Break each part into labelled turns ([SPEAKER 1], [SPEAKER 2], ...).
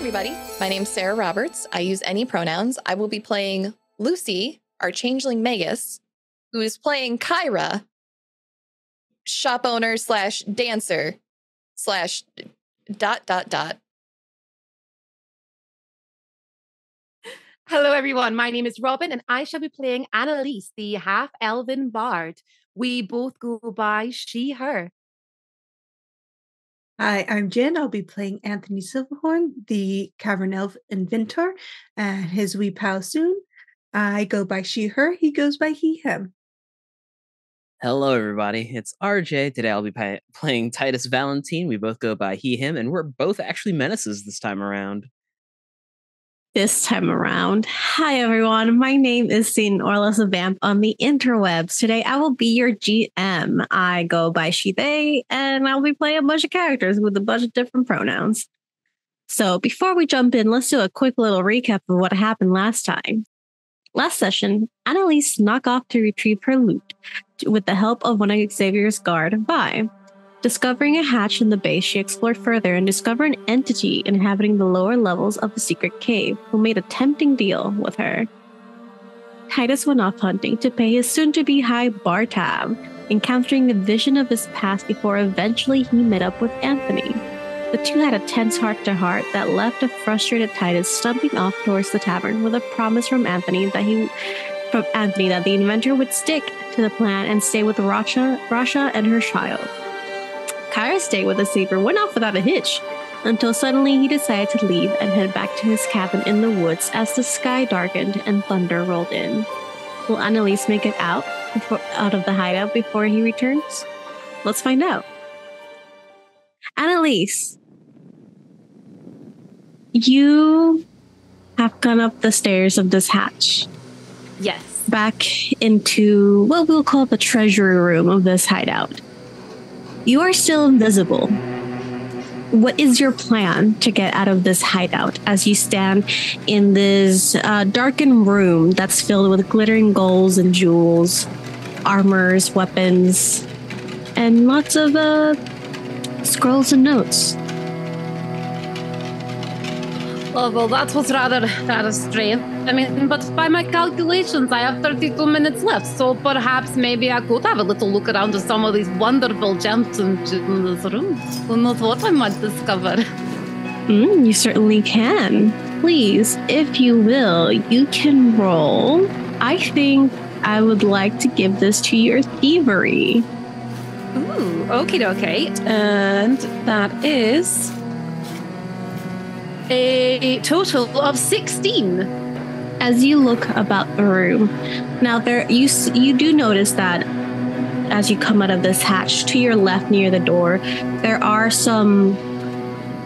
[SPEAKER 1] everybody. My name's Sarah Roberts. I use any pronouns. I will be playing Lucy, our changeling Magus, who is playing Kyra, shop owner slash dancer slash ...
[SPEAKER 2] Hello, everyone. My name is Robin, and I shall be playing Annelisse, the half-elven bard. We both go by she, her.
[SPEAKER 3] Hi, I'm Jen. I'll be playing Anthony Silverhorn, the cavern elf inventor, and his wee pal soon. I go by she, her. He goes by he, him.
[SPEAKER 4] Hello, everybody. It's RJ. Today I'll be playing Titus Valentine. We both go by he, him, and we're both actually menaces this time around.
[SPEAKER 5] Hi, everyone. My name is Sin Orlessa Vamp on the interwebs. Today, I will be your GM. I go by she, they, and I'll be playing a bunch of characters with a bunch of different pronouns. So before we jump in, let's do a quick little recap of what happened last time. Last session, Annelisse snuck off to retrieve her loot with the help of one of Xavier's guard, Vi. Discovering a hatch in the base, she explored further and discovered an entity inhabiting the lower levels of the secret cave who made a tempting deal with her. Titus went off hunting to pay his soon-to-be high bar tab, encountering a vision of his past before eventually he met up with Anthony. The two had a tense heart-to-heart that left a frustrated Titus stumping off towards the tavern with a promise from Anthony that the inventor would stick to the plan and stay with Rasha and her child. Kyra's day with the Xavier went off without a hitch, until suddenly he decided to leave and head back to his cabin in the woods as the sky darkened and thunder rolled in. Will Annelisse make it out of the hideout before he returns? Let's find out. Annelisse, you have gone up the stairs of this hatch.
[SPEAKER 2] Yes.
[SPEAKER 5] Back into what we'll call the treasury room of this hideout. You are still invisible. What is your plan to get out of this hideout as you stand in this darkened room that's filled with glittering golds and jewels, armors, weapons, and lots of scrolls and notes?
[SPEAKER 2] Well, that was rather strange. I mean, but by my calculations, I have 32 minutes left, so perhaps maybe I could have a little look around at some of these wonderful gems in this room. Who knows what I might discover?
[SPEAKER 5] You certainly can. Please, if you will, you can roll. I think I would like to give this to your thievery.
[SPEAKER 2] Ooh, okay. And that is a total of 16.
[SPEAKER 5] As you look about the room, now you do notice that as you come out of this hatch, to your left near the door, there are some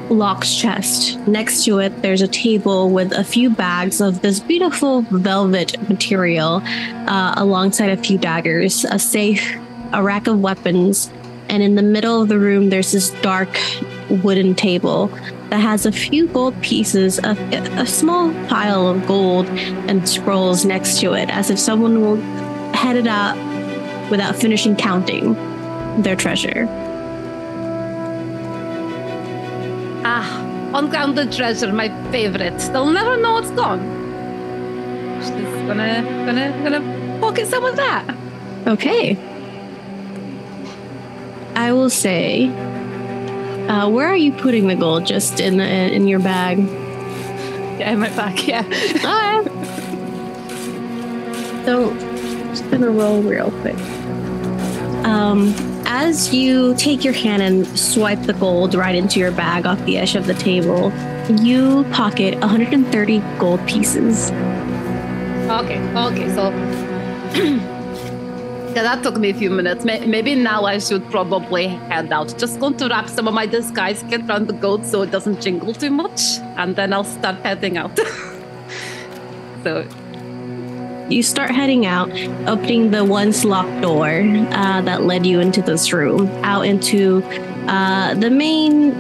[SPEAKER 5] locked chests. Next to it, there's a table with a few bags of this beautiful velvet material, alongside a few daggers, a safe, a rack of weapons, and in the middle of the room, there's this dark wooden table that has a few gold pieces, a small pile of gold and scrolls next to it, as if someone will head it out without finishing counting their treasure.
[SPEAKER 2] Uncounted treasure, my favorite. They'll never know it's gone. Just gonna pocket some of that.
[SPEAKER 5] Okay. I will say, where are you putting the gold? Just in your bag?
[SPEAKER 2] Yeah, in my bag, yeah.
[SPEAKER 5] All right. So, just gonna roll real quick. As you take your hand and swipe the gold right into your bag off the edge of the table, you pocket 130 gold pieces.
[SPEAKER 2] Okay, so... Yeah, that took me a few minutes. Maybe now I should probably head out. Just going to wrap some of my disguise kit around the goat so it doesn't jingle too much, and then I'll start heading out. So
[SPEAKER 5] you start heading out, opening the once locked door that led you into this room, out into the main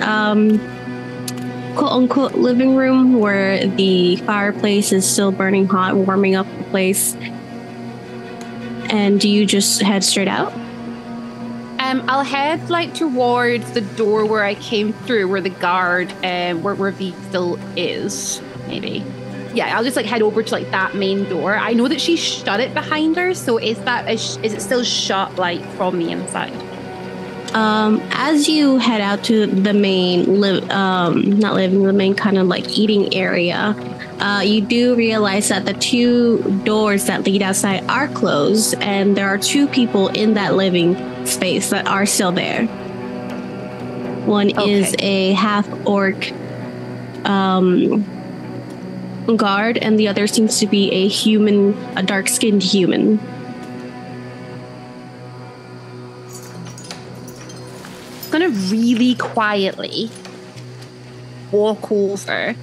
[SPEAKER 5] quote-unquote living room where the fireplace is still burning hot, warming up the place. And do you just head straight out?
[SPEAKER 2] I'll head like towards the door where I came through, where the guard, where V still is, maybe. Yeah, I'll just like head over to like that main door. I know that she shut it behind her, so is it still shut like from the inside?
[SPEAKER 5] As you head out to the main the main kind of like eating area, you do realize that the two doors that lead outside are closed, and there are two people in that living space that are still there. One is a half-orc guard, and the other seems to be a human, a dark-skinned human.
[SPEAKER 2] I'm gonna really quietly walk over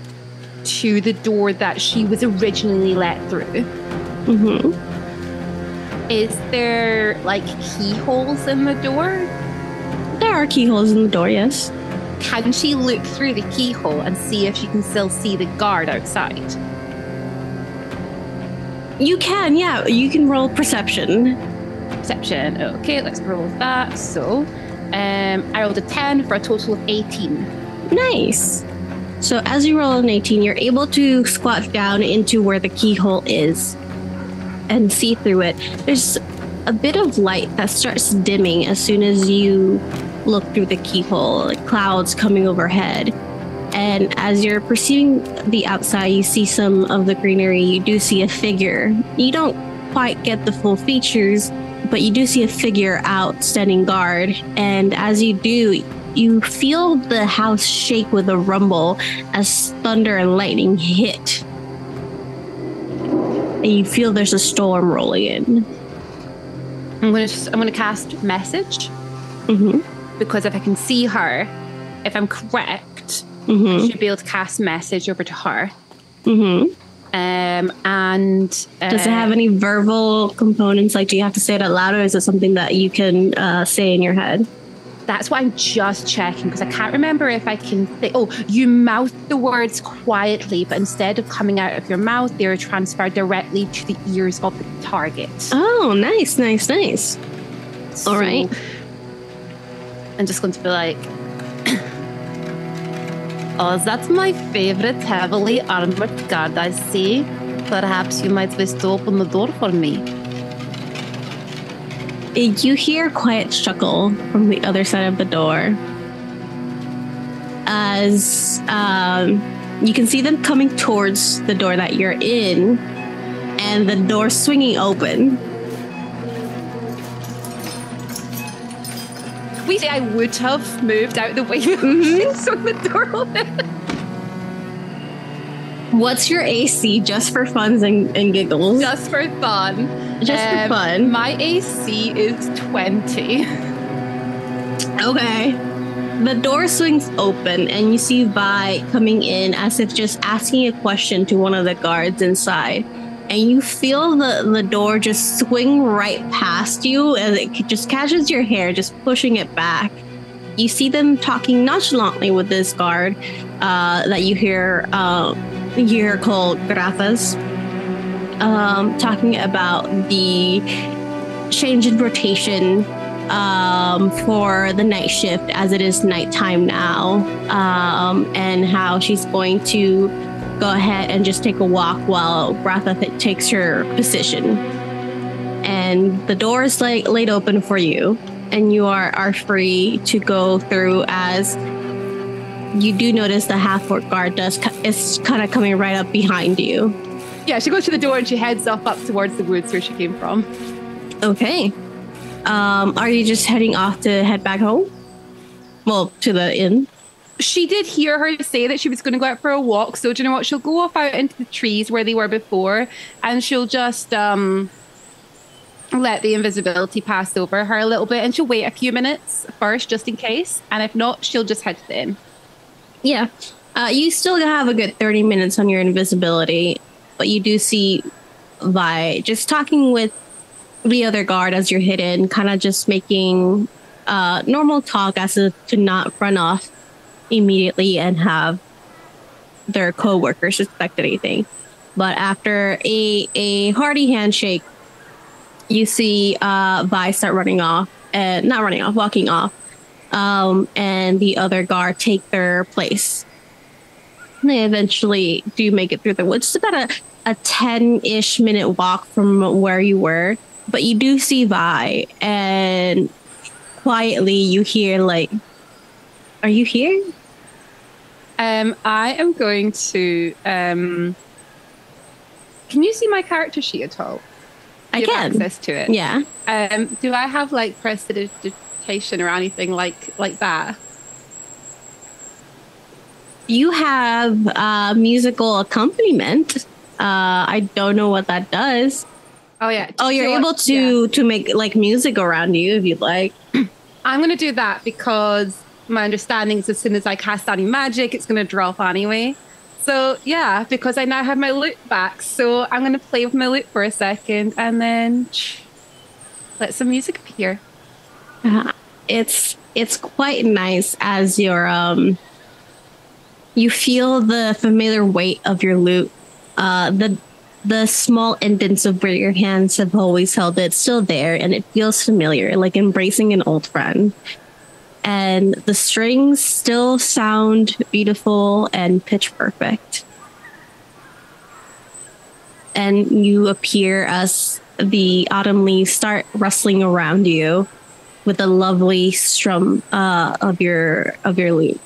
[SPEAKER 2] to the door that she was originally let through.
[SPEAKER 5] Mm-hmm.
[SPEAKER 2] Is there like keyholes in the door?
[SPEAKER 5] There are keyholes in the door, yes.
[SPEAKER 2] Can she look through the keyhole and see if she can still see the guard outside?
[SPEAKER 5] You can, yeah. You can roll perception.
[SPEAKER 2] Perception. Okay, let's roll that. So, I rolled a 10 for a total of 18.
[SPEAKER 5] Nice. So as you roll an 18, you're able to squat down into where the keyhole is and see through it. There's a bit of light that starts dimming as soon as you look through the keyhole, like clouds coming overhead. And as you're perceiving the outside, you see some of the greenery. You do see a figure. You don't quite get the full features, but you do see a figure out standing guard. And as you do, you feel the house shake with a rumble as thunder and lightning hit. And you feel there's a storm rolling in.
[SPEAKER 2] I'm gonna cast message.
[SPEAKER 5] Mm-hmm.
[SPEAKER 2] Because if I can see her, if I'm correct,
[SPEAKER 5] Mm-hmm.
[SPEAKER 2] I should be able to cast message over to her.
[SPEAKER 5] Mm-hmm.
[SPEAKER 2] Does
[SPEAKER 5] it have any verbal components? Like, do you have to say it out loud, or is it something that you can say in your head?
[SPEAKER 2] That's what I'm just checking, because I can't remember if I can say, you mouth the words quietly, but instead of coming out of your mouth, they're transferred directly to the ears of the target.
[SPEAKER 5] Oh, nice.
[SPEAKER 2] So,
[SPEAKER 5] all right.
[SPEAKER 2] I'm just going to be like, oh, that's my favorite heavily armored guard, I see. Perhaps you might wish to open the door for me.
[SPEAKER 5] You hear a quiet chuckle from the other side of the door as you can see them coming towards the door that you're in, and the door swinging open.
[SPEAKER 2] We say I would have moved out of the way so the door open.
[SPEAKER 5] What's your AC, just for funs and giggles?
[SPEAKER 2] Just for fun.
[SPEAKER 5] For fun.
[SPEAKER 2] My AC is 20.
[SPEAKER 5] Okay. The door swings open and you see Vi coming in as if just asking a question to one of the guards inside. And you feel the door just swing right past you as it just catches your hair, just pushing it back. You see them talking nonchalantly with this guard that you hear called Grafas, talking about the change in rotation for the night shift, as it is nighttime now, and how she's going to go ahead and just take a walk while Ratha takes her position. And the door is laid open for you, and you are free to go through, as you do notice the half-orc guard is kind of coming right up behind you.
[SPEAKER 2] Yeah, she goes to the door and she heads up towards the woods where she came from.
[SPEAKER 5] Okay. Are you just heading off to head back home? Well, to the inn?
[SPEAKER 2] She did hear her say that she was going to go out for a walk. So do you know what? She'll go off out into the trees where they were before, and she'll just let the invisibility pass over her a little bit, and she'll wait a few minutes first, just in case. And if not, she'll just head to the inn.
[SPEAKER 5] Yeah. You still have a good 30 minutes on your invisibility, but you do see Vi just talking with the other guard as you're hidden, kind of just making normal talk as to not run off immediately and have their co-workers suspect anything. But after a hearty handshake, you see Vi start running off, and not running off, walking off. And the other guard take their place. And they eventually do make it through the woods. It's about a 10-ish minute walk from where you were. But you do see Vi, and quietly you hear like, are you here?
[SPEAKER 2] I am going to... can you see my character sheet at all?
[SPEAKER 5] I can.
[SPEAKER 2] Access to it?
[SPEAKER 5] Yeah.
[SPEAKER 2] Do I have like prestidigitation or anything like that?
[SPEAKER 5] You have musical accompaniment. I don't know what that does.
[SPEAKER 2] Oh yeah.
[SPEAKER 5] Oh, you're able to make like music around you if you'd like.
[SPEAKER 2] I'm going to do that because my understanding is as soon as I cast any magic, it's going to drop anyway. So yeah, because I now have my lute back. So I'm going to play with my lute for a second and then let some music appear.
[SPEAKER 5] It's quite nice as you're you feel the familiar weight of your lute. The small indents of where your hands have always held it still there, and it feels familiar, like embracing an old friend. And the strings still sound beautiful and pitch perfect. And you appear as the autumn leaves start rustling around you with a lovely strum of your lute.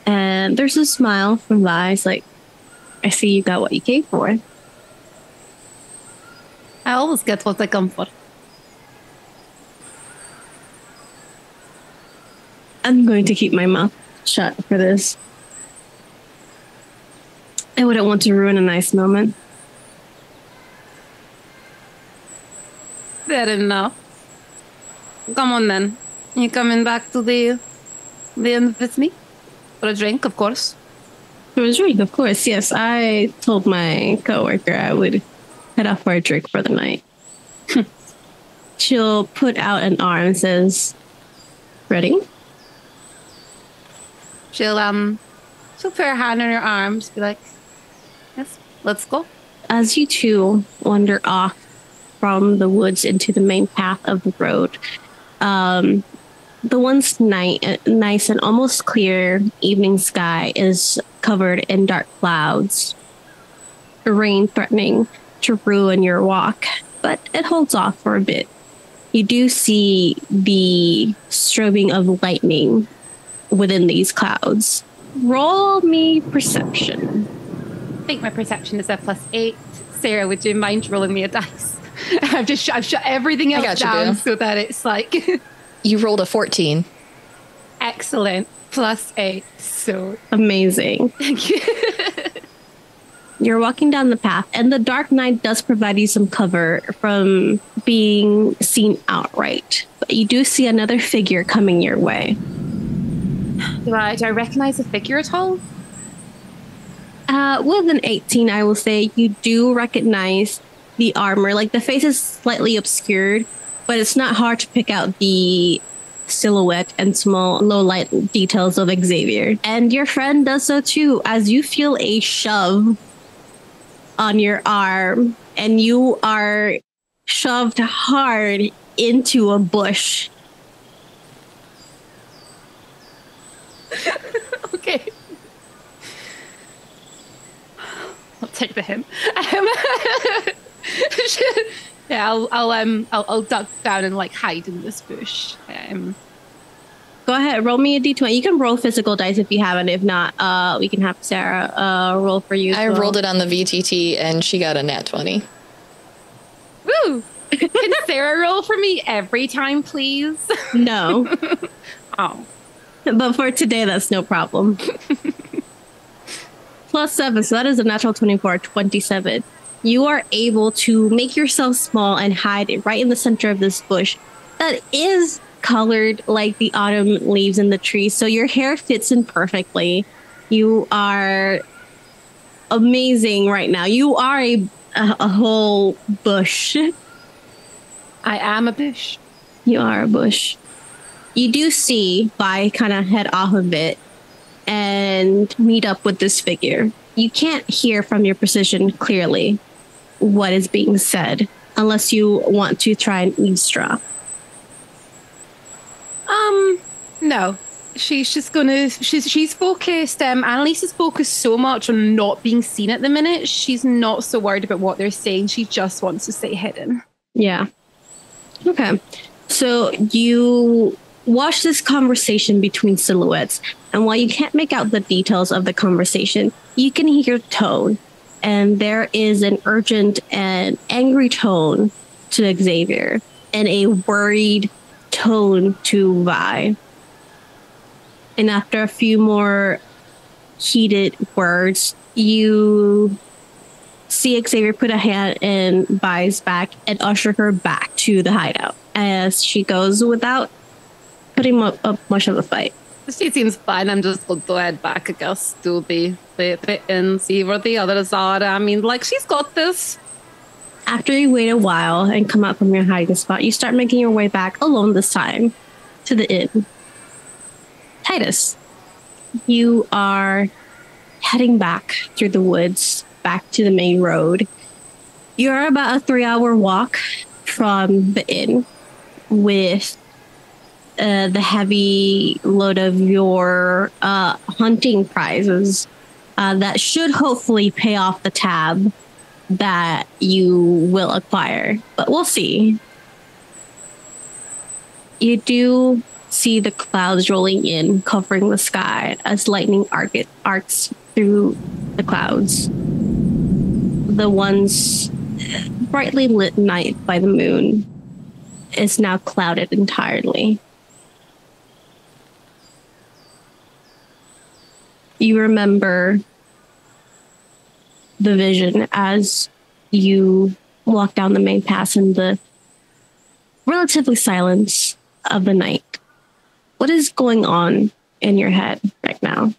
[SPEAKER 5] And there's a smile from Vi. It's like, I see you got what you came for.
[SPEAKER 2] I always get what I come for.
[SPEAKER 5] I'm going to keep my mouth shut for this. I wouldn't want to ruin a nice moment.
[SPEAKER 2] Fair enough. Come on then. You coming back to the inn with me? For a drink, of course.
[SPEAKER 5] For a drink, of course, yes. I told my coworker I would head off for a drink for the night. She'll put out an arm and says, ready?
[SPEAKER 2] She'll put her hand on her arms, be like, yes, let's go.
[SPEAKER 5] As you two wander off from the woods into the main path of the road, the once nice and almost clear evening sky is covered in dark clouds, rain threatening to ruin your walk, but it holds off for a bit. You do see the strobing of lightning within these clouds. Roll me perception.
[SPEAKER 2] I think my perception is a +8. Sarah, would you mind rolling me a dice? I've shut everything else down so that it's like...
[SPEAKER 1] You rolled a 14.
[SPEAKER 2] Excellent. +8. So
[SPEAKER 5] amazing.
[SPEAKER 2] Thank you.
[SPEAKER 5] You're walking down the path, and the dark night does provide you some cover from being seen outright. But you do see another figure coming your way.
[SPEAKER 2] Do I recognize the figure at all?
[SPEAKER 5] With an 18, I will say you do recognize the armor. Like, the face is slightly obscured, but it's not hard to pick out the silhouette and small low light details of Xavier. And your friend does so too, as you feel a shove on your arm, and you are shoved hard into a bush.
[SPEAKER 2] Okay. I'll take the hint. Yeah, I'll duck down and like hide in this bush.
[SPEAKER 5] Go ahead, roll me a d20. You can roll physical dice if you haven't. If not, we can have Sarah roll for you.
[SPEAKER 1] I rolled it on the VTT and she got a nat 20.
[SPEAKER 2] Woo! Can Sarah roll for me every time, please?
[SPEAKER 5] No.
[SPEAKER 2] Oh.
[SPEAKER 5] But for today, that's no problem. +7, so that is a natural 24, 27. You are able to make yourself small and hide right in the center of this bush that is colored like the autumn leaves in the trees. So your hair fits in perfectly. You are amazing right now. You are a whole bush.
[SPEAKER 2] I am a bush.
[SPEAKER 5] You are a bush. You do see Vi kind of head off a bit and meet up with this figure. You can't hear from your precision clearly what is being said unless you want to try and eavesdrop.
[SPEAKER 2] No. She's focused. Annelisse is focused so much on not being seen at the minute. She's not so worried about what they're saying. She just wants to stay hidden.
[SPEAKER 5] Yeah. Okay. So you watch this conversation between silhouettes, and while you can't make out the details of the conversation, you can hear tone, and there is an urgent and angry tone to Xavier and a worried tone to Vi. And after a few more heated words, you see Xavier put a hand in Vi's back and usher her back to the hideout as she goes without putting up much of a fight.
[SPEAKER 2] She seems fine. I'm just going to head back, I guess, to the and see where the others are. I mean, like, she's got this.
[SPEAKER 5] After you wait a while and come out from your hiding spot, you start making your way back alone this time to the inn. Titus, you are heading back through the woods, back to the main road. You're about a 3-hour walk from the inn with the heavy load of your hunting prizes that should hopefully pay off the tab that you will acquire. But we'll see. You do see the clouds rolling in, covering the sky as lightning arcs through the clouds. The once brightly lit night by the moon is now clouded entirely. You remember the vision as you walk down the main path in the relatively silence of the night. What is going on in your head right now?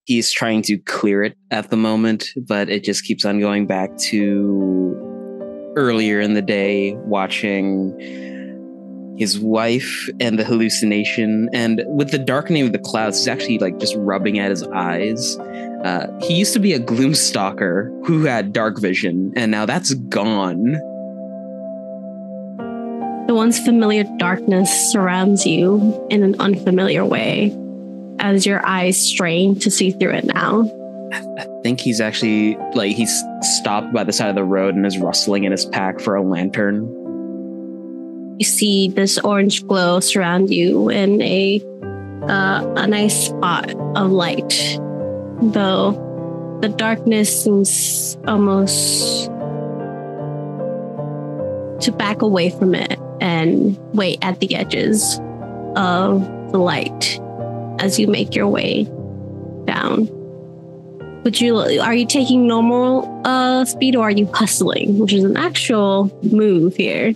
[SPEAKER 4] He's trying to clear it at the moment, but it just keeps on going back to earlier in the day, watching his wife and the hallucination. And with the darkening of the clouds, he's actually like just rubbing at his eyes. He used to be a gloom stalker who had dark vision, and now that's gone.
[SPEAKER 5] The once familiar darkness surrounds you in an unfamiliar way as your eyes strain to see through it now.
[SPEAKER 4] I think he's actually, like, he's stopped by the side of the road and is rustling in his pack for a lantern.
[SPEAKER 5] You see this orange glow surround you in a nice spot of light, though the darkness seems almost to back away from it and wait at the edges of the light as you make your way down. Are you taking normal speed, or are you hustling, which is an actual move here?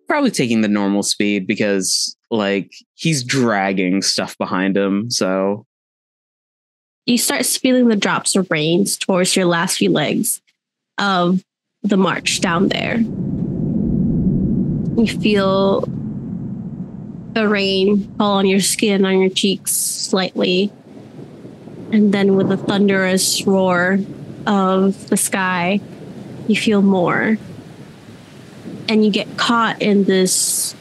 [SPEAKER 4] Probably taking the normal speed because, like, he's dragging stuff behind him, so.
[SPEAKER 5] You start feeling the drops of rain towards your last few legs of the march down there. You feel the rain fall on your skin, on your cheeks slightly. And then with the thunderous roar of the sky, you feel more. And you get caught in this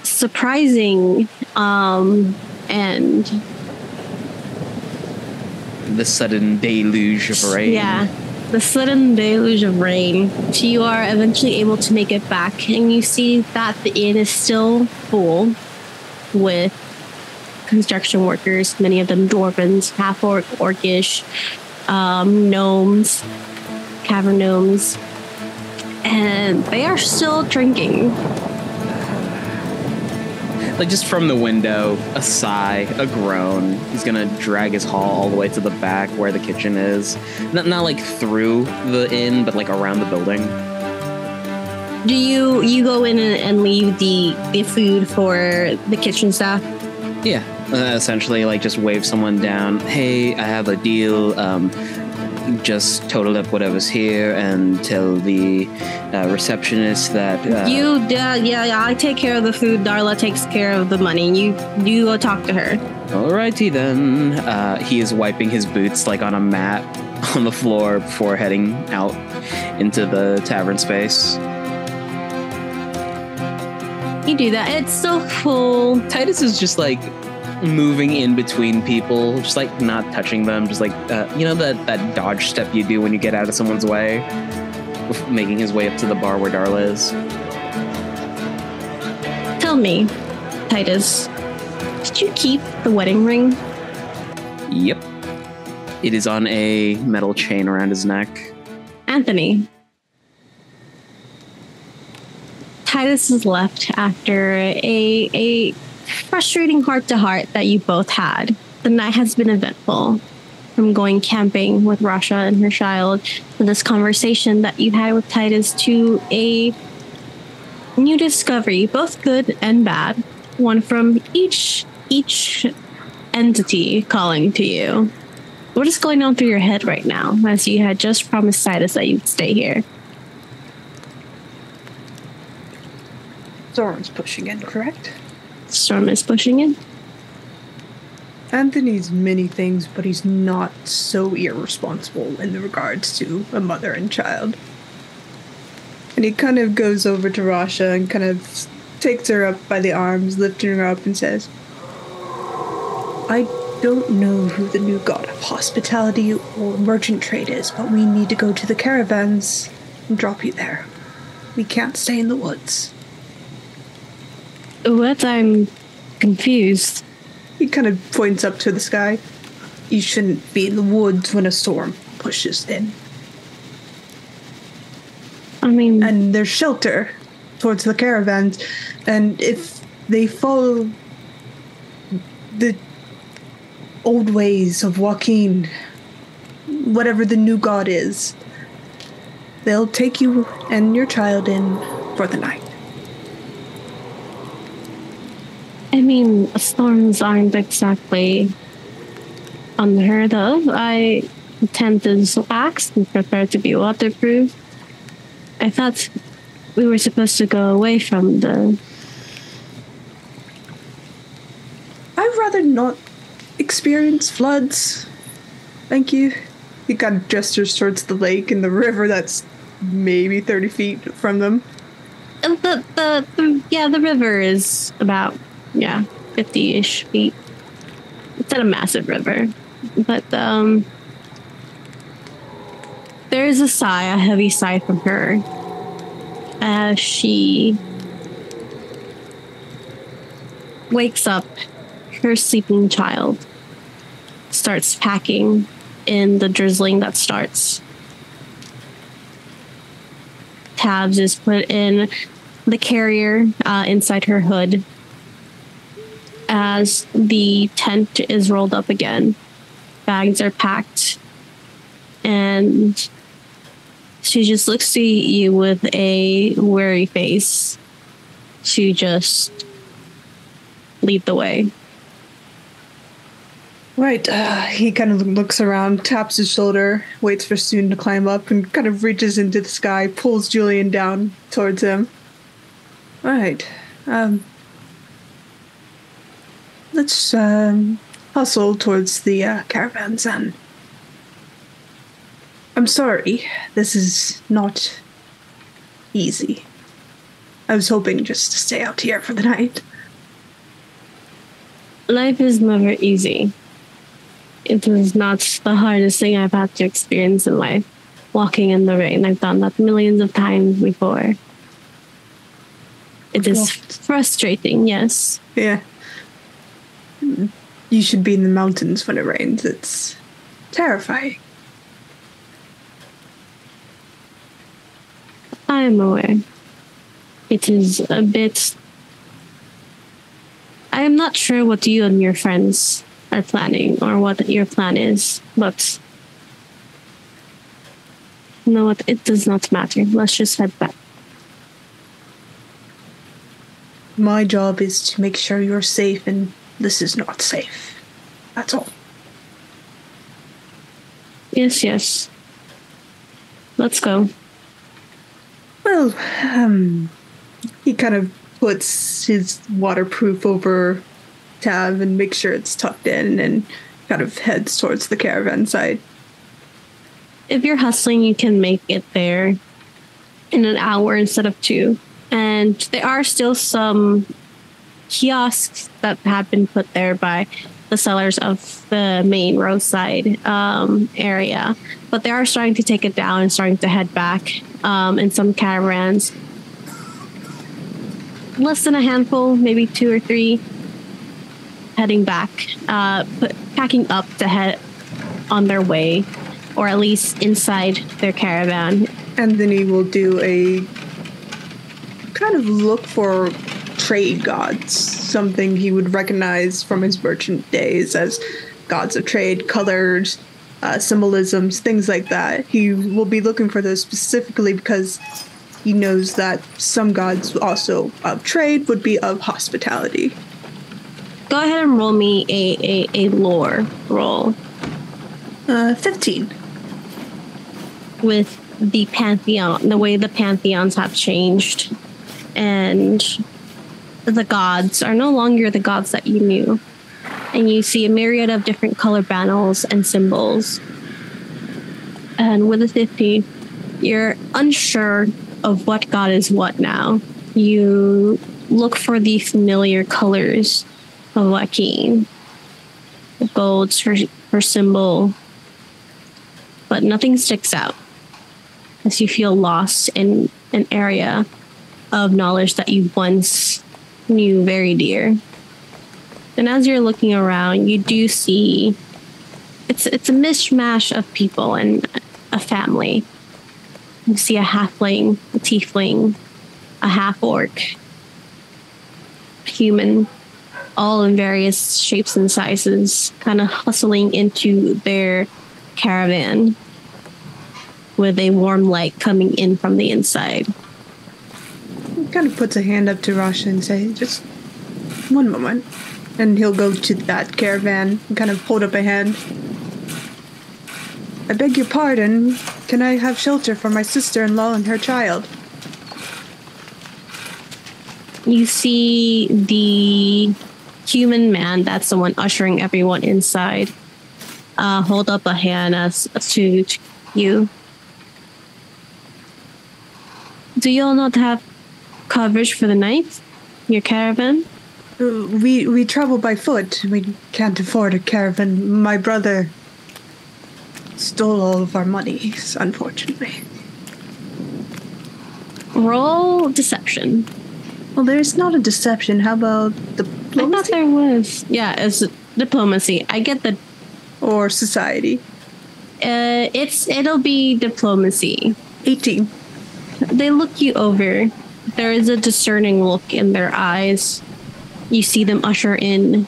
[SPEAKER 5] surprising and
[SPEAKER 4] the sudden deluge of rain.
[SPEAKER 5] Yeah, the sudden deluge of rain. You are eventually able to make it back, and you see that the inn is still full with construction workers, many of them dwarvens, half-orc, orcish, gnomes, cavern gnomes, and they are still drinking.
[SPEAKER 4] Like, just from the window, a sigh, a groan. He's gonna drag his haul all the way to the back where the kitchen is. Not like through the inn, but like around the building.
[SPEAKER 5] Do you go in and leave the food for the kitchen staff?
[SPEAKER 4] Yeah, essentially, like, just wave someone down. Hey, I have a deal. Just total up whatever's here and tell the receptionist that
[SPEAKER 5] I take care of the food. Darla takes care of the money. You go talk to her.
[SPEAKER 4] Alrighty then. He is wiping his boots like on a mat, on the floor before heading out into the tavern space.
[SPEAKER 5] You do that. It's so full.
[SPEAKER 4] Titus is just like moving in between people, just like not touching them, just like that dodge step you do when you get out of someone's way, making his way up to the bar where Darla is.
[SPEAKER 5] Tell me, Titus, did you keep the wedding ring?
[SPEAKER 4] Yep. It is on a metal chain around his neck.
[SPEAKER 5] Anthony. Titus is left after a frustrating heart-to-heart that you both had. The night has been eventful. From going camping with Rasha and her child to this conversation that you had with Titus to a new discovery, both good and bad. One from each entity calling to you. What is going on through your head right now, as you had just promised Titus that you'd stay here?
[SPEAKER 3] Storm's pushing in, correct?
[SPEAKER 5] Storm is pushing in.
[SPEAKER 3] Anthony's many things, but he's not so irresponsible in regards to a mother and child. And he kind of goes over to Rasha and kind of takes her up by the arms, lifting her up and says, I don't know who the new god of hospitality or merchant trade is, but we need to go to the caravans and drop you there. We can't stay in the woods.
[SPEAKER 5] What? I'm confused.
[SPEAKER 3] He kind of points up to the sky. You shouldn't be in the woods when a storm pushes in.
[SPEAKER 5] I mean...
[SPEAKER 3] And there's shelter towards the caravans, and if they follow the old ways of Joaquin, whatever the new god is, they'll take you and your child in for the night.
[SPEAKER 5] I mean, storms aren't exactly unheard of. The tent is waxed and prepared to be waterproof. I thought we were supposed to go away from the...
[SPEAKER 3] I'd rather not experience floods. Thank you. He kind of gestures towards the lake and the river that's maybe 30 feet from them.
[SPEAKER 5] The river is about... 50-ish feet. It's not a massive river. But there is a heavy sigh from her as she wakes up her sleeping child, starts packing in the drizzling that starts. Tabs is put in the carrier inside her hood as the tent is rolled up again. Bags are packed, and she just looks to you with a weary face to just lead the way.
[SPEAKER 3] Right. He kind of looks around, taps his shoulder, waits for Soon to climb up, and kind of reaches into the sky, pulls Julian down towards him. All right. Let's hustle towards the caravans then. I'm sorry, this is not easy. I was hoping just to stay out here for the night.
[SPEAKER 5] Life is never easy. It is not the hardest thing I've had to experience in life. Walking in the rain, I've done that millions of times before. It is frustrating, yes.
[SPEAKER 3] Yeah. You should be in the mountains when it rains. It's terrifying.
[SPEAKER 5] I am aware. It is a bit... I am not sure what you and your friends are planning or what your plan is, but you know what? It does not matter. Let's just head back.
[SPEAKER 3] My job is to make sure you're safe, and this is not safe. That's all.
[SPEAKER 5] Yes. Let's go.
[SPEAKER 3] Well, he kind of puts his waterproof over Tab and makes sure it's tucked in and kind of heads towards the caravan side.
[SPEAKER 5] if you're hustling, you can make it there in an hour instead of 2. And there are still some kiosks that have been put there by the sellers of the main roadside area. But they are starting to take it down and starting to head back in some caravans. Less than a handful, maybe 2 or 3, heading back, packing up to head on their way, or at least inside their caravan.
[SPEAKER 3] And then he will do a kind of look for trade gods, something he would recognize from his merchant days as gods of trade, colors, symbolisms, things like that. He will be looking for those specifically because he knows that some gods also of trade would be of hospitality.
[SPEAKER 5] Go ahead and roll me a lore roll.
[SPEAKER 3] 15.
[SPEAKER 5] With the pantheon, the way the pantheons have changed, and the gods are no longer the gods that you knew. And you see a myriad of different color panels and symbols. And with a 15, you're unsure of what god is what now. You look for the familiar colors of Joaquin. The golds for symbol. But nothing sticks out as you feel lost in an area of knowledge that you once knew very dear. And as you're looking around, you do see it's a mishmash of people and a family. You see a halfling, a tiefling, a half-orc, a human, all in various shapes and sizes, kind of hustling into their caravan with a warm light coming in from the inside.
[SPEAKER 3] He kind of puts a hand up to Rasha and say, just one moment. And he'll go to that caravan and kind of hold up a hand. I beg your pardon. Can I have shelter for my sister-in-law and her child?
[SPEAKER 5] You see the human man, that's the one ushering everyone inside, hold up a hand as to you. Do you all not have coverage for the night? Your caravan?
[SPEAKER 3] We travel by foot. We can't afford a caravan. My brother stole all of our monies, unfortunately.
[SPEAKER 5] Roll deception.
[SPEAKER 3] Well, there's not a deception. How about diplomacy?
[SPEAKER 5] I thought there was. Yeah, it's diplomacy. I get the...
[SPEAKER 3] Or society.
[SPEAKER 5] It'll be diplomacy.
[SPEAKER 3] 18.
[SPEAKER 5] They look you over. There is a discerning look in their eyes. You see them usher in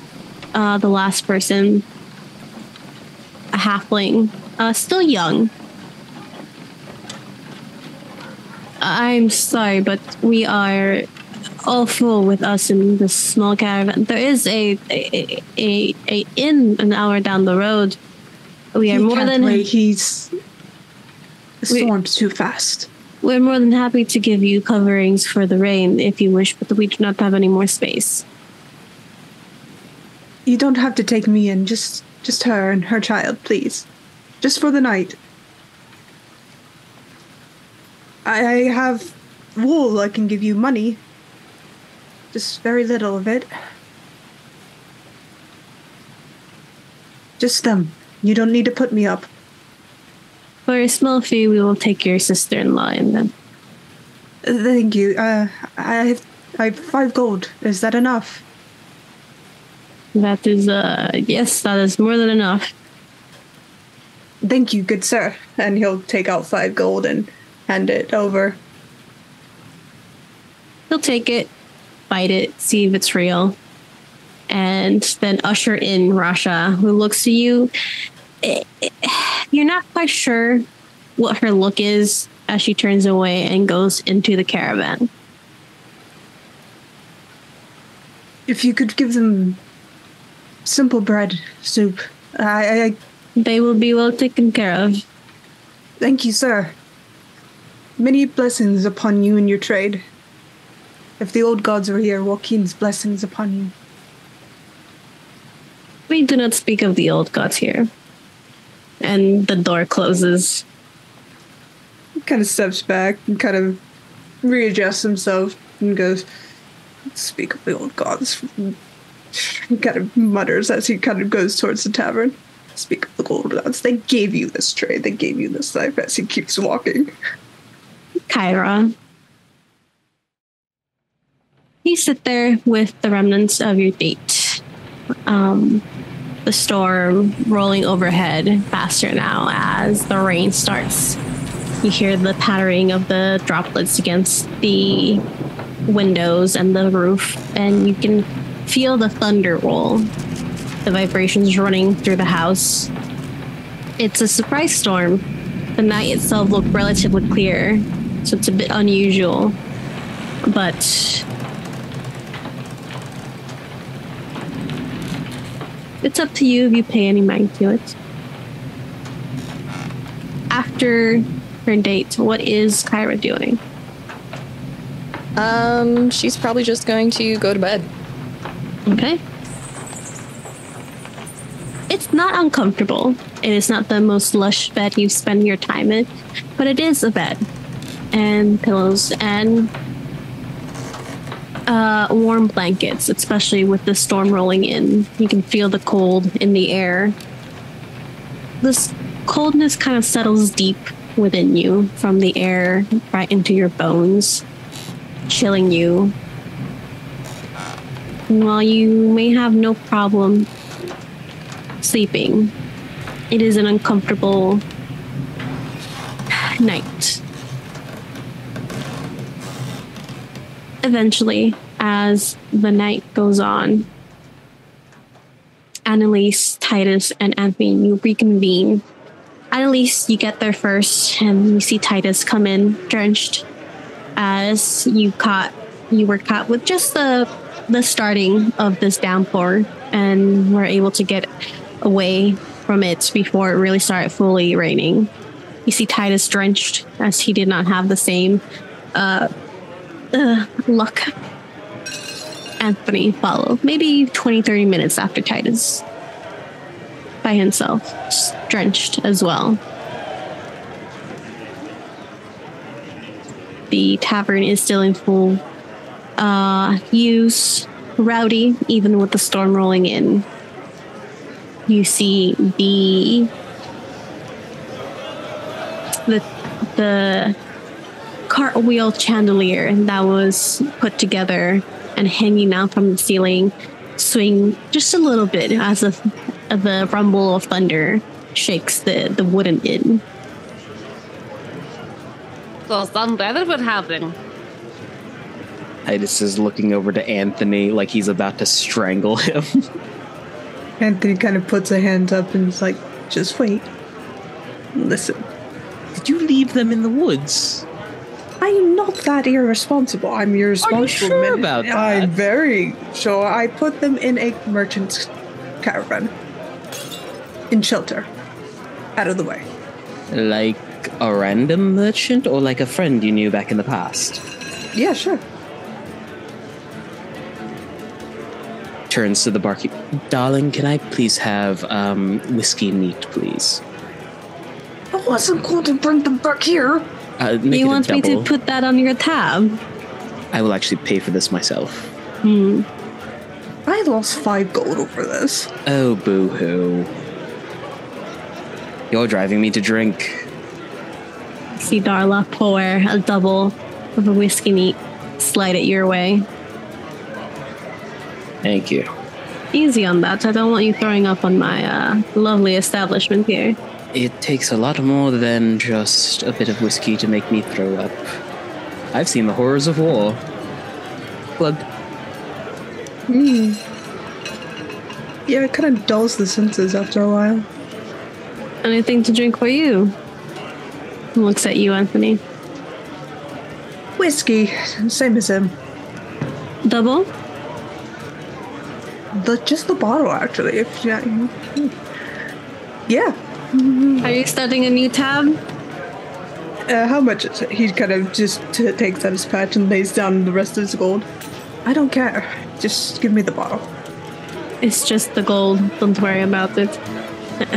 [SPEAKER 5] the last person, a halfling, still young. I'm sorry, but we are all full with us in this small caravan. There is a inn an hour down the road. We are more than
[SPEAKER 3] wait. The storm's too fast.
[SPEAKER 5] We're more than happy to give you coverings for the rain if you wish, but we do not have any more space.
[SPEAKER 3] You don't have to take me in, just her and her child, please. Just for the night. I have wool. I can give you money. Just very little of it. Just them. You don't need to put me up.
[SPEAKER 5] For a small fee, we will take your sister-in-law in then.
[SPEAKER 3] Thank you. I have 5 gold. Is that enough?
[SPEAKER 5] That is, yes, that is more than enough.
[SPEAKER 3] Thank you, good sir. And he'll take out 5 gold and hand it over.
[SPEAKER 5] He'll take it, bite it, see if it's real, and then usher in Rasha, who looks to you. You're not quite sure what her look is as she turns away and goes into the caravan.
[SPEAKER 3] If you could give them simple bread, soup,
[SPEAKER 5] They will be well taken care of.
[SPEAKER 3] Thank you, sir. Many blessings upon you and your trade. If the old gods were here, Joaquin's blessings upon you.
[SPEAKER 5] We do not speak of the old gods here. And the door closes.
[SPEAKER 3] kind of steps back and kind of readjusts himself and goes, "Speak of the old gods." He kind of mutters as he kind of goes towards the tavern. "Speak of the old gods. They gave you this tray. They gave you this knife," as he keeps walking.
[SPEAKER 5] Kyra. You sit there with the remnants of your date. The storm rolling overhead faster now as the rain starts. You hear the pattering of the droplets against the windows and the roof, and you can feel the thunder roll, the vibrations running through the house. It's a surprise storm. The night itself looked relatively clear, so it's a bit unusual, but it's up to you if you pay any mind to it. After her date, what is Kyra doing?
[SPEAKER 1] She's probably just going to go to bed.
[SPEAKER 5] Okay. It's not uncomfortable. It is not the most lush bed you spend your time in, but it is a bed and pillows and warm blankets, especially with the storm rolling in. You can feel the cold in the air. This coldness kind of settles deep within you from the air right into your bones, chilling you. While you may have no problem sleeping, it is an uncomfortable night. Eventually, as the night goes on, Annelisse, Titus, and Anthony, you reconvene. Annelisse, you get there first, and you see Titus come in drenched as you were caught with just the starting of this downpour, and were able to get away from it before it really started fully raining. You see Titus drenched as he did not have the same luck. Anthony followed, maybe 20-30 minutes after Titus, by himself, just drenched as well. The tavern is still in full use, rowdy, even with the storm rolling in. You see the cartwheel chandelier that was put together and hanging down from the ceiling swing just a little bit as the rumble of thunder shakes the wooden inn.
[SPEAKER 2] So some weather would happen.
[SPEAKER 4] Titus is looking over to Anthony like he's about to strangle him.
[SPEAKER 3] Anthony kind of puts a hand up and is like, "Just wait. Listen.
[SPEAKER 4] Did you leave them in the woods?
[SPEAKER 3] I'm not that irresponsible. I'm irresponsible.
[SPEAKER 4] Are you sure about that?
[SPEAKER 3] I'm very sure. I put them in a merchant's caravan. In shelter. Out of the way."
[SPEAKER 4] Like a random merchant or like a friend you knew back in the past?
[SPEAKER 3] Yeah, sure.
[SPEAKER 4] Turns to the barkeep. "Darling, can I please have whiskey neat, please?"
[SPEAKER 3] I wasn't going to bring them back here.
[SPEAKER 4] Make
[SPEAKER 5] You
[SPEAKER 4] it
[SPEAKER 5] want
[SPEAKER 4] a
[SPEAKER 5] me
[SPEAKER 4] double.
[SPEAKER 5] to put that on your tab?
[SPEAKER 4] I will actually pay for this myself.
[SPEAKER 3] I lost 5 gold over this.
[SPEAKER 4] Oh, boo-hoo. You're driving me to drink.
[SPEAKER 5] See Darla pour a double of a whiskey neat, slide it your way.
[SPEAKER 4] Thank you.
[SPEAKER 5] Easy on that. I don't want you throwing up on my lovely establishment here.
[SPEAKER 4] It takes a lot more than just a bit of whiskey to make me throw up. I've seen the horrors of war. Plugged.
[SPEAKER 3] Yeah, it kind of dulls the senses after a while.
[SPEAKER 5] Anything to drink for you? Looks at you, Anthony.
[SPEAKER 3] Whiskey, same as him.
[SPEAKER 5] Double?
[SPEAKER 3] Just the bottle, actually. If yeah.
[SPEAKER 5] Are you starting a new tab?
[SPEAKER 3] How much is it? He kind of just takes out his patch and lays down the rest of his gold. I don't care. Just give me the bottle.
[SPEAKER 5] It's just the gold. Don't worry about it.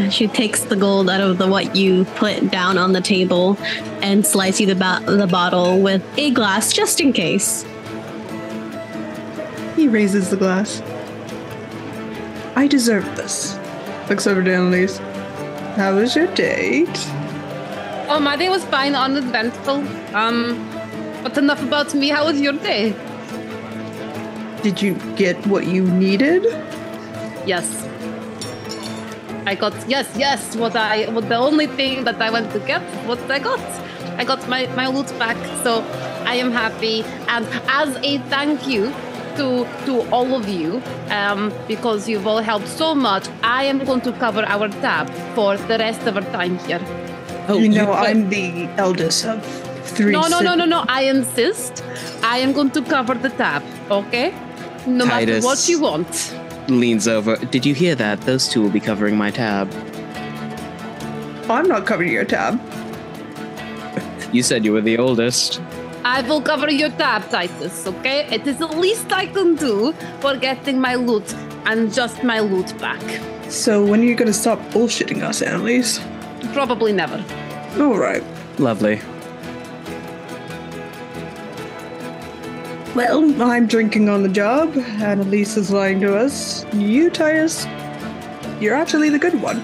[SPEAKER 5] She takes the gold out of what you put down on the table and slices you the bottle with a glass just in case.
[SPEAKER 3] He raises the glass. I deserve this. Looks over to Annelisse. How was your date?
[SPEAKER 2] Oh, my day was fine, uneventful. But enough about me. How was your day?
[SPEAKER 3] Did you get what you needed?
[SPEAKER 2] Yes. I got what the only thing that I went to get, what I got. I got my loot back, so I am happy. And as a thank you to all of you, because you've all helped so much, I am going to cover our tab for the rest of our time here.
[SPEAKER 3] Oh, I'm the eldest of 3 siblings.
[SPEAKER 2] No. I insist. I am going to cover the tab, okay? No
[SPEAKER 4] Titus
[SPEAKER 2] matter what you want.
[SPEAKER 4] Leans over. Did you hear that? Those two will be covering my tab.
[SPEAKER 3] I'm not covering your tab.
[SPEAKER 4] You said you were the oldest.
[SPEAKER 2] I will cover your tab, Titus, okay? It is the least I can do for getting my loot and just my loot back.
[SPEAKER 3] So when are you going to stop bullshitting us, Annelisse?
[SPEAKER 2] Probably never.
[SPEAKER 3] All right.
[SPEAKER 4] Lovely.
[SPEAKER 3] Well, I'm drinking on the job. Annelisse is lying to us. You, Titus, you're actually the good one.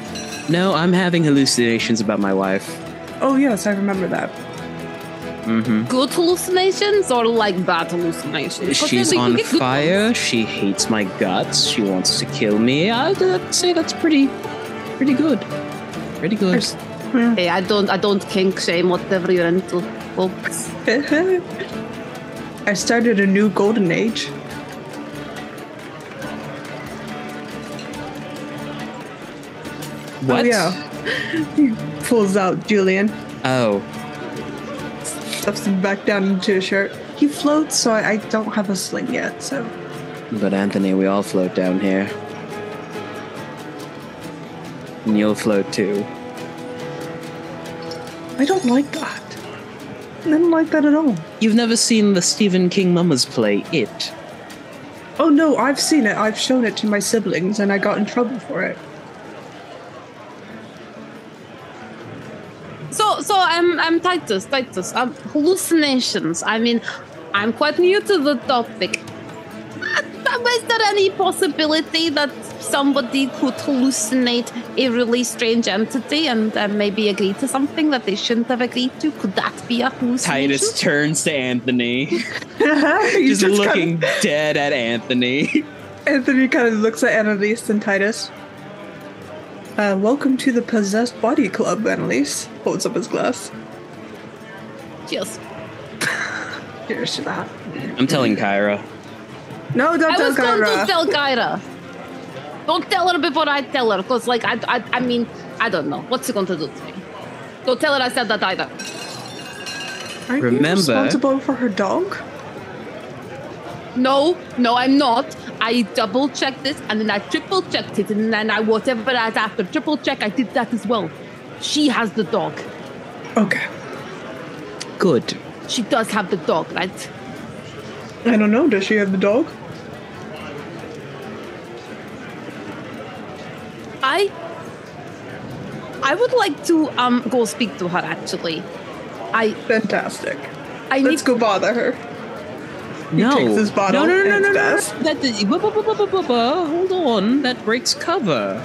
[SPEAKER 4] No, I'm having hallucinations about my wife.
[SPEAKER 3] Oh, yes, I remember that.
[SPEAKER 4] Mm-hmm.
[SPEAKER 2] Good hallucinations or like bad hallucinations?
[SPEAKER 4] She's on fire. She hates my guts. She wants to kill me. I'd say that's pretty good. Pretty good.
[SPEAKER 2] Hey, I don't kink shame whatever you're into, folks.
[SPEAKER 3] I started a new golden age.
[SPEAKER 4] What?
[SPEAKER 3] Oh, yeah. He pulls out Julian.
[SPEAKER 4] Oh.
[SPEAKER 3] Stuffs him back down into his shirt. He floats, so I don't have a sling yet, so.
[SPEAKER 4] But Anthony, we all float down here. And you'll float too.
[SPEAKER 3] I don't like that. I don't like that at all.
[SPEAKER 4] You've never seen the Stephen King Mamas play It?
[SPEAKER 3] Oh no, I've seen it. I've shown it to my siblings and I got in trouble for it.
[SPEAKER 2] So I'm Titus. Hallucinations. I mean, I'm quite new to the topic. Is there any possibility that somebody could hallucinate a really strange entity and maybe agree to something that they shouldn't have agreed to? Could that be a hallucination?
[SPEAKER 4] Titus turns to Anthony. just looking dead at Anthony.
[SPEAKER 3] Anthony kind of looks at Annelisse and Titus. Welcome to the Possessed Body Club, Annelisse. Holds up his glass.
[SPEAKER 2] Cheers.
[SPEAKER 3] Cheers to that.
[SPEAKER 4] I'm telling Kyra.
[SPEAKER 3] No, don't tell Kyra.
[SPEAKER 2] I was going to tell Kyra. Don't tell her before I tell her, because, like, I mean, I don't know. What's she going to do to me? Don't tell her I said that either.
[SPEAKER 3] Aren't you responsible for her dog?
[SPEAKER 2] No, I'm not. I double-checked this, and then I triple-checked it, and then whatever I had after triple-check, I did that as well. She has the dog.
[SPEAKER 3] Okay.
[SPEAKER 4] Good.
[SPEAKER 2] She does have the dog, right?
[SPEAKER 3] I don't know. Does she have the dog?
[SPEAKER 2] I would like to go speak to her, actually.
[SPEAKER 3] Fantastic. Let's go bother her. He takes his bottle
[SPEAKER 4] No.
[SPEAKER 3] does.
[SPEAKER 4] Hold on. That breaks cover.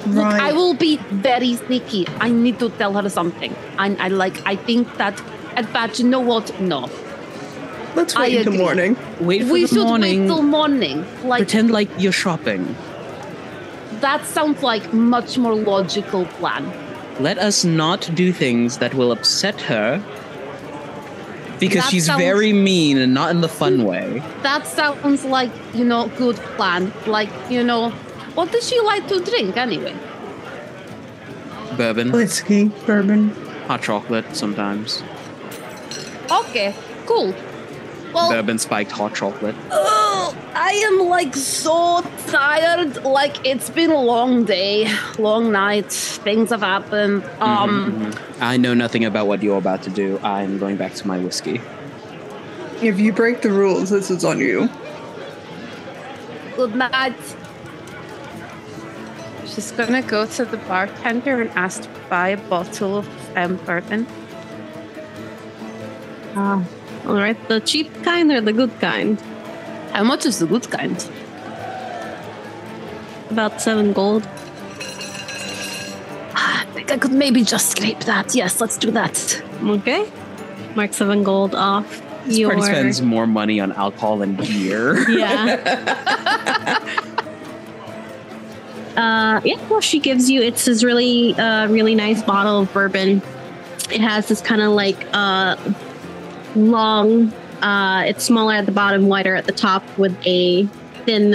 [SPEAKER 2] Look,
[SPEAKER 3] Right.
[SPEAKER 2] I will be very sneaky. I need to tell her something. I think that, in fact, you know what? No.
[SPEAKER 3] Let's wait until morning.
[SPEAKER 4] Wait for
[SPEAKER 2] We
[SPEAKER 4] the
[SPEAKER 2] should
[SPEAKER 4] morning.
[SPEAKER 2] wait till morning. Like,
[SPEAKER 4] Pretend like you're shopping.
[SPEAKER 2] that sounds like much more logical plan.
[SPEAKER 4] Let us not do things that will upset her. Because she's very mean and not in the fun way.
[SPEAKER 2] That sounds like, good plan. Like, what does she like to drink anyway?
[SPEAKER 4] Bourbon.
[SPEAKER 3] Whiskey, bourbon.
[SPEAKER 4] Hot chocolate sometimes.
[SPEAKER 2] Okay, cool. Well,
[SPEAKER 4] Bourbon spiked hot chocolate.
[SPEAKER 2] I am like so tired. Like it's been a long day, long night. Things have happened.
[SPEAKER 4] I know nothing about what you're about to do. I'm going back to my whiskey.
[SPEAKER 3] If you break the rules, this is on you.
[SPEAKER 2] Good night. She's going to go to the bartender and ask to buy a bottle of bourbon.
[SPEAKER 5] All right, the cheap kind or the good kind?
[SPEAKER 2] How much is the good kind?
[SPEAKER 5] About 7 gold.
[SPEAKER 2] I think I could maybe just scrape that. Yes, let's do that.
[SPEAKER 5] Okay. Mark 7 gold off.
[SPEAKER 4] This party spends more money on alcohol than beer.
[SPEAKER 5] Well, she gives you, it's this really, really nice bottle of bourbon. It has this kind of like long, it's smaller at the bottom, wider at the top with a thin,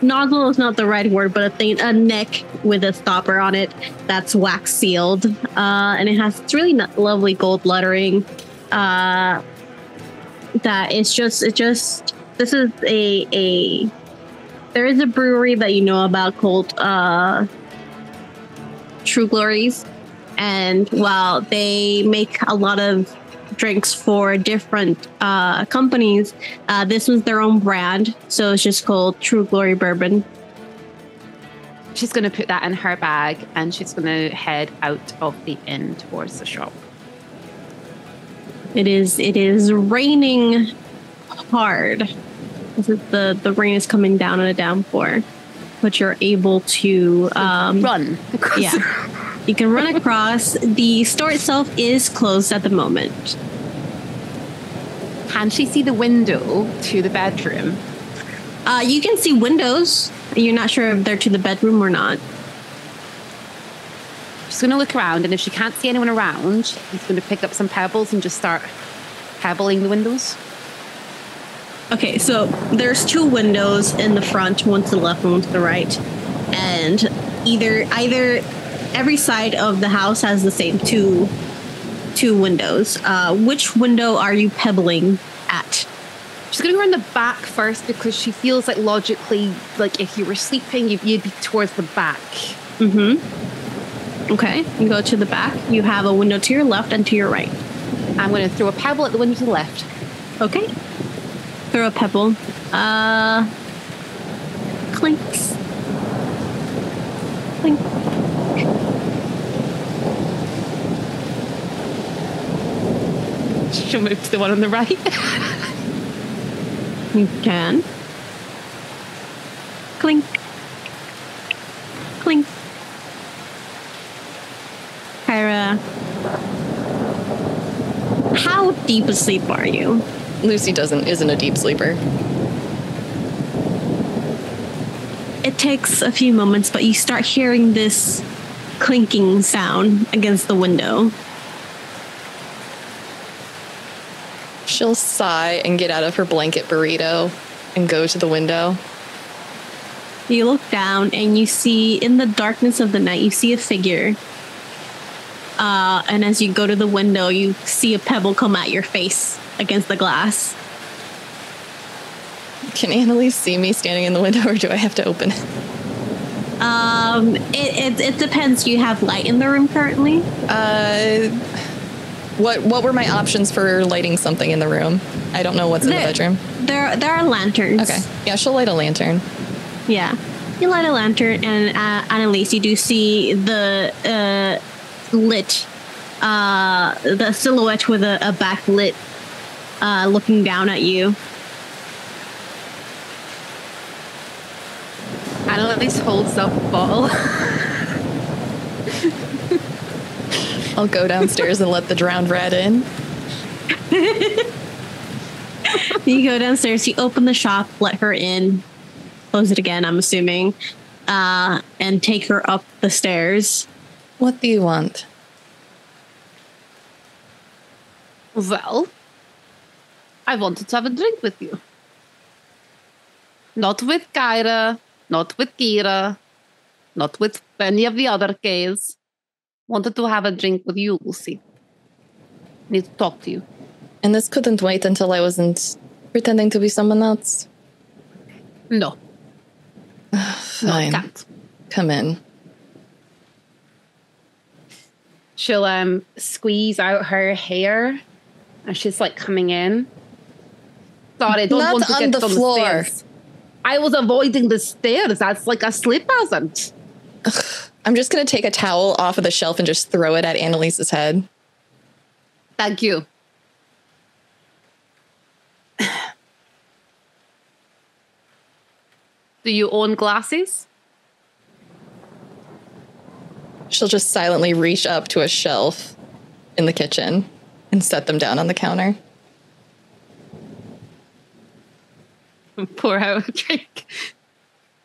[SPEAKER 5] nozzle is not the right word, but a neck with a stopper on it that's wax sealed. And it has, it's really lovely gold lettering. That it's just, this is there is a brewery that you know about called True Glories. And while they make a lot of drinks for different companies, this was their own brand. So it's just called True Glory Bourbon.
[SPEAKER 2] She's going to put that in her bag and she's going to head out of the inn towards the shop.
[SPEAKER 5] It is raining hard. The rain is coming down in a downpour, but you're able to
[SPEAKER 2] run.
[SPEAKER 5] Yeah, you can run across. The store itself is closed at the moment.
[SPEAKER 2] Can she see the window to the bedroom?
[SPEAKER 5] You can see windows. You're not sure if they're to the bedroom or not.
[SPEAKER 2] She's going to look around, and if she can't see anyone around, she's going to pick up some pebbles and just start pebbling the windows.
[SPEAKER 5] Okay, so there's 2 windows in the front, one to the left and one to the right. And either every side of the house has the same two windows. Which window are you pebbling at?
[SPEAKER 2] She's going to go in the back first because she feels like logically, like if you were sleeping, you'd be towards the back.
[SPEAKER 5] Mm-hmm. Okay, you go to the back. You have a window to your left and to your right.
[SPEAKER 2] I'm going to throw a pebble at the window to the left.
[SPEAKER 5] Okay. Throw a pebble. Clinks. Clink.
[SPEAKER 2] She'll move to the one on the right.
[SPEAKER 5] You can. Clink. Clink. Kyra, how deep asleep are you?
[SPEAKER 1] Lucy isn't a deep sleeper.
[SPEAKER 5] It takes a few moments, but you start hearing this clinking sound against the window.
[SPEAKER 1] She'll sigh and get out of her blanket burrito and go to the window.
[SPEAKER 5] You look down and you see, in the darkness of the night, you see a figure. And as you go to the window, you see a pebble come at your face against the glass.
[SPEAKER 1] Can Annelisse see me standing in the window, or do I have to open it?
[SPEAKER 5] It depends. You have light in the room currently?
[SPEAKER 1] What were my options for lighting something in the room? I don't know what's in the bedroom.
[SPEAKER 5] There are lanterns.
[SPEAKER 1] Okay. Yeah, she'll light a lantern.
[SPEAKER 5] Yeah. You light a lantern, and Annelisse, you do see the lit, the silhouette with a backlit looking down at you.
[SPEAKER 2] Annelisse holds up a bottle.
[SPEAKER 1] I'll go downstairs and let the drowned rat in.
[SPEAKER 5] You go downstairs, you open the shop, let her in, close it again, I'm assuming, and take her up the stairs.
[SPEAKER 1] What do you want?
[SPEAKER 2] Well, I wanted to have a drink with you. Not with Kyra, not with Kyra, not with any of the other Ks. Wanted to have a drink with you, Lucy. Need to talk to you.
[SPEAKER 1] And this couldn't wait until I wasn't pretending to be someone else?
[SPEAKER 2] No.
[SPEAKER 1] Fine.
[SPEAKER 2] No, can't.
[SPEAKER 1] Come in.
[SPEAKER 2] She'll squeeze out her hair, and she's like coming in. Sorry, don't
[SPEAKER 1] Not
[SPEAKER 2] want to
[SPEAKER 1] on
[SPEAKER 2] get
[SPEAKER 1] the
[SPEAKER 2] on
[SPEAKER 1] floor.
[SPEAKER 2] the stairs. I was avoiding the stairs. That's like a sleep hazard.
[SPEAKER 1] I'm just going to take a towel off of the shelf and just throw it at Annalise's head.
[SPEAKER 2] Thank you. Do you own glasses?
[SPEAKER 1] She'll just silently reach up to a shelf in the kitchen and set them down on the counter.
[SPEAKER 2] Pour out a drink.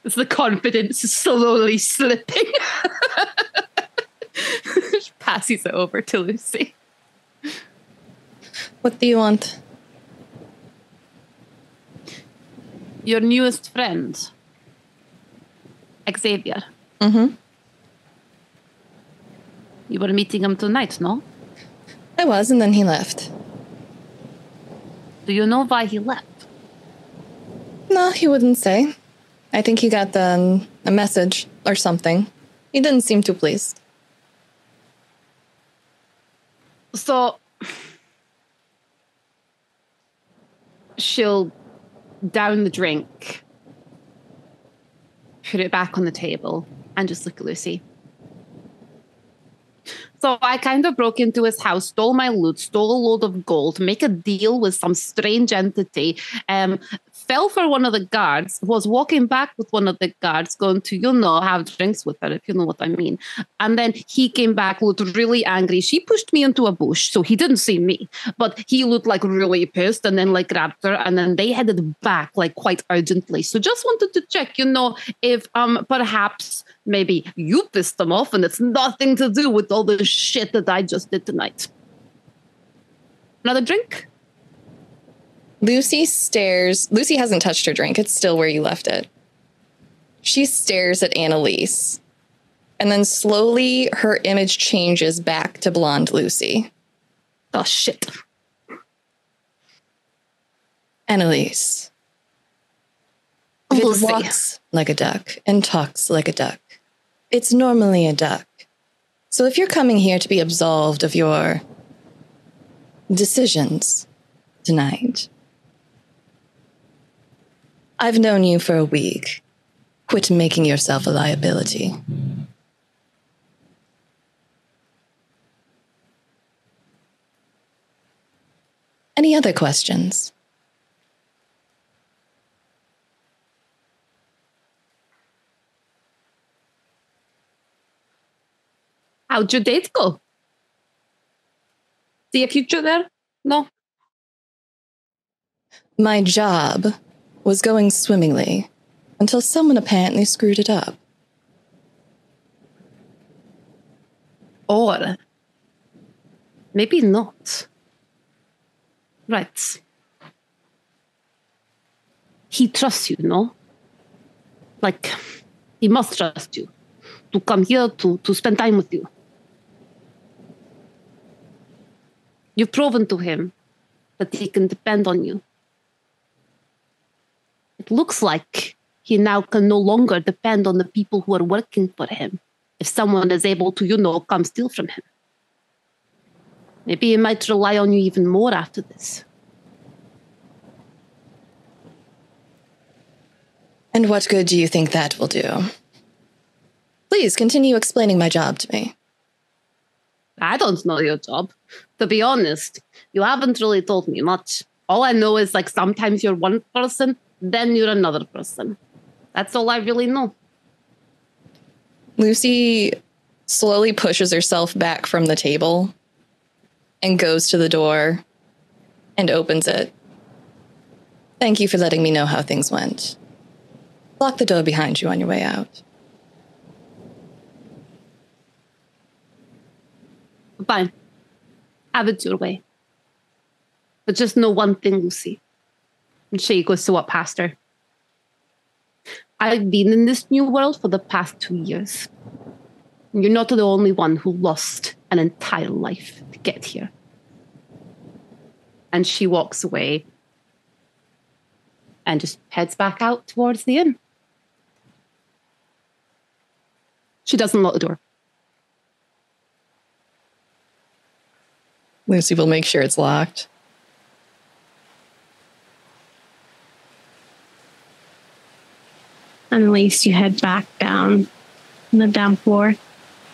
[SPEAKER 2] As the confidence slowly slipping. She passes it over to Lucy.
[SPEAKER 1] What do you want?
[SPEAKER 2] Your newest friend, Xavier.
[SPEAKER 1] Mm-hmm.
[SPEAKER 2] You were meeting him tonight, no?
[SPEAKER 1] I was, and then he left.
[SPEAKER 2] Do you know why he left?
[SPEAKER 1] No, he wouldn't say. I think he got a message or something. He didn't seem too pleased.
[SPEAKER 2] So, she'll down the drink, put it back on the table, and just look at Lucy. So I kind of broke into his house, stole my loot, stole a load of gold, make a deal with some strange entity, fell for one of the guards, was walking back with one of the guards, going to, have drinks with her, if you know what I mean. And then he came back, looked really angry. She pushed me into a bush, so he didn't see me, but he looked like really pissed and then grabbed her, and then they headed back quite urgently. So just wanted to check, if perhaps maybe you pissed them off and it's nothing to do with all the shit that I just did tonight. Another drink?
[SPEAKER 1] Lucy stares. Lucy hasn't touched her drink. It's still where you left it. She stares at Annelisse. And then slowly her image changes back to blonde Lucy.
[SPEAKER 2] Oh, shit.
[SPEAKER 1] Annelisse. If it walks like a duck and talks like a duck, it's normally a duck. So if you're coming here to be absolved of your decisions tonight, I've known you for a week. Quit making yourself a liability. Any other questions?
[SPEAKER 2] How'd your date go? See a future there? No?
[SPEAKER 1] My job was going swimmingly until someone apparently screwed it up.
[SPEAKER 2] Or maybe not. Right. He trusts you, no? He must trust you to come here to spend time with you. You've proven to him that he can depend on you. It looks like he now can no longer depend on the people who are working for him if someone is able to, come steal from him. Maybe he might rely on you even more after this.
[SPEAKER 1] And what good do you think that will do? Please continue explaining my job to me.
[SPEAKER 2] I don't know your job. To be honest, you haven't really told me much. All I know is sometimes you're one person, then you're another person. That's all I really know.
[SPEAKER 1] Lucy slowly pushes herself back from the table and goes to the door and opens it. Thank you for letting me know how things went. Lock the door behind you on your way out.
[SPEAKER 2] Fine. Have it your way. But just know one thing, Lucy. And she goes to walk past her. I've been in this new world for the past 2 years. You're not the only one who lost an entire life to get here. And she walks away and just heads back out towards the inn. She doesn't lock the door.
[SPEAKER 1] Lucy will make sure it's locked.
[SPEAKER 5] Annelisse, you head back down on the damp floor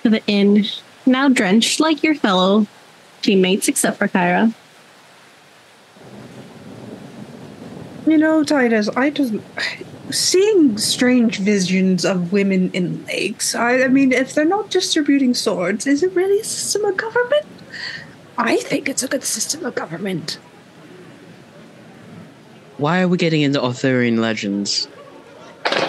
[SPEAKER 5] to the inn, now drenched like your fellow teammates, except for Kyra.
[SPEAKER 3] You know, Titus, seeing strange visions of women in lakes. I mean, if they're not distributing swords, is it really a system of government? I think it's a good system of government.
[SPEAKER 4] Why are we getting into Arthurian legends?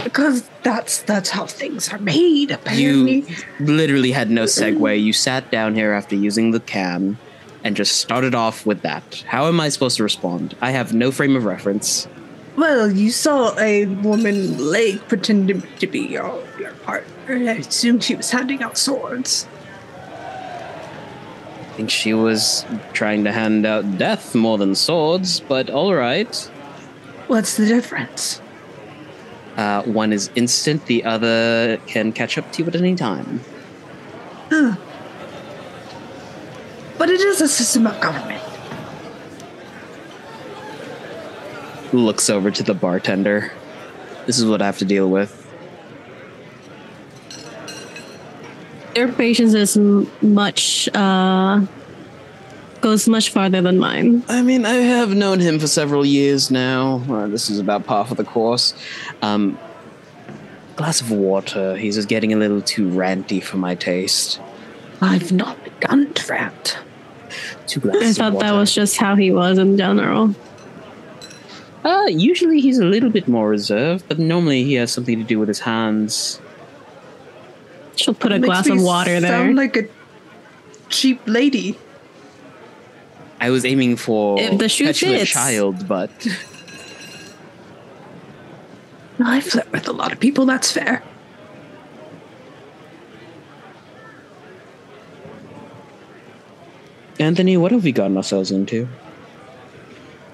[SPEAKER 3] Because that's how things are made, apparently.
[SPEAKER 4] You literally had no segue. You sat down here after using the can and just started off with that. How am I supposed to respond? I have no frame of reference.
[SPEAKER 3] Well, you saw a woman in the lake pretending to be your partner. I assumed she was handing out swords.
[SPEAKER 4] I think she was trying to hand out death more than swords, but all right.
[SPEAKER 3] What's the difference?
[SPEAKER 4] One is instant, the other can catch up to you at any time.
[SPEAKER 3] Huh. But it is a system of government.
[SPEAKER 4] Looks over to the bartender. This is what I have to deal with.
[SPEAKER 5] Your patience is goes much farther than mine.
[SPEAKER 4] I mean, I have known him for several years now. This is about par for the course. Glass of water. He's just getting a little too ranty for my taste.
[SPEAKER 3] I've not begun to rant.
[SPEAKER 4] 2 glasses
[SPEAKER 5] I thought
[SPEAKER 4] of water.
[SPEAKER 5] that was just how he was in general.
[SPEAKER 4] Usually he's a little bit more reserved, but normally he has something to do with his hands.
[SPEAKER 5] She'll put a
[SPEAKER 3] Makes
[SPEAKER 5] glass
[SPEAKER 3] me
[SPEAKER 5] of water there.
[SPEAKER 3] Sound like a cheap lady.
[SPEAKER 4] I was aiming for
[SPEAKER 5] If the shoe
[SPEAKER 4] petulant
[SPEAKER 5] fits.
[SPEAKER 4] child, but
[SPEAKER 3] I flirt with a lot of people, that's fair.
[SPEAKER 4] Anthony, what have we gotten ourselves into?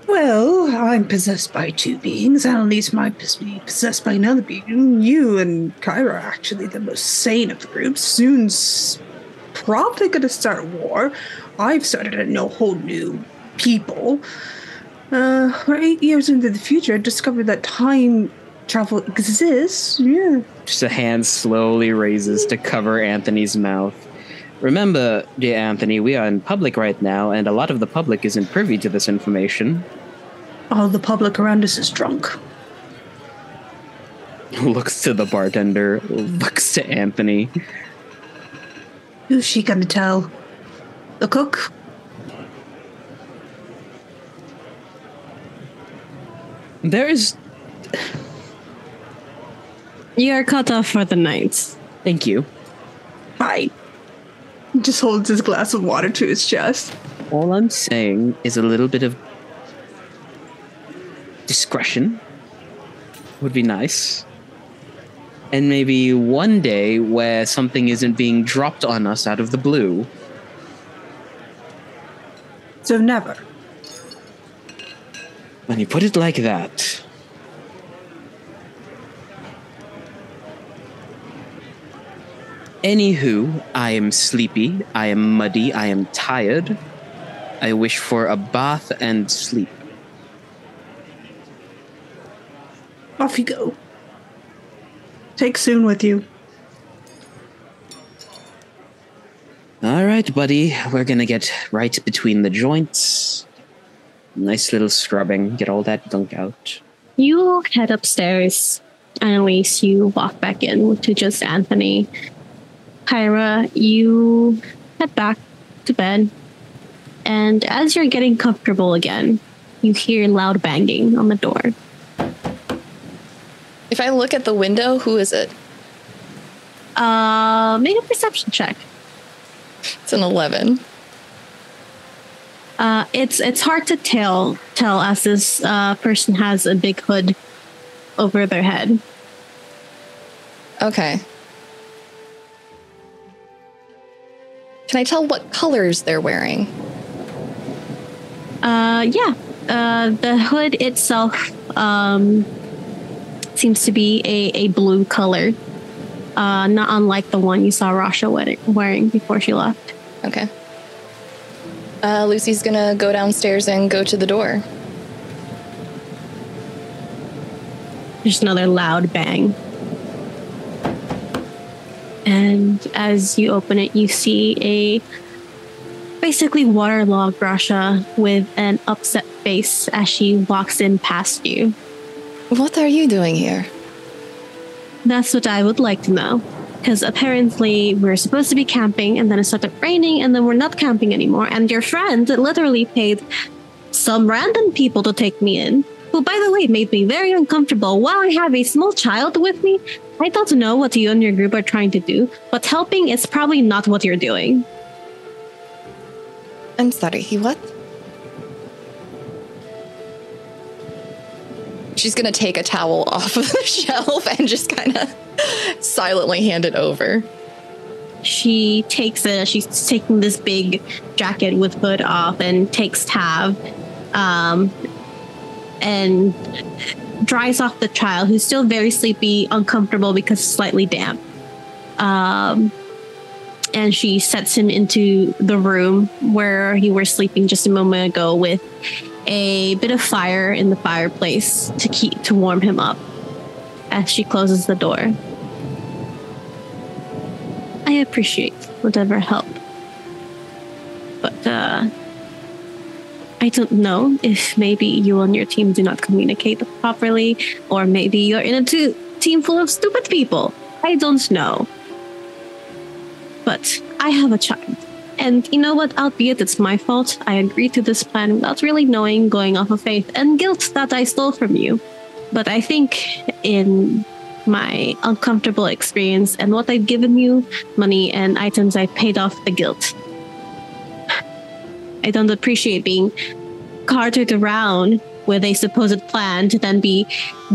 [SPEAKER 3] Well, I'm possessed by 2 beings. Annelisse might be possessed by another being. You and Kyra are actually the most sane of the group. Soon's probably going to start a war. I've started to know whole new people. We're 8 years into the future. I discovered that time travel exists. Yeah.
[SPEAKER 4] Just a hand slowly raises to cover Anthony's mouth. Remember, dear Anthony, we are in public right now, and a lot of the public isn't privy to this information.
[SPEAKER 3] All the public around us is drunk.
[SPEAKER 4] Looks to the bartender, looks to Anthony.
[SPEAKER 3] Who's she going to tell? The cook?
[SPEAKER 4] There is...
[SPEAKER 5] You are cut off for the night.
[SPEAKER 4] Thank you.
[SPEAKER 3] Fine. Just holds his glass of water to his chest.
[SPEAKER 4] All I'm saying is a little bit of discretion would be nice. And maybe one day where something isn't being dropped on us out of the blue.
[SPEAKER 3] So never.
[SPEAKER 4] When you put it like that... Anywho, I am sleepy, I am muddy, I am tired. I wish for a bath and sleep.
[SPEAKER 3] Off you go. Take Soon with you.
[SPEAKER 4] All right, buddy, we're gonna get right between the joints. Nice little scrubbing, get all that gunk out.
[SPEAKER 5] You head upstairs. Annelisse, you walk back in to just Anthony. Kyra, you head back to bed. And as you're getting comfortable again, you hear loud banging on the door.
[SPEAKER 1] If I look at the window, who is it?
[SPEAKER 5] Make a perception check.
[SPEAKER 1] It's an 11.
[SPEAKER 5] It's hard to tell as this person has a big hood over their head.
[SPEAKER 1] Okay. Can I tell what colors they're wearing?
[SPEAKER 5] Yeah. The hood itself seems to be a blue color, not unlike the one you saw Rasha wearing before she left.
[SPEAKER 1] Okay. Lucy's gonna go downstairs and go to the door.
[SPEAKER 5] There's another loud bang. And as you open it, you see a basically waterlogged Rasha with an upset face as she walks in past you.
[SPEAKER 1] What are you doing here?
[SPEAKER 5] That's what I would like to know. Because apparently we're supposed to be camping and then it started raining and then we're not camping anymore. And your friend literally paid some random people to take me in, who, by the way, made me very uncomfortable while I have a small child with me. I don't know what you and your group are trying to do, but helping is probably not what you're doing.
[SPEAKER 1] I'm sorry, he what? She's going to take a towel off of the shelf and just kind of silently hand it over.
[SPEAKER 5] She takes it. She's taking this big jacket with hood off and takes Tav and dries off the child, who's still very sleepy, uncomfortable because it's slightly damp. And she sets him into the room where he was sleeping just a moment ago with a bit of fire in the fireplace to warm him up as she closes the door. I appreciate whatever help, but I don't know if maybe you and your team do not communicate properly, or maybe you're in a team full of stupid people. I don't know. But I have a child. And you know what? Albeit it's my fault, I agreed to this plan without really knowing, going off of faith and guilt that I stole from you. But I think in my uncomfortable experience and what I've given you, money and items, I paid off the guilt. I don't appreciate being carted around with a supposed plan to then be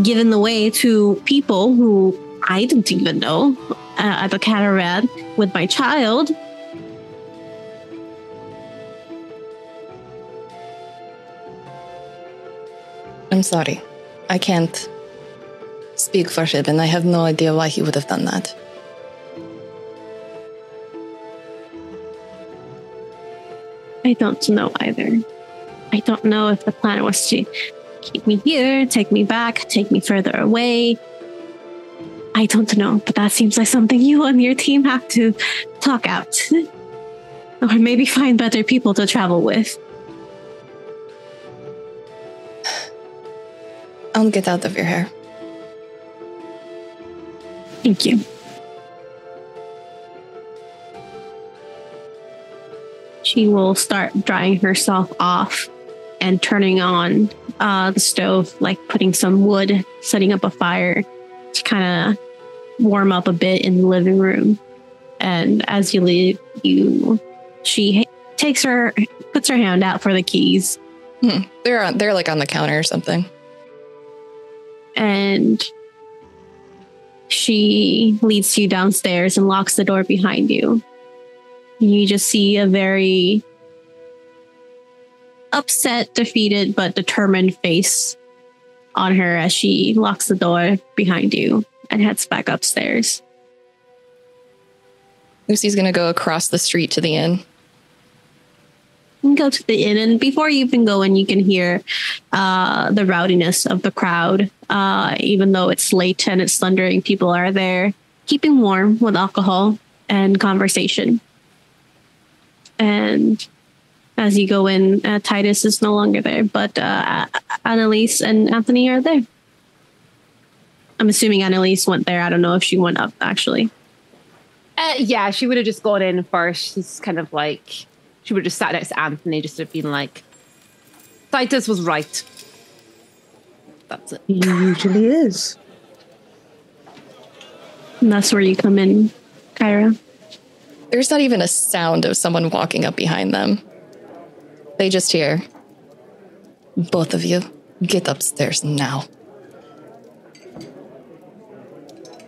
[SPEAKER 5] given away to people who I didn't even know at the caravan with my child.
[SPEAKER 1] I'm sorry. I can't speak for him, and I have no idea why he would have done that.
[SPEAKER 5] I don't know either. I don't know if the plan was to keep me here, take me back, take me further away. I don't know, but that seems like something you and your team have to talk out. Or maybe find better people to travel with.
[SPEAKER 1] I'll get out of your hair.
[SPEAKER 5] Thank you. She will start drying herself off and turning on the stove, like putting some wood, setting up a fire to kind of warm up a bit in the living room. And as you leave, she puts her hand out for the keys.
[SPEAKER 1] They're like on the counter or something.
[SPEAKER 5] And she leads you downstairs and locks the door behind you. You just see a very upset, defeated, but determined face on her as she locks the door behind you and heads back upstairs.
[SPEAKER 1] Lucy's going to go across the street to the inn.
[SPEAKER 5] You can go to the inn, and before you even go in, you can hear the rowdiness of the crowd. Even though it's late and it's thundering, people are there keeping warm with alcohol and conversation. And as you go in, Titus is no longer there, but Annelisse and Anthony are there. I'm assuming Annelisse went there. I don't know if she went up, actually.
[SPEAKER 2] Yeah, she would have just gone in first. She's kind of like... She would have just sat next to Anthony, just to have been like, Titus was right. That's it.
[SPEAKER 3] He usually is.
[SPEAKER 5] And that's where you come in, Kyra.
[SPEAKER 1] There's not even a sound of someone walking up behind them. They just hear, both of you, get upstairs now.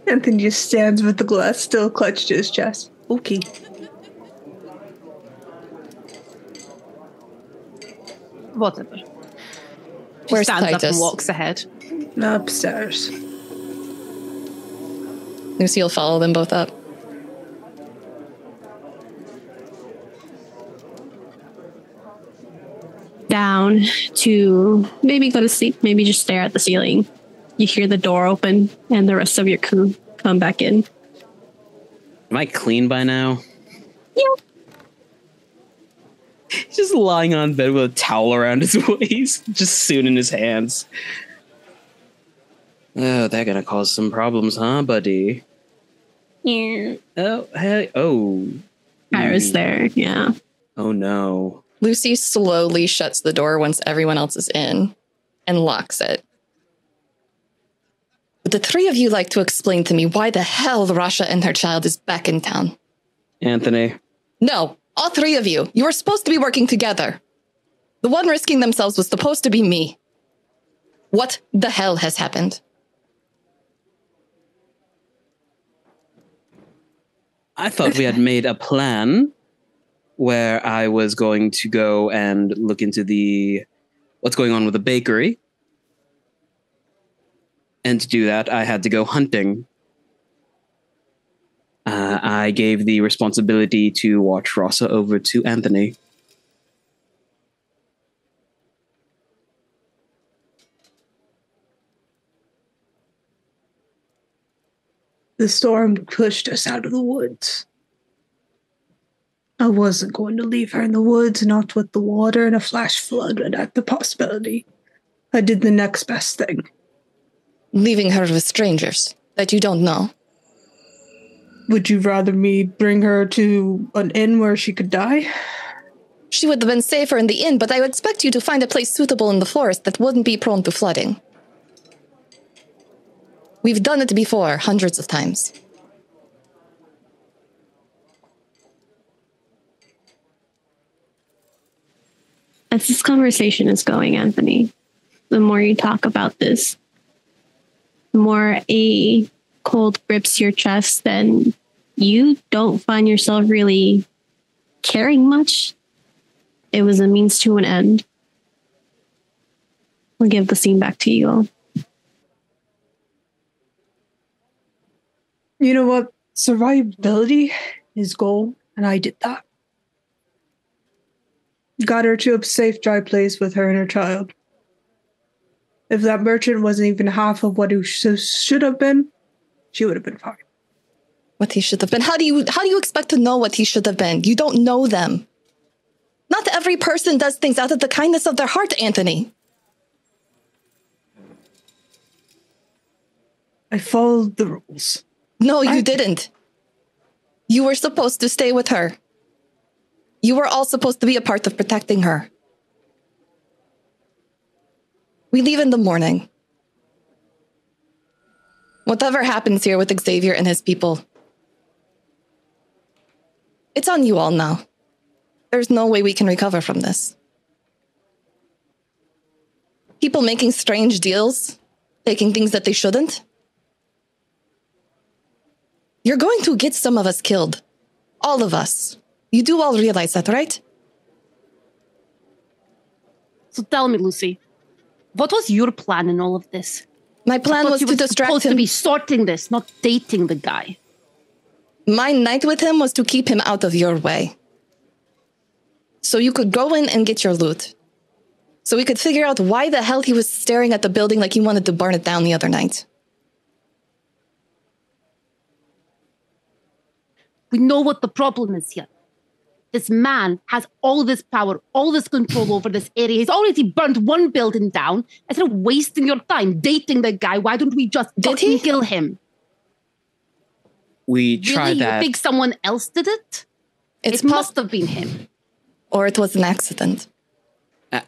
[SPEAKER 3] Anthony just stands with the glass still clutched to his chest. Okay.
[SPEAKER 2] Whatever. She
[SPEAKER 1] Where's
[SPEAKER 2] stands
[SPEAKER 1] Titus?
[SPEAKER 2] up and walks ahead.
[SPEAKER 3] Upstairs.
[SPEAKER 1] Lucy will follow them both up.
[SPEAKER 5] Down to maybe go to sleep, maybe just stare at the ceiling. You hear the door open and the rest of your crew come back in.
[SPEAKER 4] Am I clean by now?
[SPEAKER 5] Yeah.
[SPEAKER 4] He's just lying on bed with a towel around his waist, just suit in his hands. Oh, they're gonna cause some problems, huh, buddy?
[SPEAKER 5] Yeah.
[SPEAKER 4] Oh, hey, oh.
[SPEAKER 5] Kyra's there, yeah.
[SPEAKER 4] Oh, no.
[SPEAKER 1] Lucy slowly shuts the door once everyone else is in and locks it. Would the three of you like to explain to me why the hell Rasha and her child is back in town?
[SPEAKER 4] Anthony.
[SPEAKER 1] No, all three of you. You were supposed to be working together. The one risking themselves was supposed to be me. What the hell has happened?
[SPEAKER 4] I thought we had made a plan where I was going to go and look into what's going on with the bakery. And to do that, I had to go hunting. I gave the responsibility to watch Rasha over to Anthony.
[SPEAKER 3] The storm pushed us out of the woods. I wasn't going to leave her in the woods, not with the water and a flash flood at the possibility. I did the next best thing.
[SPEAKER 1] Leaving her with strangers that you don't know.
[SPEAKER 3] Would you rather me bring her to an inn where she could die?
[SPEAKER 1] She would have been safer in the inn, but I would expect you to find a place suitable in the forest that wouldn't be prone to flooding. We've done it before, hundreds of times.
[SPEAKER 5] As this conversation is going, Anthony, the more you talk about this, the more a cold grips your chest, then you don't find yourself really caring much. It was a means to an end. I'll give the scene back to you.
[SPEAKER 3] You know what? Survivability is goal, and I did that. Got her to a safe, dry place with her and her child. If that merchant wasn't even half of what he should have been, she would have been fine.
[SPEAKER 1] What he should have been? How do you expect to know what he should have been? You don't know them. Not every person does things out of the kindness of their heart, Anthony.
[SPEAKER 3] I followed the rules.
[SPEAKER 1] No, you didn't. You were supposed to stay with her. You were all supposed to be a part of protecting her. We leave in the morning. Whatever happens here with Xavier and his people, it's on you all now. There's no way we can recover from this. People making strange deals, taking things that they shouldn't. You're going to get some of us killed. All of us. You do all realize that, right?
[SPEAKER 2] So tell me, Lucy, what was your plan in all of this?
[SPEAKER 1] My plan was to distract
[SPEAKER 2] supposed
[SPEAKER 1] him.
[SPEAKER 2] To be sorting this, not dating the guy.
[SPEAKER 1] My night with him was to keep him out of your way. So you could go in and get your loot. So we could figure out why the hell he was staring at the building like he wanted to burn it down the other night.
[SPEAKER 2] We know what the problem is here. This man has all this power, all this control over this area. He's already burnt one building down. Instead of wasting your time dating the guy, why don't we just fucking kill him?
[SPEAKER 4] We tried that.
[SPEAKER 2] You think someone else did it? It must have been him.
[SPEAKER 1] Or it was an accident.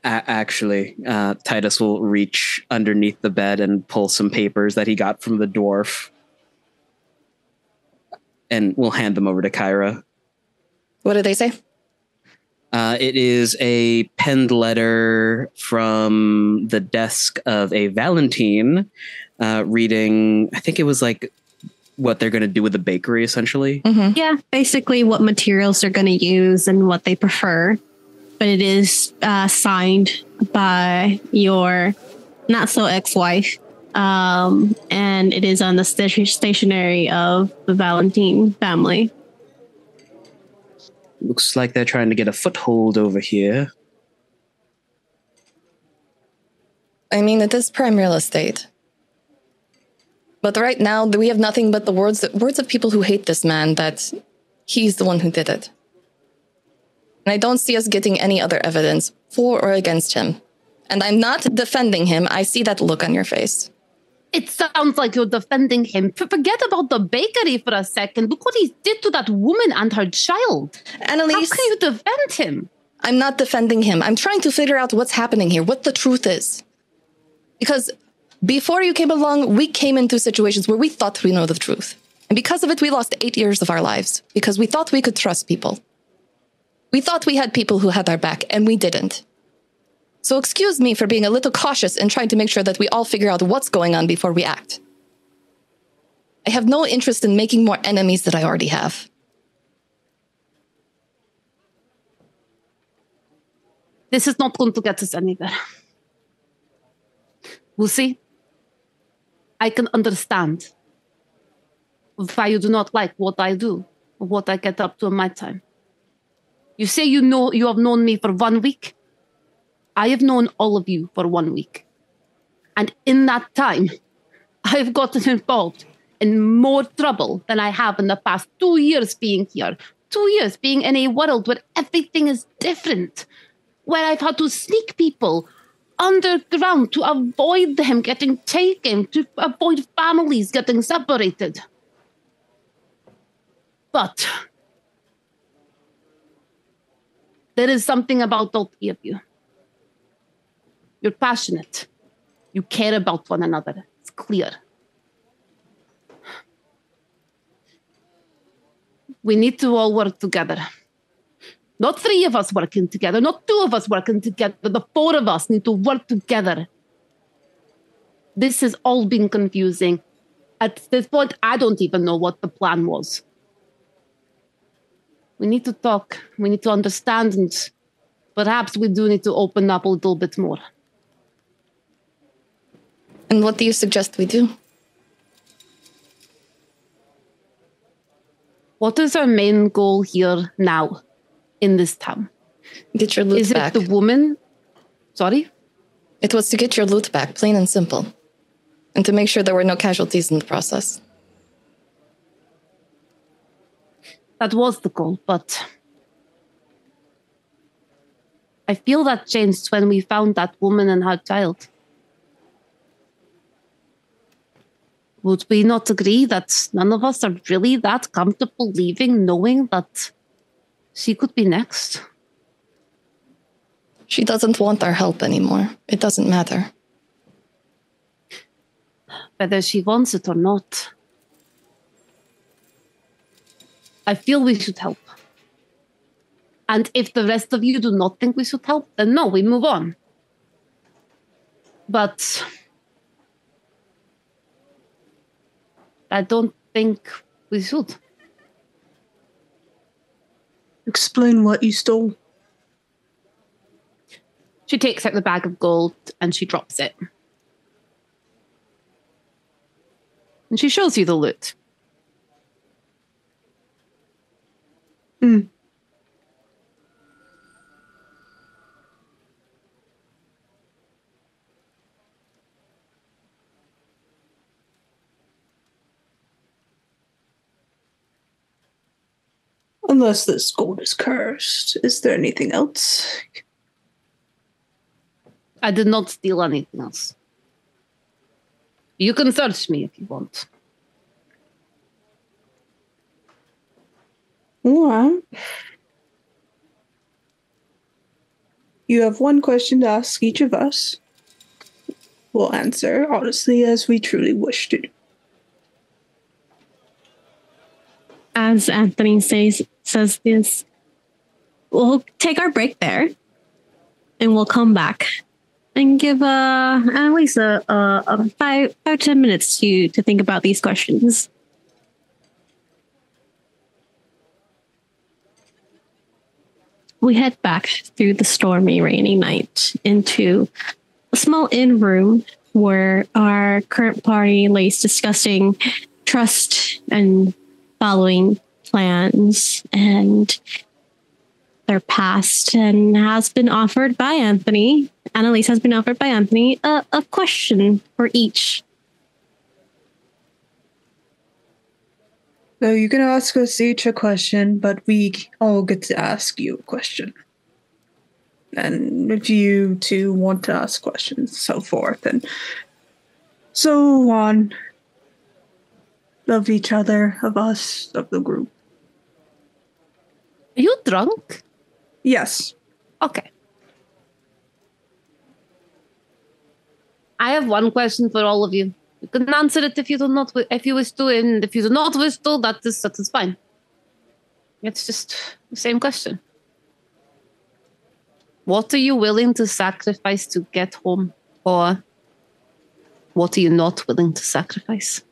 [SPEAKER 4] Actually, Titus will reach underneath the bed and pull some papers that he got from the dwarf. And we'll hand them over to Kyra.
[SPEAKER 1] What did they say?
[SPEAKER 4] It is a penned letter from the desk of a Valentine reading, I think it was like what they're going to do with the bakery, essentially.
[SPEAKER 5] Mm-hmm. Yeah, basically what materials they're going to use and what they prefer. But it is signed by your not-so-ex-wife. And it is on the stationery of the Valentine family.
[SPEAKER 4] Looks like they're trying to get a foothold over here.
[SPEAKER 1] I mean, it is prime real estate. But right now, we have nothing but the words of people who hate this man, that he's the one who did it. And I don't see us getting any other evidence for or against him. And I'm not defending him. I see that look on your face.
[SPEAKER 2] It sounds like you're defending him. Forget about the bakery for a second. Look what he did to that woman and her child.
[SPEAKER 1] Annelisse,
[SPEAKER 2] how can you defend him?
[SPEAKER 1] I'm not defending him. I'm trying to figure out what's happening here, what the truth is. Because before you came along, we came into situations where we thought we know the truth. And because of it, we lost 8 years of our lives. Because we thought we could trust people. We thought we had people who had our back, and we didn't. So excuse me for being a little cautious and trying to make sure that we all figure out what's going on before we act. I have no interest in making more enemies that I already have.
[SPEAKER 2] This is not going to get us anywhere. Lucy, I can understand why you do not like what I do, or what I get up to in my time. You say you have known me for 1 week. I have known all of you for 1 week. And in that time, I've gotten involved in more trouble than I have in the past 2 years being here. 2 years being in a world where everything is different. Where I've had to sneak people underground to avoid them getting taken, to avoid families getting separated. But there is something about all three of you. You're passionate. You care about one another. It's clear. We need to all work together. Not 3 of us working together, not 2 of us working together. The 4 of us need to work together. This has all been confusing. At this point, I don't even know what the plan was. We need to talk. We need to understand, and perhaps we do need to open up a little bit more.
[SPEAKER 1] And what do you suggest we do?
[SPEAKER 2] What is our main goal here now in this town?
[SPEAKER 1] Get your loot back.
[SPEAKER 2] Is it the woman? Sorry?
[SPEAKER 1] It was to get your loot back, plain and simple. And to make sure there were no casualties in the process.
[SPEAKER 2] That was the goal, but I feel that changed when we found that woman and her child. Would we not agree that none of us are really that comfortable leaving, knowing that she could be next?
[SPEAKER 1] She doesn't want our help anymore. It doesn't matter.
[SPEAKER 2] Whether she wants it or not. I feel we should help. And if the rest of you do not think we should help, then no, we move on. But I don't think we should.
[SPEAKER 3] Explain what you stole.
[SPEAKER 2] She takes out the bag of gold and she drops it. And she shows you the loot.
[SPEAKER 3] Mm. Unless this gold is cursed, is there anything else?
[SPEAKER 2] I did not steal anything else. You can search me if you want.
[SPEAKER 3] All right. You have one question to ask each of us. We'll answer honestly as we truly wish to.
[SPEAKER 5] As Anthony says this, we'll take our break there, and we'll come back and give Annelisse a 5-10 minutes to think about these questions. We head back through the stormy, rainy night into a small inn room where our current party lays discussing trust and following plans and their past, and has been offered by Anthony. Annelisse has been offered by Anthony a question for each.
[SPEAKER 3] So you can ask us each a question, but we all get to ask you a question. And if you two want to ask questions, so forth, and so on. Of each other, of us, of the group.
[SPEAKER 2] Are you drunk?
[SPEAKER 3] Yes.
[SPEAKER 2] Okay. I have one question for all of you. You can answer it if you do not, if you wish to, and if you do not wish to, that is fine. It's just the same question. What are you willing to sacrifice to get home, or what are you not willing to sacrifice?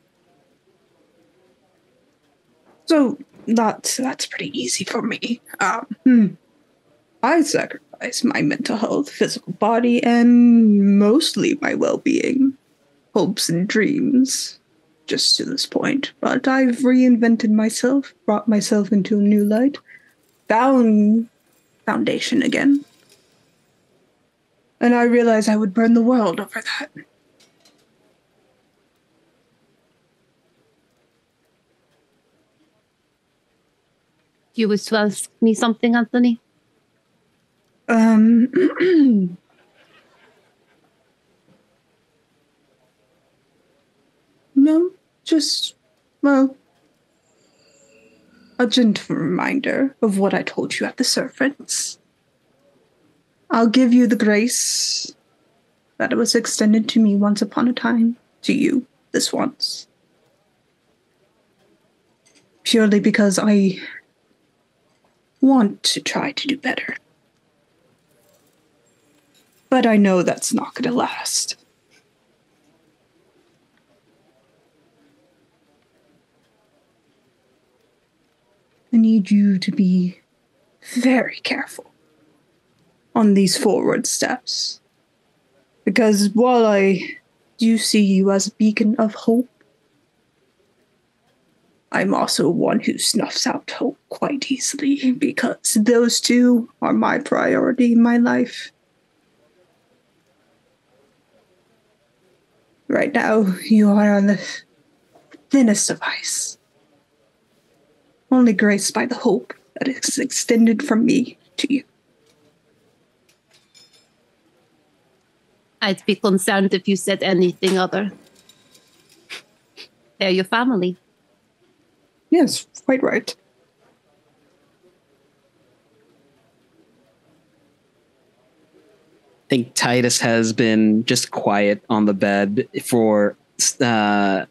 [SPEAKER 3] So that's pretty easy for me. I sacrifice my mental health, physical body, and mostly my well-being, hopes and dreams, just to this point. But I've reinvented myself, brought myself into a new light, found foundation again. And I realized I would burn the world over that.
[SPEAKER 2] You wish to ask me something, Anthony?
[SPEAKER 3] No, just, well, a gentle reminder of what I told you at the surface. I'll give you the grace that was extended to me once upon a time, to you, this once. Purely because I want to try to do better. But I know that's not going to last. I need you to be very careful on these forward steps. Because while I do see you as a beacon of hope, I'm also one who snuffs out hope quite easily, because those two are my priority in my life. Right now, you are on the thinnest of ice, only graced by the hope that is extended from me to you.
[SPEAKER 2] I'd be concerned if you said anything other. They're your family.
[SPEAKER 3] Yes, quite right.
[SPEAKER 4] I think Titus has been just quiet on the bed for Kyra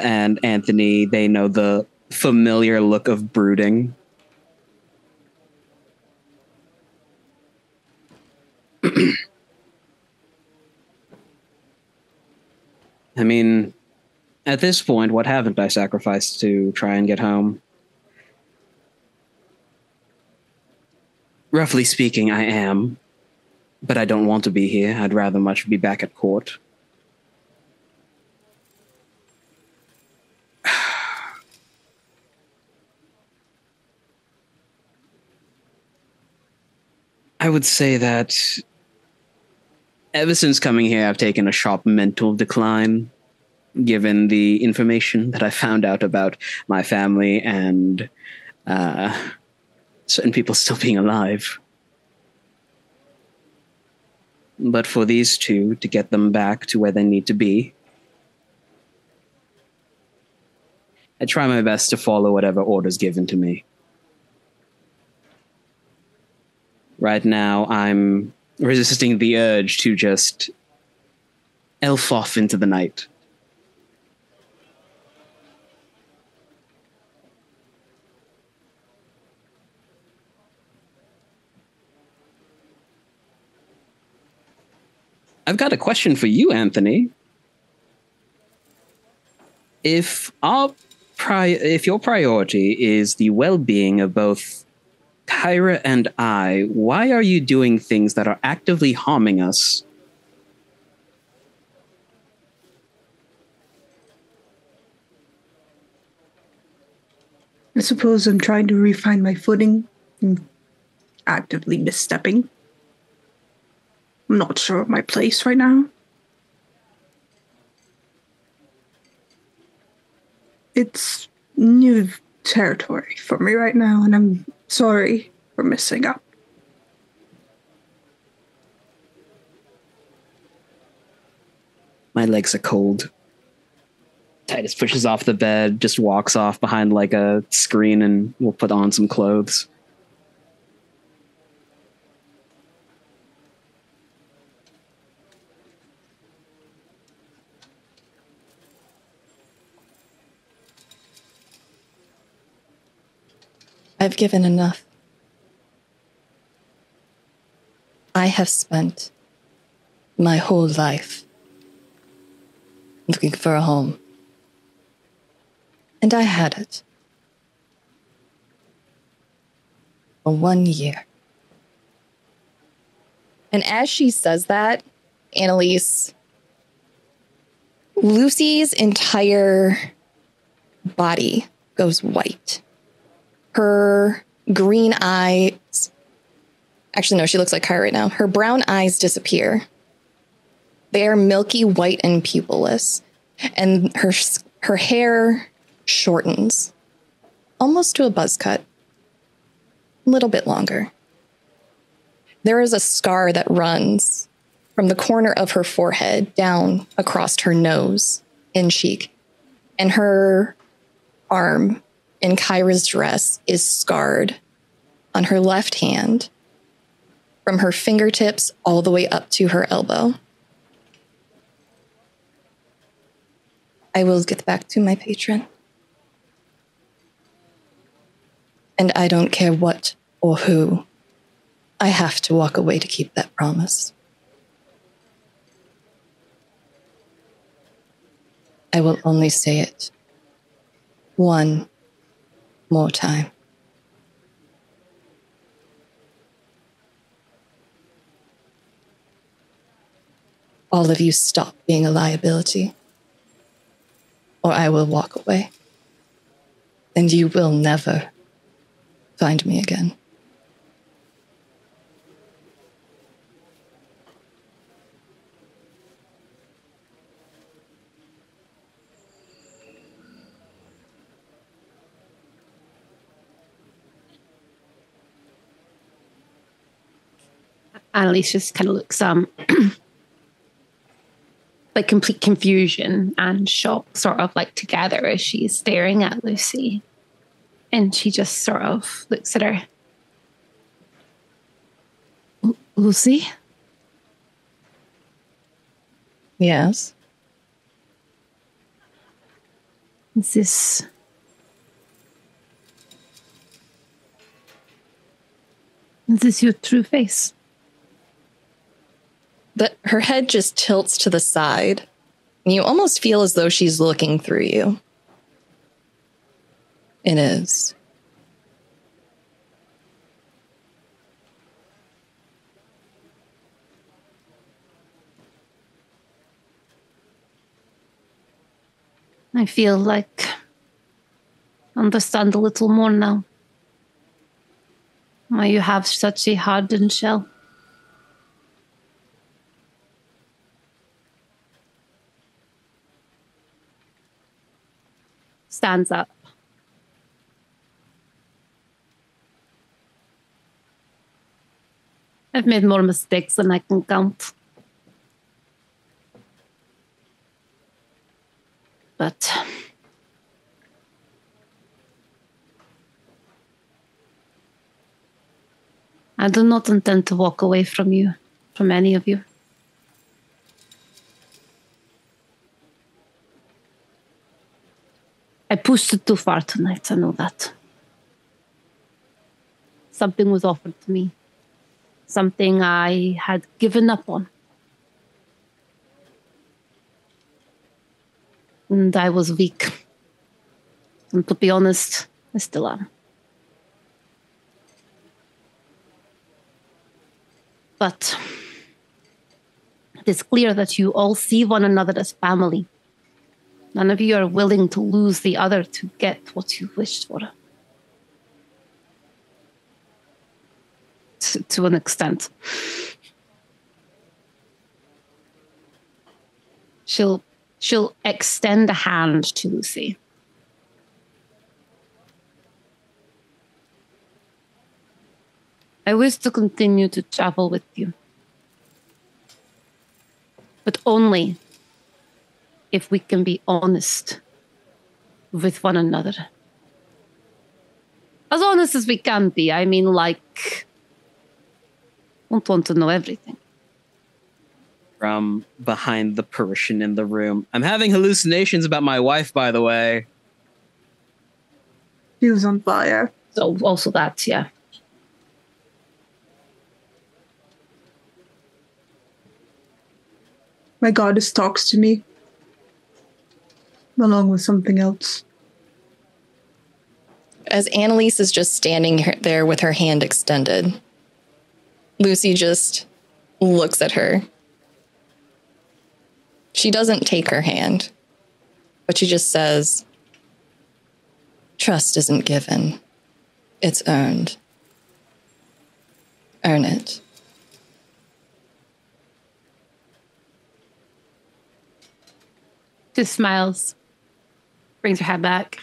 [SPEAKER 4] and Anthony. They know the familiar look of brooding. I mean, at this point, what haven't I sacrificed to try and get home? Roughly speaking, I am. But I don't want to be here. I'd rather much be back at court. I would say that ever since coming here, I've taken a sharp mental decline, given the information that I found out about my family and certain people still being alive. But for these two, to get them back to where they need to be, I try my best to follow whatever order's given to me. Right now, I'm resisting the urge to just elf off into the night. I've got a question for you, Anthony. If your priority is the well-being of both Kyra and I, why are you doing things that are actively harming us?
[SPEAKER 3] I suppose I'm trying to refine my footing and actively misstepping. I'm not sure of my place right now. It's new territory for me right now, and I'm sorry for missing out.
[SPEAKER 4] My legs are cold. Titus pushes off the bed, just walks off behind like a screen, and will put on some clothes.
[SPEAKER 1] I've given enough. I have spent my whole life looking for a home. And I had it. For 1 year. And as she says that, Annelisse, Lucy's entire body goes white. Her green eyes, actually no, she looks like Kyra right now. Her brown eyes disappear. They are milky white and pupilless. And her hair shortens, almost to a buzz cut. A little bit longer. There is a scar that runs from the corner of her forehead down across her nose and cheek. And her arm in Kyra's dress is scarred on her left hand from her fingertips all the way up to her elbow. I will get back to my patron. And I don't care what or who. I have to walk away to keep that promise. I will only say it one more time. All of you stop being a liability, or I will walk away, and you will never find me again.
[SPEAKER 2] Annelisse just kind of looks like complete confusion and shock sort of like together as she's staring at Lucy. And she just sort of looks at her. Lucy?
[SPEAKER 1] Yes?
[SPEAKER 2] Is this your true face?
[SPEAKER 1] But her head just tilts to the side. And you almost feel as though she's looking through you. It is.
[SPEAKER 2] I feel like I understand a little more now. Why you have such a hardened shell. Stands up. I've made more mistakes than I can count. But I do not intend to walk away from you, from any of you. I pushed it too far tonight, I know that. Something was offered to me. Something I had given up on. And I was weak. And to be honest, I still am. But it is clear that you all see one another as family. None of you are willing to lose the other to get what you wished for. To an extent. She'll extend a hand to Lucy. I wish to continue to travel with you. But only if we can be honest with one another. As honest as we can be. I mean, like, don't want to know everything.
[SPEAKER 4] From behind the Parisian in the room. I'm having hallucinations about my wife, by the way.
[SPEAKER 3] She was on fire.
[SPEAKER 2] So also that, yeah.
[SPEAKER 3] My goddess talks to me. Along with something else.
[SPEAKER 1] As Annelisse is just standing there with her hand extended, Lucy just looks at her. She doesn't take her hand, but she just says, "Trust isn't given. It's earned. Earn it."
[SPEAKER 2] Just smiles. Brings her head back.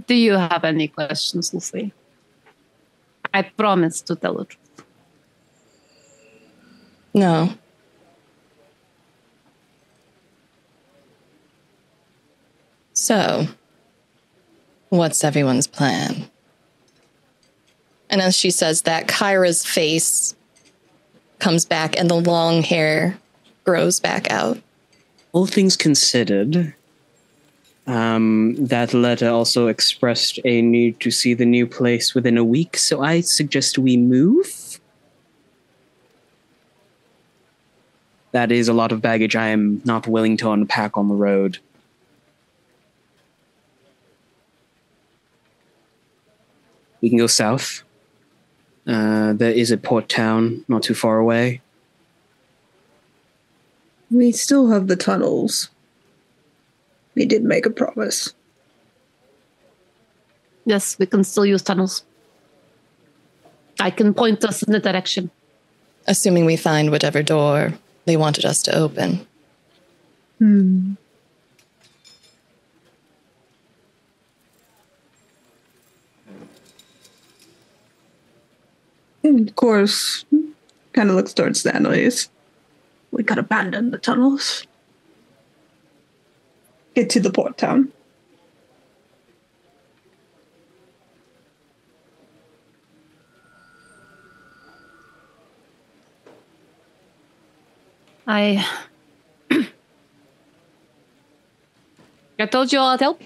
[SPEAKER 2] Do you have any questions, Lucy? I promise to tell the truth.
[SPEAKER 1] No. So, what's everyone's plan? And as she says that, Kyra's face comes back and the long hair grows back out.
[SPEAKER 4] All things considered, that letter also expressed a need to see the new place within a week, so I suggest we move. That is a lot of baggage I am not willing to unpack on the road. We can go south. There is a port town not too far away.
[SPEAKER 3] We still have the tunnels. We did make a promise.
[SPEAKER 2] Yes, we can still use tunnels. I can point us in the direction.
[SPEAKER 1] Assuming we find whatever door they wanted us to open.
[SPEAKER 3] And of course, kind of looks towards the Annelisse. We could abandon the tunnels. Get to the port town.
[SPEAKER 2] I told you all I'd help.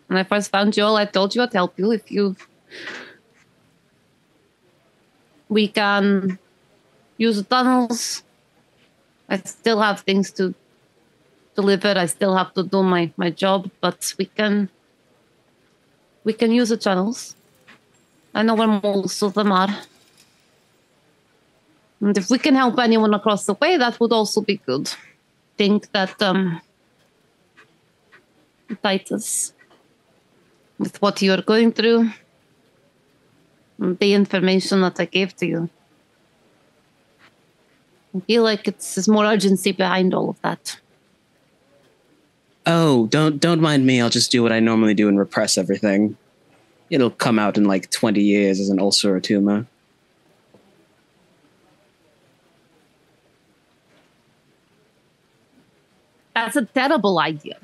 [SPEAKER 2] When I first found you all, I told you I'd help you if you... We can use the tunnels. I still have things to deliver. I still have to do my job, but we can use the tunnels. I know where most of them are. And if we can help anyone across the way, that would also be good. Think that Titus, with what you're going through, the information that I gave to you, I feel like there's more urgency behind all of that.
[SPEAKER 4] Oh, don't mind me. I'll just do what I normally do and repress everything. It'll come out in like 20 years as an ulcer or tumor.
[SPEAKER 2] That's a terrible idea.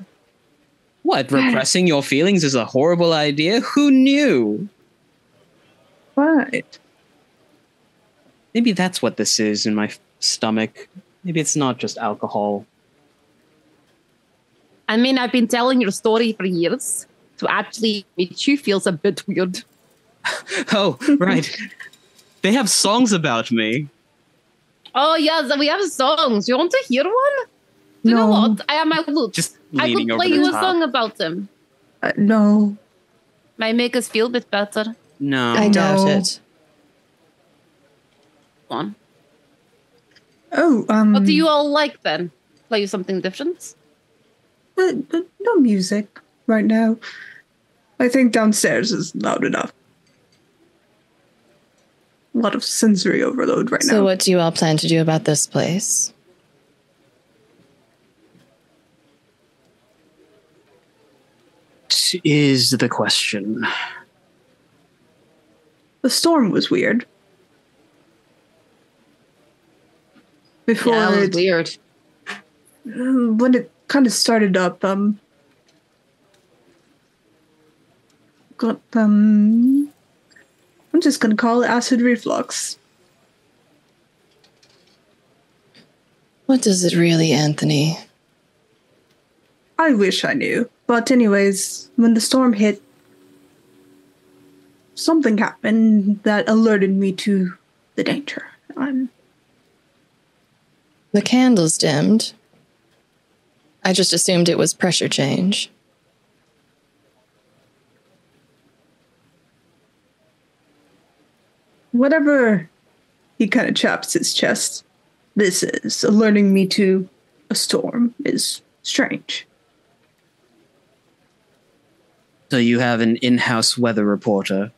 [SPEAKER 4] What, repressing your feelings is a horrible idea? Who knew?
[SPEAKER 3] Right.
[SPEAKER 4] Maybe that's what this is in my stomach. Maybe it's not just alcohol.
[SPEAKER 2] I mean, I've been telling your story for years. To actually meet you feels a bit weird.
[SPEAKER 4] Oh, right. They have songs about me.
[SPEAKER 2] Oh, yes, we have songs. You want to hear one? Do you know what? I have my lute.
[SPEAKER 4] Just
[SPEAKER 2] I
[SPEAKER 4] leaning
[SPEAKER 2] could
[SPEAKER 4] over
[SPEAKER 2] play
[SPEAKER 4] the
[SPEAKER 2] you a
[SPEAKER 4] top.
[SPEAKER 2] song about him.
[SPEAKER 3] No.
[SPEAKER 2] Might make us feel a bit better.
[SPEAKER 4] No.
[SPEAKER 1] I doubt
[SPEAKER 3] No.
[SPEAKER 1] it.
[SPEAKER 2] Come on.
[SPEAKER 3] Oh,
[SPEAKER 2] What do you all like then? Play you something different?
[SPEAKER 3] no music right now. I think downstairs is loud enough. A lot of sensory overload right now.
[SPEAKER 1] So what do you all plan to do about this place?
[SPEAKER 6] is the question?
[SPEAKER 3] The storm was weird. Before
[SPEAKER 2] Yeah, it was weird.
[SPEAKER 3] When it kind of started up, got I'm just gonna call it acid reflux.
[SPEAKER 1] What does it really, Anthony?
[SPEAKER 3] I wish I knew. But anyways, when the storm hit, something happened that alerted me to the danger.
[SPEAKER 1] The candles dimmed. I just assumed it was pressure change.
[SPEAKER 3] Whatever, he kind of chaps his chest. This is alerting me to a storm is strange.
[SPEAKER 6] So you have an in-house weather reporter.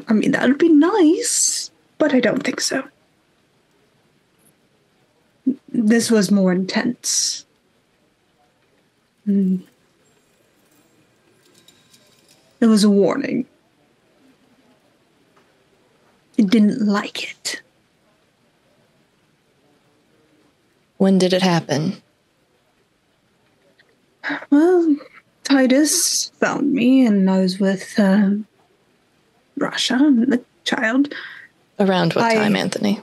[SPEAKER 3] I mean, that would be nice, but I don't think so. This was more intense. It was a warning. It didn't like it.
[SPEAKER 1] When did it happen?
[SPEAKER 3] Well, Titus found me, and I was with Rasha, the child.
[SPEAKER 1] Around what time, Anthony?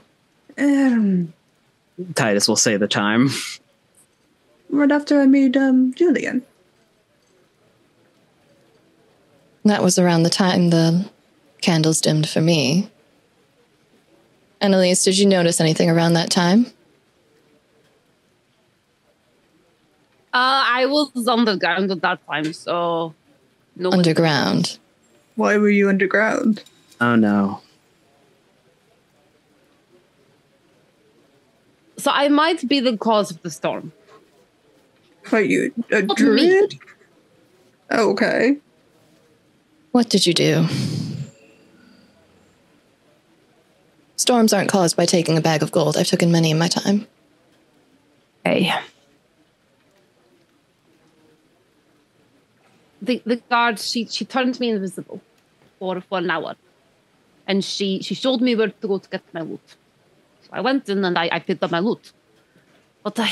[SPEAKER 6] Titus will say the time.
[SPEAKER 3] Right after I made Julian.
[SPEAKER 1] That was around the time the candles dimmed for me. Annelisse, did you notice anything around that time?
[SPEAKER 2] I was underground at that time, so no.
[SPEAKER 1] Underground.
[SPEAKER 3] Why were you underground?
[SPEAKER 6] Oh no.
[SPEAKER 2] So I might be the cause of the storm.
[SPEAKER 3] Are you a
[SPEAKER 2] Not
[SPEAKER 3] druid?
[SPEAKER 2] me.
[SPEAKER 3] Okay.
[SPEAKER 1] What did you do? Storms aren't caused by taking a bag of gold. I've taken many in my time.
[SPEAKER 2] Hey. The guard, she turned me invisible for 1 hour. And she showed me where to go to get my loot. So I went in and I picked up my loot. But I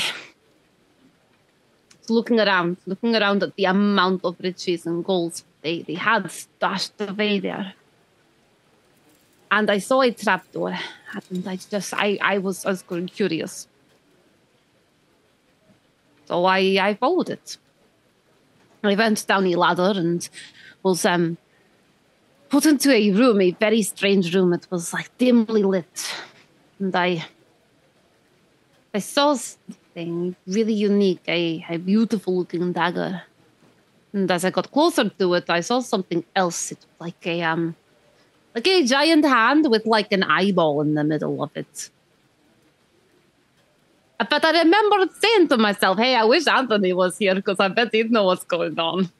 [SPEAKER 2] was looking around at the amount of riches and golds they had stashed away there. And I saw a trapdoor, and I was curious. So I followed it. I went down a ladder and was put into a room, a very strange room. It was like dimly lit. And I saw something really unique, a beautiful looking dagger. And as I got closer to it, I saw something else. It was like a giant hand with like an eyeball in the middle of it. But I remember saying to myself, hey, I wish Anthony was here because I bet he'd know what's going on.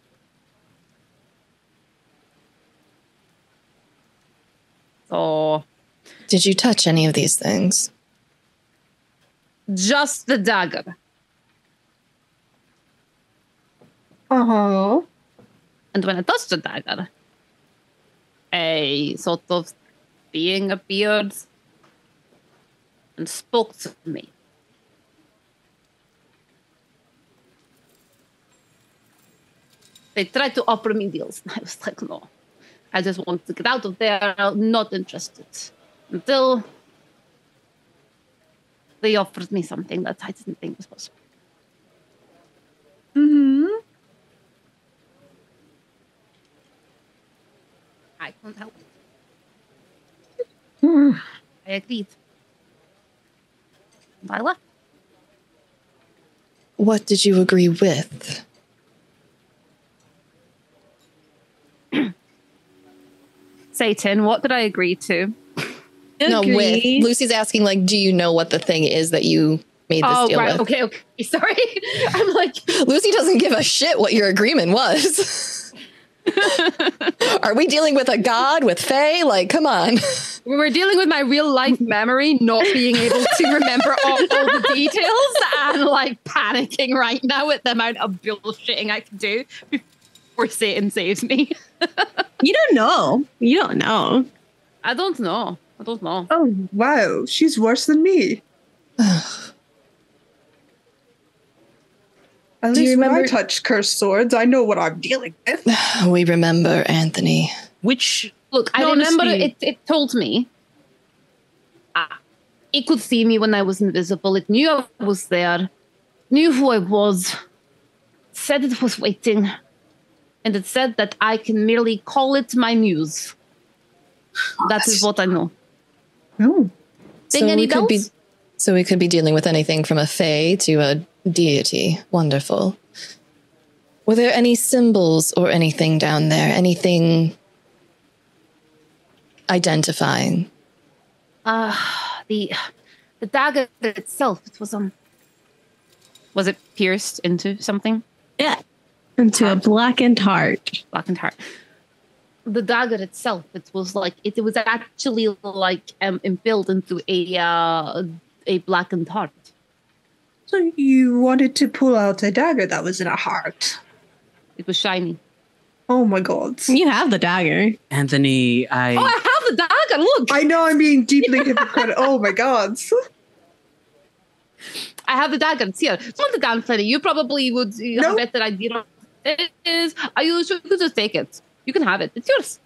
[SPEAKER 2] So...
[SPEAKER 1] Did you touch any of these things?
[SPEAKER 2] Just the dagger.
[SPEAKER 3] Uh-huh.
[SPEAKER 2] And when I touched the dagger, a sort of being appeared and spoke to me. They tried to offer me deals. I was like, no. I just want to get out of there. I'm not interested. Until they offered me something that I didn't think was possible.
[SPEAKER 3] Mm-hmm.
[SPEAKER 2] I couldn't help it.
[SPEAKER 3] Mm.
[SPEAKER 2] I agreed. And I left.
[SPEAKER 1] What did you agree with?
[SPEAKER 2] Satan, what did I agree to?
[SPEAKER 1] No, with. Lucy's asking, like, do you know what the thing is that you made this deal with?
[SPEAKER 2] Okay. Sorry. I'm like...
[SPEAKER 1] Lucy doesn't give a shit what your agreement was. Are we dealing with a god, with Fae? Like, come on.
[SPEAKER 2] We're dealing with my real life memory, not being able to remember all the details and like panicking right now at the amount of bullshitting I can do. Satan saves me.
[SPEAKER 5] You don't know. You don't know.
[SPEAKER 2] I don't know.
[SPEAKER 3] Oh, wow. She's worse than me. At
[SPEAKER 1] Do you
[SPEAKER 3] least when I
[SPEAKER 1] remember-
[SPEAKER 3] touch cursed swords, I know what I'm dealing with.
[SPEAKER 1] We remember, Anthony.
[SPEAKER 6] Which
[SPEAKER 2] Look, I remember it told me. It could see me when I was invisible. It knew I was there. Knew who I was. Said it was waiting. And it said that I can merely call it my muse. That is what I know.
[SPEAKER 3] Oh.
[SPEAKER 2] Ding any bells?
[SPEAKER 1] So we could be dealing with anything from a fae to a deity. Wonderful. Were there any symbols or anything down there? Anything identifying?
[SPEAKER 2] The dagger itself, it was it pierced into something?
[SPEAKER 5] Yeah. Into a blackened heart.
[SPEAKER 2] Blackened heart. The dagger itself, it was actually like impaled into a blackened heart.
[SPEAKER 3] So you wanted to pull out a dagger that was in a heart.
[SPEAKER 2] It was shiny.
[SPEAKER 3] Oh my god.
[SPEAKER 5] You have the dagger.
[SPEAKER 6] Anthony,
[SPEAKER 2] Oh, I have the dagger. Look,
[SPEAKER 3] I know I'm being deeply hypocritical. Oh my god.
[SPEAKER 2] I have the dagger. It's here. Put it down, Freddy. You probably would have a better idea of what it is. Are you sure you could just take it? You can have it. It's yours.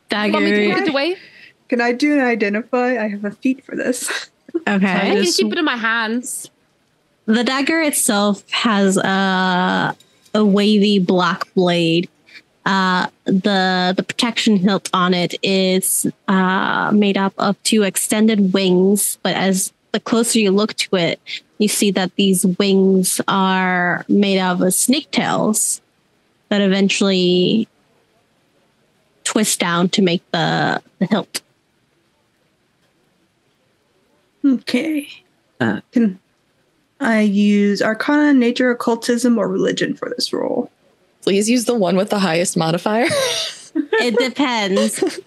[SPEAKER 5] Dagger.
[SPEAKER 2] Want me to put it away?
[SPEAKER 3] Can I do an identify? I have a feat for this.
[SPEAKER 2] I
[SPEAKER 5] Okay.
[SPEAKER 2] can keep it in my hands.
[SPEAKER 5] The dagger itself has a wavy black blade. The protection hilt on it is made up of two extended wings, but as the closer you look to it, you see that these wings are made out of snake tails that eventually twist down to make the hilt.
[SPEAKER 3] Okay. Can I use Arcana, Nature, Occultism, or Religion for this role?
[SPEAKER 1] Please use the one with the highest modifier.
[SPEAKER 5] It depends.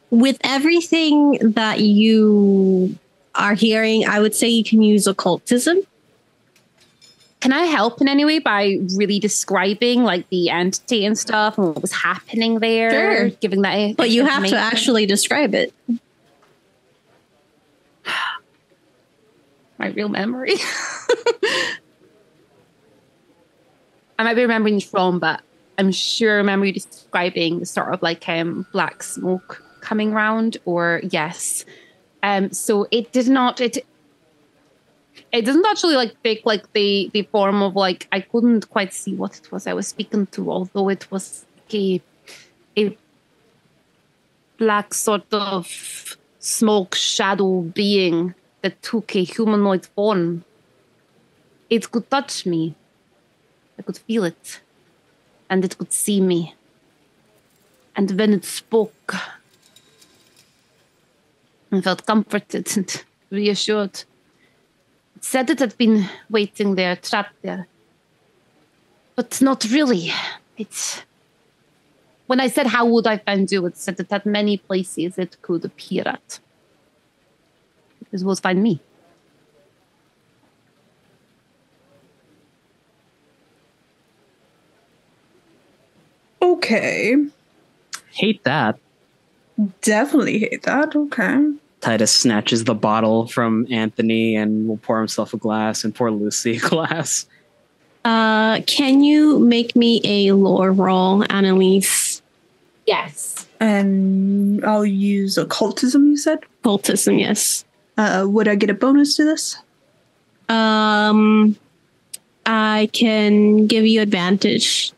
[SPEAKER 5] With everything that you are hearing, I would say you can use occultism.
[SPEAKER 2] Can I help in any way by really describing like the entity and stuff and what was happening there?
[SPEAKER 5] Sure.
[SPEAKER 2] Giving that,
[SPEAKER 5] But you have to actually describe it.
[SPEAKER 2] My real memory. I might be remembering this wrong, but I'm sure I remember you describing the sort of like black smoke coming round, or yes. So it did not. It doesn't actually like take like the form of like, I couldn't quite see what it was I was speaking to, although it was like a black sort of smoke shadow being that took a humanoid form. It could touch me. I could feel it. And it could see me. And when it spoke, I felt comforted and reassured. It said it had been waiting there, trapped there. But not really. When I said, how would I find you? It said it had many places it could appear at. It was find me.
[SPEAKER 3] Okay.
[SPEAKER 6] hate that.
[SPEAKER 3] Definitely hate that. Okay.
[SPEAKER 6] Titus snatches the bottle from Anthony and will pour himself a glass and pour Lucy a glass.
[SPEAKER 5] Can you make me a lore roll, Annelisse?
[SPEAKER 2] Yes.
[SPEAKER 3] And I'll use occultism, you said?
[SPEAKER 5] Occultism, yes.
[SPEAKER 3] Would I get a bonus to this?
[SPEAKER 5] I can give you advantage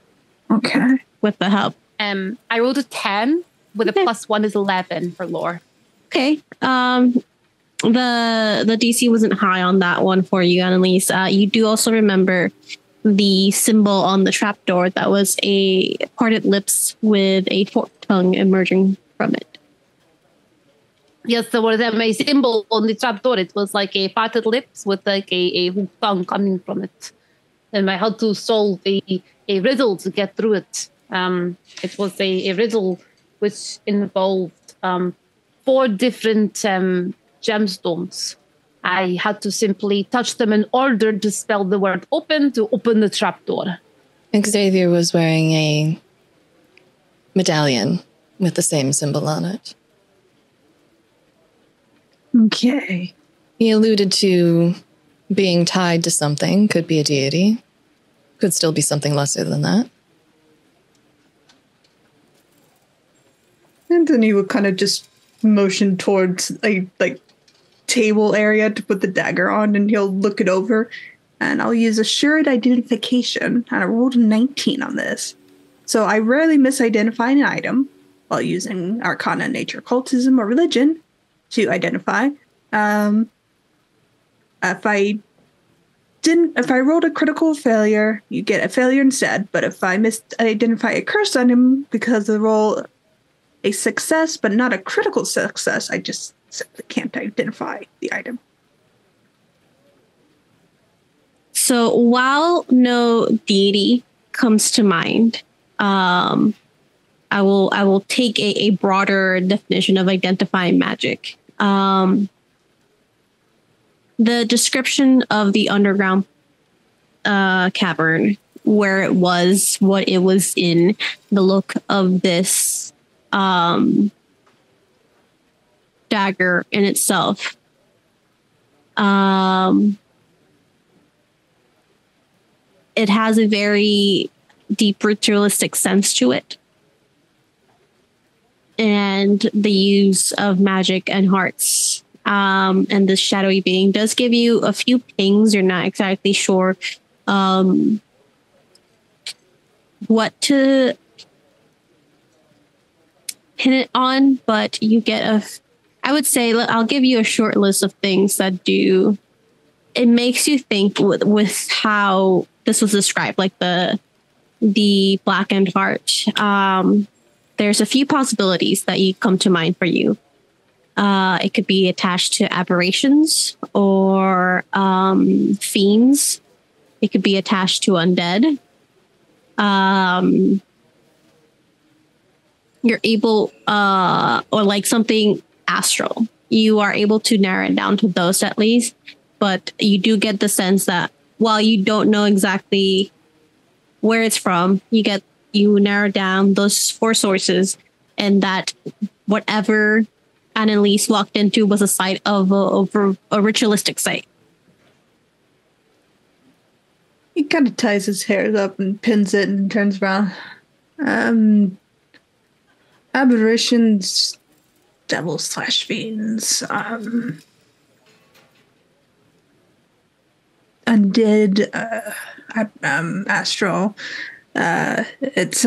[SPEAKER 3] Okay.
[SPEAKER 5] with the help.
[SPEAKER 2] I rolled a 10 with a +1 is 11 for lore.
[SPEAKER 5] Okay. The DC wasn't high on that one for you, Annelisse. You do also remember the symbol on the trapdoor that was a parted lips with a forked tongue emerging from it.
[SPEAKER 2] Yes, there was a symbol on the trapdoor. It was like a parted lips with like a hooked tongue coming from it. And I had to solve a riddle to get through it. It was a riddle which involved 4 different gemstones. I had to simply touch them in order to spell the word open to open the trapdoor.
[SPEAKER 1] Xavier was wearing a medallion with the same symbol on it.
[SPEAKER 3] Okay.
[SPEAKER 1] He alluded to being tied to something, could be a deity, could still be something lesser than that.
[SPEAKER 3] And then he would kind of just motion towards a table area to put the dagger on, and he'll look it over. And I'll use assured identification. And I rolled a 19 on this. So I rarely misidentify an item while using Arcana, Nature, Occultism, or Religion to identify. If I rolled a critical failure, you get a failure instead. But if I misidentify a curse on him because the roll a success, but not a critical success, I just simply can't identify the item.
[SPEAKER 5] So while no deity comes to mind, I will take a broader definition of identifying magic. The description of the underground cavern, where it was, what it was in, the look of this dagger in itself. It has a very deep ritualistic sense to it. And the use of magic and hearts. And this shadowy being does give you a few pings. You're not exactly sure what to pin it on, but you get I would say, I'll give you a short list of things that do. It makes you think with how this was described, like the blackened heart. There's a few possibilities that you come to mind for you. It could be attached to aberrations or fiends. It could be attached to undead. You're able, or like something astral. You are able to narrow it down to those at least, but you do get the sense that while you don't know exactly where it's from, you narrow down those 4 sources, and that whatever Annelisse walked into was a site of a ritualistic site.
[SPEAKER 3] He kind of ties his hair up and pins it and turns around. Aberrations, devil/fiends, undead, astral. It's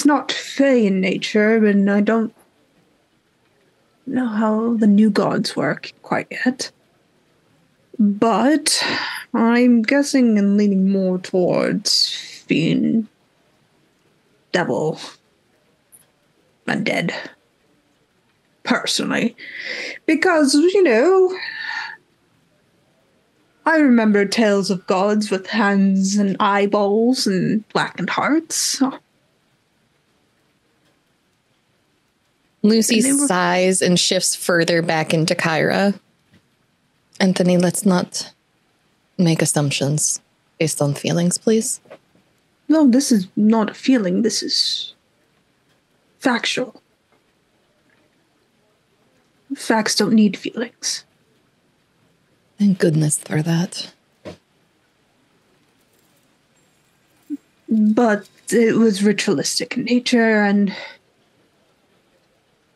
[SPEAKER 3] not fey in nature, and I don't know how the new gods work quite yet. But I'm guessing and leaning more towards fiend, devil, undead. Personally. Because, I remember tales of gods with hands and eyeballs and blackened hearts.
[SPEAKER 1] Lucy sighs and shifts further back into Kyra. Anthony, let's not make assumptions based on feelings, please.
[SPEAKER 3] No, this is not a feeling. This is factual. Facts don't need feelings.
[SPEAKER 1] Thank goodness for that.
[SPEAKER 3] But it was ritualistic in nature, and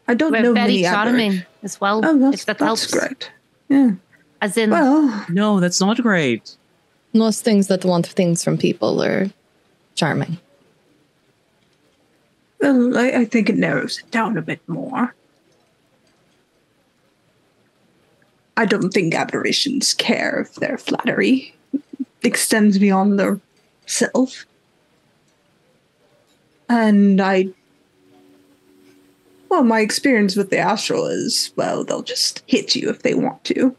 [SPEAKER 3] I don't know
[SPEAKER 2] very
[SPEAKER 3] many
[SPEAKER 2] charming as well.
[SPEAKER 3] Oh,
[SPEAKER 2] if that helps.
[SPEAKER 3] that's great. Yeah.
[SPEAKER 2] As in,
[SPEAKER 3] Well,
[SPEAKER 6] No, that's not great.
[SPEAKER 1] Most things that want things from people are charming.
[SPEAKER 3] I think it narrows it down a bit more. I don't think aberrations care if their flattery extends beyond their self. And my experience with the astral is, they'll just hit you if they want to.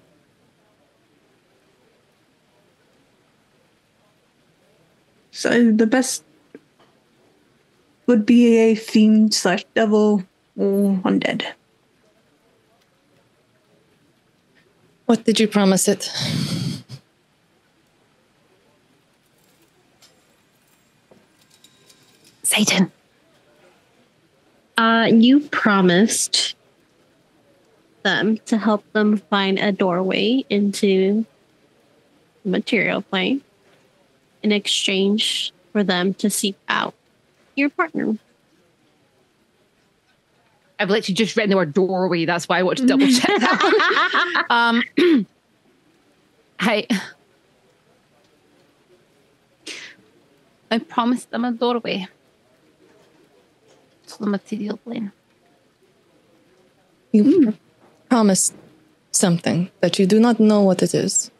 [SPEAKER 3] So the best would be a fiend/devil or undead.
[SPEAKER 1] What did you promise it?
[SPEAKER 2] Satan.
[SPEAKER 5] You promised them to help them find a doorway into the material plane in exchange for them to seek out your partner.
[SPEAKER 2] I've literally just written the word doorway. That's why I want to double check that. I promised them a doorway to the material plane.
[SPEAKER 1] You promised something that you do not know what it is.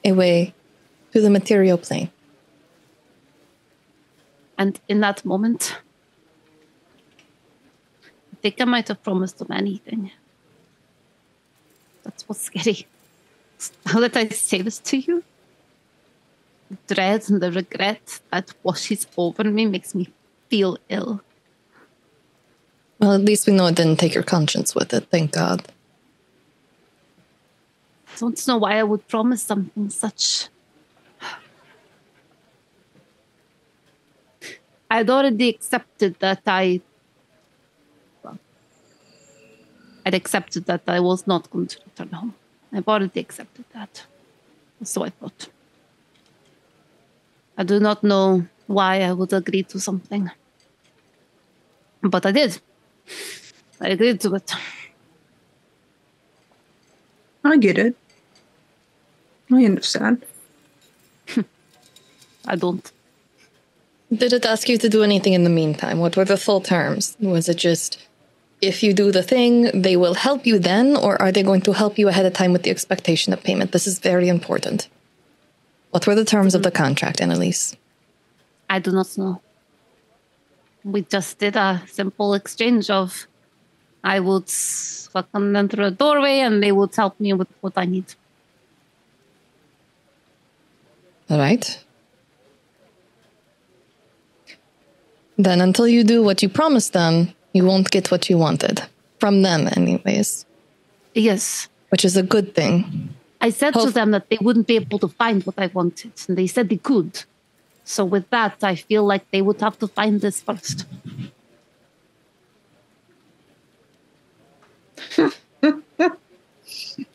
[SPEAKER 1] A way to the material plane.
[SPEAKER 2] And in that moment, I think I might have promised them anything. That's what's scary. Now that I say this to you, the dread and the regret that washes over me makes me feel ill.
[SPEAKER 1] Well, at least we know it didn't take your conscience with it, thank God.
[SPEAKER 2] I don't know why I would promise something such... I'd already accepted that I'd accepted that I was not going to return home. I've already accepted that. So I thought. I do not know why I would agree to something. But I did. I agreed to it.
[SPEAKER 3] I get it. I understand.
[SPEAKER 2] I don't.
[SPEAKER 1] Did it ask you to do anything in the meantime? What were the full terms? Was it just, if you do the thing, they will help you then, or are they going to help you ahead of time with the expectation of payment? This is very important. What were the terms of the contract, Annelisse?
[SPEAKER 2] I do not know. We just did a simple exchange of I would welcome them through a doorway and they would help me with what I need.
[SPEAKER 1] All right. Then until you do what you promised them, you won't get what you wanted. From them, anyways.
[SPEAKER 2] Yes.
[SPEAKER 1] Which is a good thing.
[SPEAKER 2] I said to them that they wouldn't be able to find what I wanted, and they said they could. So with that, I feel like they would have to find this first.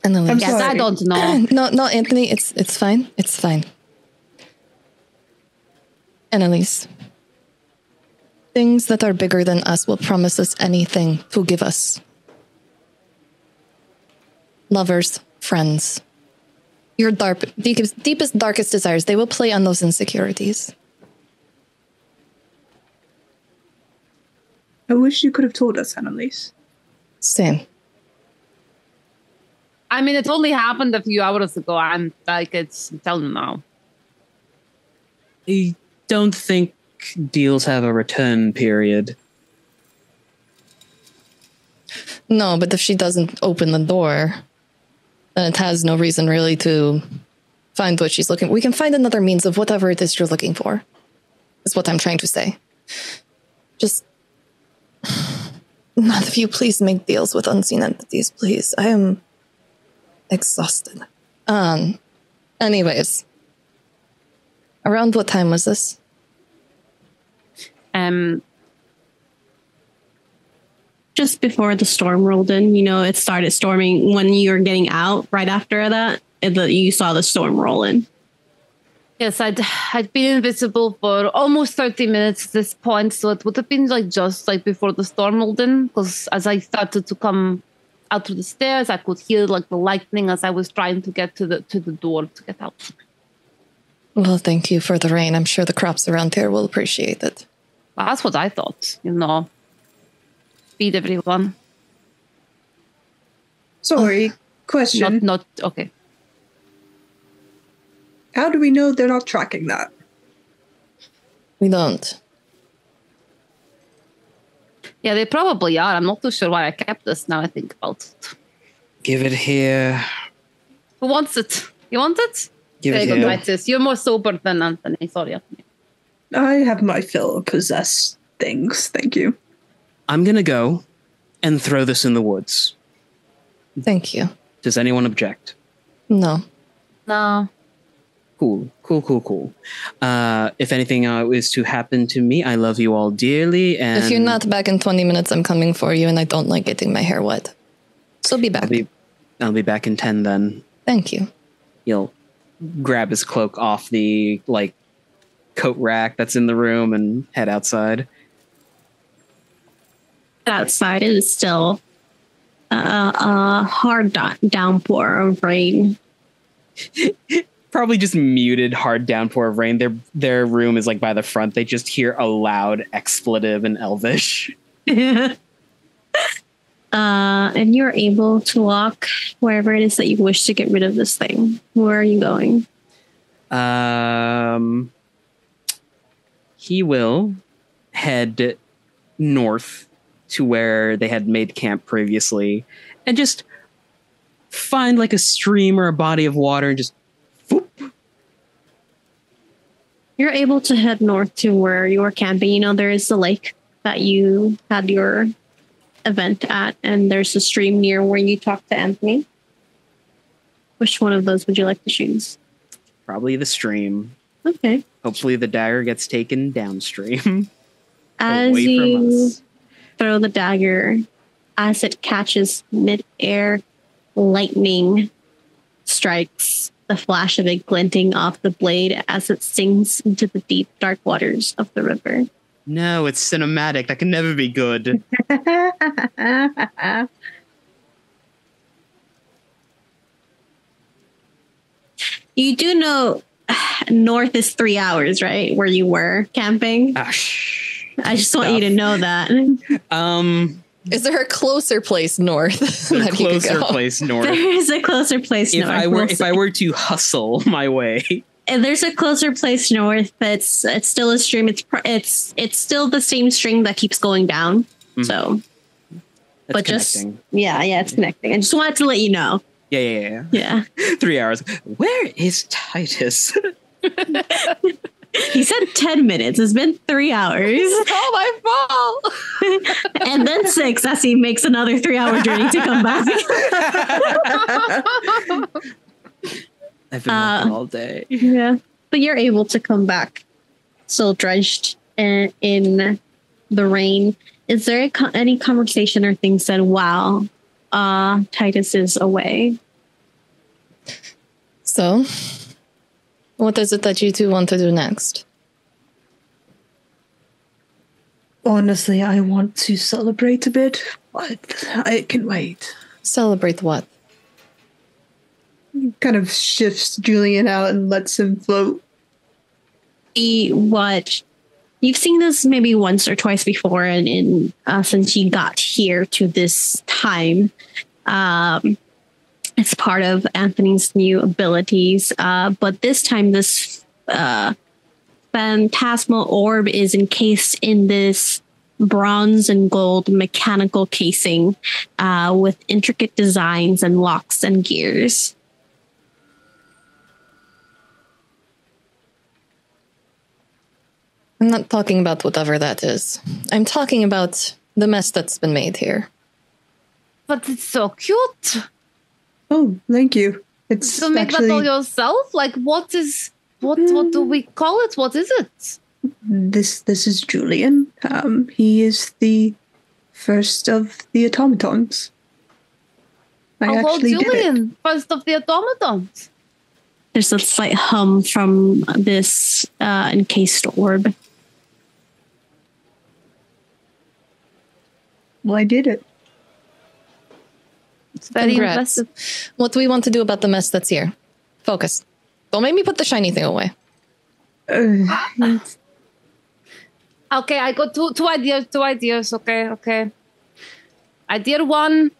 [SPEAKER 1] Annelisse.
[SPEAKER 2] Yes, I don't know.
[SPEAKER 1] No, Anthony, it's fine. It's fine. Annelisse. Things that are bigger than us will promise us anything to give us. Lovers, friends. Your deepest, darkest desires, they will play on those insecurities.
[SPEAKER 3] I wish you could have told us, Annelisse.
[SPEAKER 1] Same.
[SPEAKER 2] I mean, it only happened a few hours ago. I'm telling you now.
[SPEAKER 4] I don't think deals have a return period.
[SPEAKER 1] No, but if she doesn't open the door, then it has no reason really to find what she's looking for. We can find another means of whatever it is you're looking for, is what I'm trying to say. Just, not if you please make deals with unseen entities, please. I am exhausted. Anyways, around what time was this?
[SPEAKER 5] Just before the storm rolled in, it started storming when you were getting out. Right after that, you saw the storm roll in.
[SPEAKER 2] Yes, I'd been invisible for almost 30 minutes at this point, so it would have been just before the storm rolled in, because as I started to come out to the stairs, I could hear the lightning as I was trying to get to the door to get out.
[SPEAKER 1] Well, thank you for the rain. I'm sure the crops around here will appreciate it.
[SPEAKER 2] Well, that's what I thought, Feed everyone.
[SPEAKER 3] Sorry, question.
[SPEAKER 2] Not okay.
[SPEAKER 3] How do we know they're not tracking that?
[SPEAKER 1] We don't.
[SPEAKER 2] Yeah, they probably are. I'm not too sure why I kept this now I think about it.
[SPEAKER 4] Give it here.
[SPEAKER 2] Who wants it? You want it?
[SPEAKER 4] Give
[SPEAKER 2] there
[SPEAKER 4] it
[SPEAKER 2] you
[SPEAKER 4] here.
[SPEAKER 2] go, Titus. You're more sober than Anthony. Sorry, Anthony.
[SPEAKER 3] I have my fill of possessed things, thank you.
[SPEAKER 4] I'm going to go and throw this in the woods.
[SPEAKER 1] Thank you.
[SPEAKER 4] Does anyone object?
[SPEAKER 1] No.
[SPEAKER 2] No.
[SPEAKER 4] Cool. If anything is to happen to me, I love you all dearly. And
[SPEAKER 1] if you're not back in 20 minutes, I'm coming for you, and I don't like getting my hair wet. So be back.
[SPEAKER 4] I'll be back in 10 then.
[SPEAKER 1] Thank you.
[SPEAKER 4] He'll grab his cloak off the coat rack that's in the room and head outside.
[SPEAKER 5] Outside it is still a hard downpour of rain.
[SPEAKER 4] Probably just muted hard downpour of rain. Their room is by the front. They just hear a loud expletive in Elvish.
[SPEAKER 5] And you're able to walk wherever it is that you wish to get rid of this thing. Where are you going?
[SPEAKER 4] He will head north to where they had made camp previously and just find a stream or a body of water and just whoop.
[SPEAKER 5] You're able to head north to where you were camping. There is the lake that you had your event at, and there's a stream near where you talked to Anthony. Which one of those would you like to choose?
[SPEAKER 4] Probably the stream.
[SPEAKER 5] Okay.
[SPEAKER 4] Hopefully the dagger gets taken downstream.
[SPEAKER 5] As
[SPEAKER 4] away
[SPEAKER 5] you
[SPEAKER 4] from us.
[SPEAKER 5] throw the dagger, as it catches mid-air, lightning strikes, the flash of it glinting off the blade as it sinks into the deep, dark waters of the river.
[SPEAKER 4] No, it's cinematic. That can never be good.
[SPEAKER 5] You do know north is 3 hours, right? Where you were camping? I just want you to know that.
[SPEAKER 1] Is there a closer place north?
[SPEAKER 4] A closer place north.
[SPEAKER 5] There is a closer place north.
[SPEAKER 4] If I were to hustle my way.
[SPEAKER 5] And there's a closer place north, but it's still a stream. It's still the same stream that keeps going down. Mm. So,
[SPEAKER 4] that's
[SPEAKER 5] but
[SPEAKER 4] connecting.
[SPEAKER 5] Just it's connecting. I just wanted to let you know.
[SPEAKER 4] Yeah. 3 hours. Where is Titus?
[SPEAKER 5] He said 10 minutes. It's been 3 hours.
[SPEAKER 1] It's all my fault.
[SPEAKER 5] And then 6 as he makes another 3-hour journey to come back.
[SPEAKER 4] I've been walking all day.
[SPEAKER 5] Yeah. But you're able to come back still drenched in the rain. Is there any conversation or things said while Titus is away?
[SPEAKER 1] So, what is it that you two want to do next?
[SPEAKER 3] Honestly, I want to celebrate a bit, but I can wait.
[SPEAKER 1] Celebrate what?
[SPEAKER 3] Kind of shifts Julian out and lets him float.
[SPEAKER 5] What you've seen this maybe once or twice before, and since you got here to this time, it's part of Anthony's new abilities. But this time, this phantasmal orb is encased in this bronze and gold mechanical casing with intricate designs and locks and gears.
[SPEAKER 1] I'm not talking about whatever that is. I'm talking about the mess that's been made here.
[SPEAKER 2] But it's so cute.
[SPEAKER 3] Oh, thank you. It's
[SPEAKER 2] So make that all yourself? What do we call it? What is it?
[SPEAKER 3] This is Julian. He is the first of the automatons.
[SPEAKER 2] Julian, first of the automatons.
[SPEAKER 5] There's a slight hum from this encased orb.
[SPEAKER 3] Well, I did it.
[SPEAKER 2] It's very
[SPEAKER 1] Congrats.
[SPEAKER 2] impressive.
[SPEAKER 1] What do we want to do about the mess that's here? Focus. Don't make me put the shiny thing away.
[SPEAKER 2] Okay, I got two ideas. Okay. Idea 1.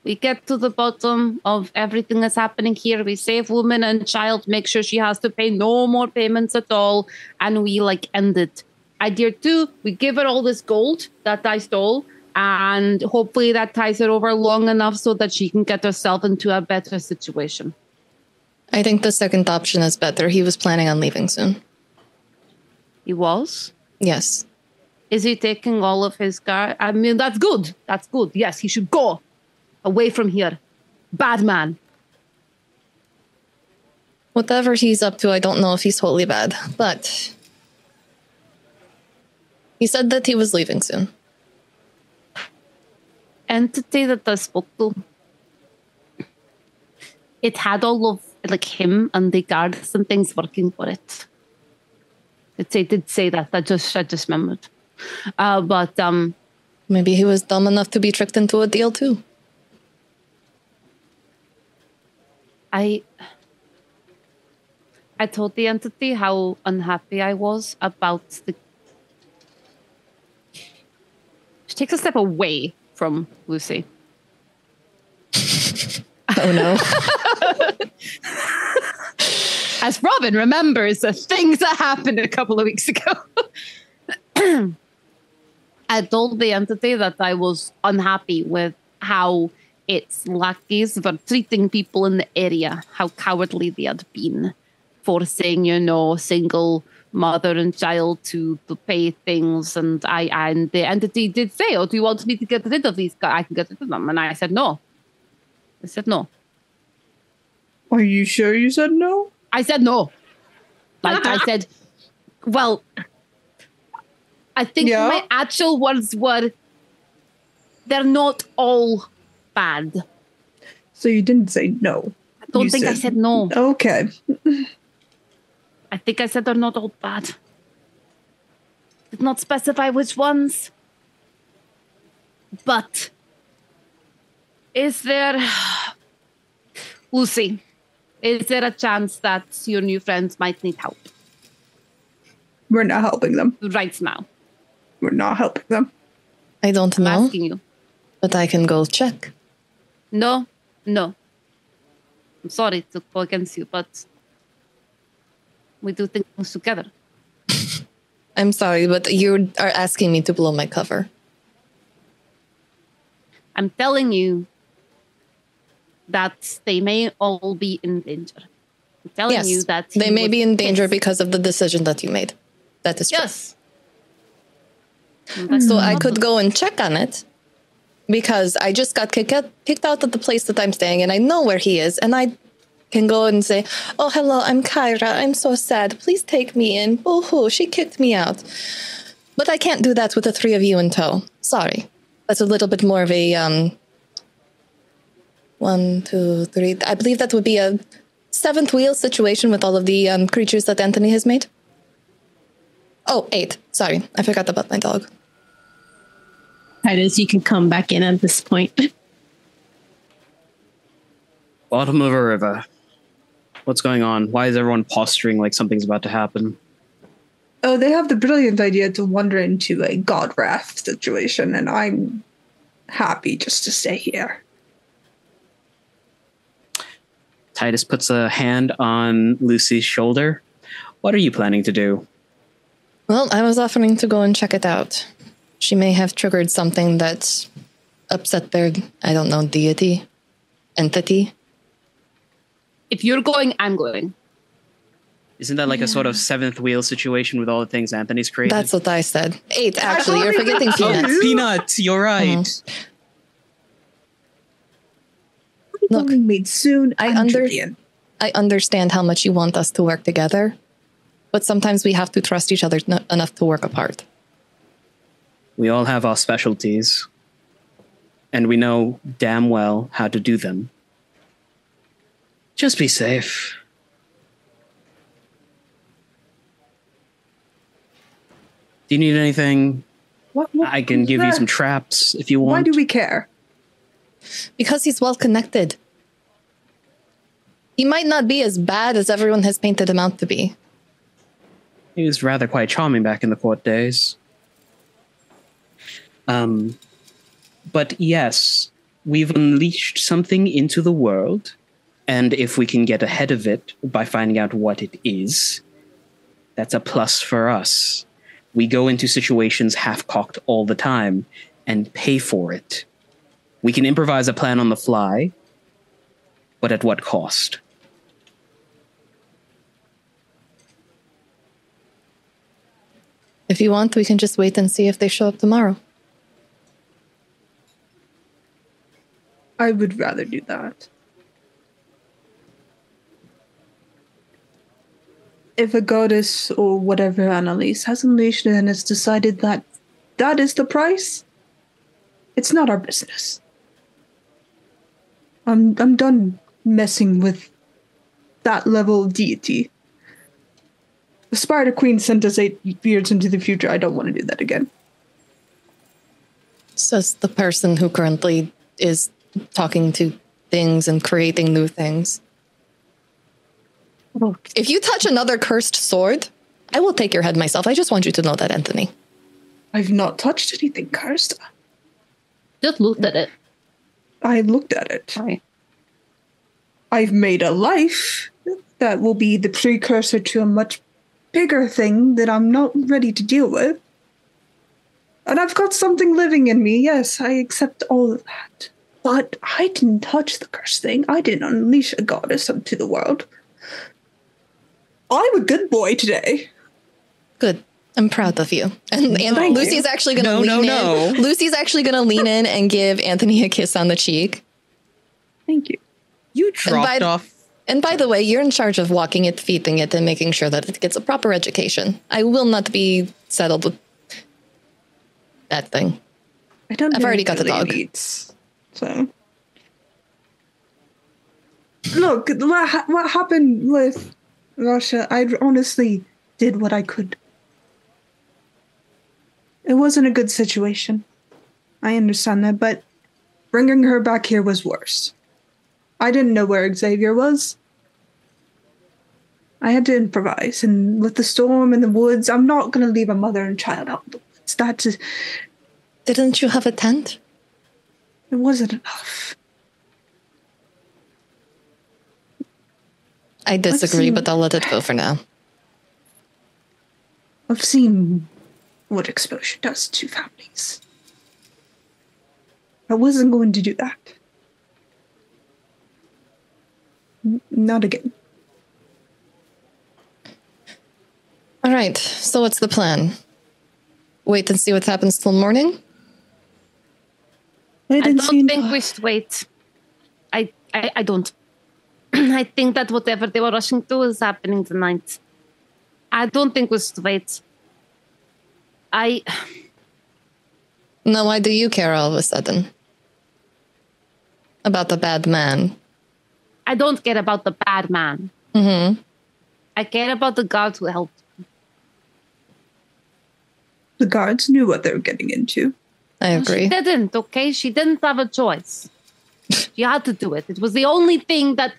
[SPEAKER 2] We get to the bottom of everything that's happening here. We save woman and child, make sure she has to pay no more payments at all, and we end it. Idea 2, we give her all this gold that I stole, and hopefully that ties her over long enough so that she can get herself into a better situation.
[SPEAKER 1] I think the second option is better. He was planning on leaving soon.
[SPEAKER 2] He was?
[SPEAKER 1] Yes.
[SPEAKER 2] Is he taking all of his car? I mean, that's good. That's good. Yes, he should go away from here. Bad man.
[SPEAKER 1] Whatever he's up to, I don't know if he's totally bad, but he said that he was leaving soon.
[SPEAKER 2] Entity that I spoke to, it had all of like him and the guards and things working for it. It did say that. I just remembered. But
[SPEAKER 1] maybe he was dumb enough to be tricked into a deal too.
[SPEAKER 2] I told the entity how unhappy I was about the... She takes a step away from Lucy.
[SPEAKER 1] Oh no.
[SPEAKER 2] As Robin remembers the things that happened a couple of weeks ago. I told the entity that I was unhappy with how its lackeys were treating people in the area, how cowardly they had been, forcing, single mother and child to pay things. And the entity did say, "Oh, do you want me to get rid of these guys? I can get rid of them." And I said no.
[SPEAKER 3] Are you sure you said no?
[SPEAKER 2] I said no. I said, well, I think my actual words were, they're not all bad.
[SPEAKER 3] So you didn't say no.
[SPEAKER 2] I don't think I said no.
[SPEAKER 3] Okay.
[SPEAKER 2] I think I said they're not all bad. Did not specify which ones. But is there... Lucy, is there a chance that your new friends might need help?
[SPEAKER 3] We're not helping them.
[SPEAKER 2] Right now.
[SPEAKER 3] We're not helping them.
[SPEAKER 1] I don't know.
[SPEAKER 2] I'm asking you.
[SPEAKER 1] But I can go check.
[SPEAKER 2] No. I'm sorry to go against you, but we do things together.
[SPEAKER 1] I'm sorry, but you are asking me to blow my cover.
[SPEAKER 2] I'm telling you that they may all be in danger. I'm telling you that
[SPEAKER 1] they may be in danger because of the decision that you made. That is true.
[SPEAKER 2] Yes.
[SPEAKER 1] So I could go and check on it because I just got kicked out of the place that I'm staying and I know where he is. And I can go and say, "Oh, hello, I'm Kyra. I'm so sad. Please take me in. Boo-hoo, she kicked me out." But I can't do that with the three of you in tow. Sorry. That's a little bit more of a, 1, 2, 3. I believe that would be a 7th wheel situation with all of the creatures that Anthony has made. Oh, 8. Sorry, I forgot about my dog.
[SPEAKER 5] Titus, you can come back in at this point.
[SPEAKER 6] Bottom of a river. What's going on? Why is everyone posturing like something's about to happen?
[SPEAKER 3] Oh, they have the brilliant idea to wander into a god wrath situation, and I'm happy just to stay here.
[SPEAKER 6] Titus puts a hand on Lucy's shoulder. What are you planning to do?
[SPEAKER 1] Well, I was offering to go and check it out. She may have triggered something that upset their, I don't know, deity, entity.
[SPEAKER 2] If you're going, I'm going.
[SPEAKER 6] Isn't that like a sort of 7th wheel situation with all the things Anthony's created?
[SPEAKER 1] That's what I said. 8, actually. You're forgetting Peanuts.
[SPEAKER 6] Oh, Peanuts, you're right.
[SPEAKER 1] Look,
[SPEAKER 3] made soon.
[SPEAKER 1] I understand how much you want us to work together, but sometimes we have to trust each other enough to work apart.
[SPEAKER 6] We all have our specialties, and we know damn well how to do them. Just be safe. Do you need anything?
[SPEAKER 3] What
[SPEAKER 6] I can give you some traps if you want.
[SPEAKER 3] Why do we care?
[SPEAKER 1] Because he's well connected. He might not be as bad as everyone has painted him out to be.
[SPEAKER 6] He was rather quite charming back in the court days. But yes, we've unleashed something into the world, and if we can get ahead of it by finding out what it is, that's a plus for us. We go into situations half-cocked all the time and pay for it. We can improvise a plan on the fly, but at what cost?
[SPEAKER 1] If you want, we can just wait and see if they show up tomorrow.
[SPEAKER 3] I would rather do that. if a goddess or whatever Annelisse has unleashed and has decided that that is the price, it's not our business. I'm done messing with that level of deity. The Spider Queen sent us 8 years into the future. I don't want to do that again.
[SPEAKER 1] Says the person who currently is talking to things and creating new things. If you touch another cursed sword, I will take your head myself. I just want you to know that, Anthony.
[SPEAKER 3] I've not touched anything cursed.
[SPEAKER 2] Just looked at it.
[SPEAKER 3] I looked at it.
[SPEAKER 2] Sorry.
[SPEAKER 3] I've made a life that will be the precursor to a much bigger thing that I'm not ready to deal with. And I've got something living in me. Yes, I accept all of that. But I didn't touch the cursed thing. I didn't unleash a goddess onto the world. I'm a good boy today.
[SPEAKER 1] Good. I'm proud of you. And Lucy's actually going to lean in. Lucy's actually going to lean in and give Anthony a kiss on the cheek.
[SPEAKER 3] Thank you.
[SPEAKER 6] You dropped off.
[SPEAKER 1] And by the way, you're in charge of walking it, feeding it, and making sure that it gets a proper education. I will not be settled with that thing. I've already got the dog.
[SPEAKER 3] So, look, what happened with Rasha, I honestly did what I could. It wasn't a good situation. I understand that, but bringing her back here was worse. I didn't know where Xavier was. I had to improvise, and with the storm in the woods, I'm not going to leave a mother and child out in the woods.
[SPEAKER 1] Didn't you have a tent?
[SPEAKER 3] It wasn't enough.
[SPEAKER 1] I disagree, but I'll let it go for now.
[SPEAKER 3] I've seen what exposure does to families. I wasn't going to do that. Not again.
[SPEAKER 1] All right, so what's the plan? Wait and see what happens till morning?
[SPEAKER 2] I don't think we should wait. I don't. I think that whatever they were rushing to is happening tonight. I don't think we should wait.
[SPEAKER 1] No, why do you care all of a sudden? About the bad man?
[SPEAKER 2] I don't care about the bad man.
[SPEAKER 1] Mm-hmm.
[SPEAKER 2] I care about the guards who helped.
[SPEAKER 3] The guards knew what they were getting into.
[SPEAKER 1] I agree.
[SPEAKER 2] She didn't, okay? She didn't have a choice. She had to do it. It was the only thing that...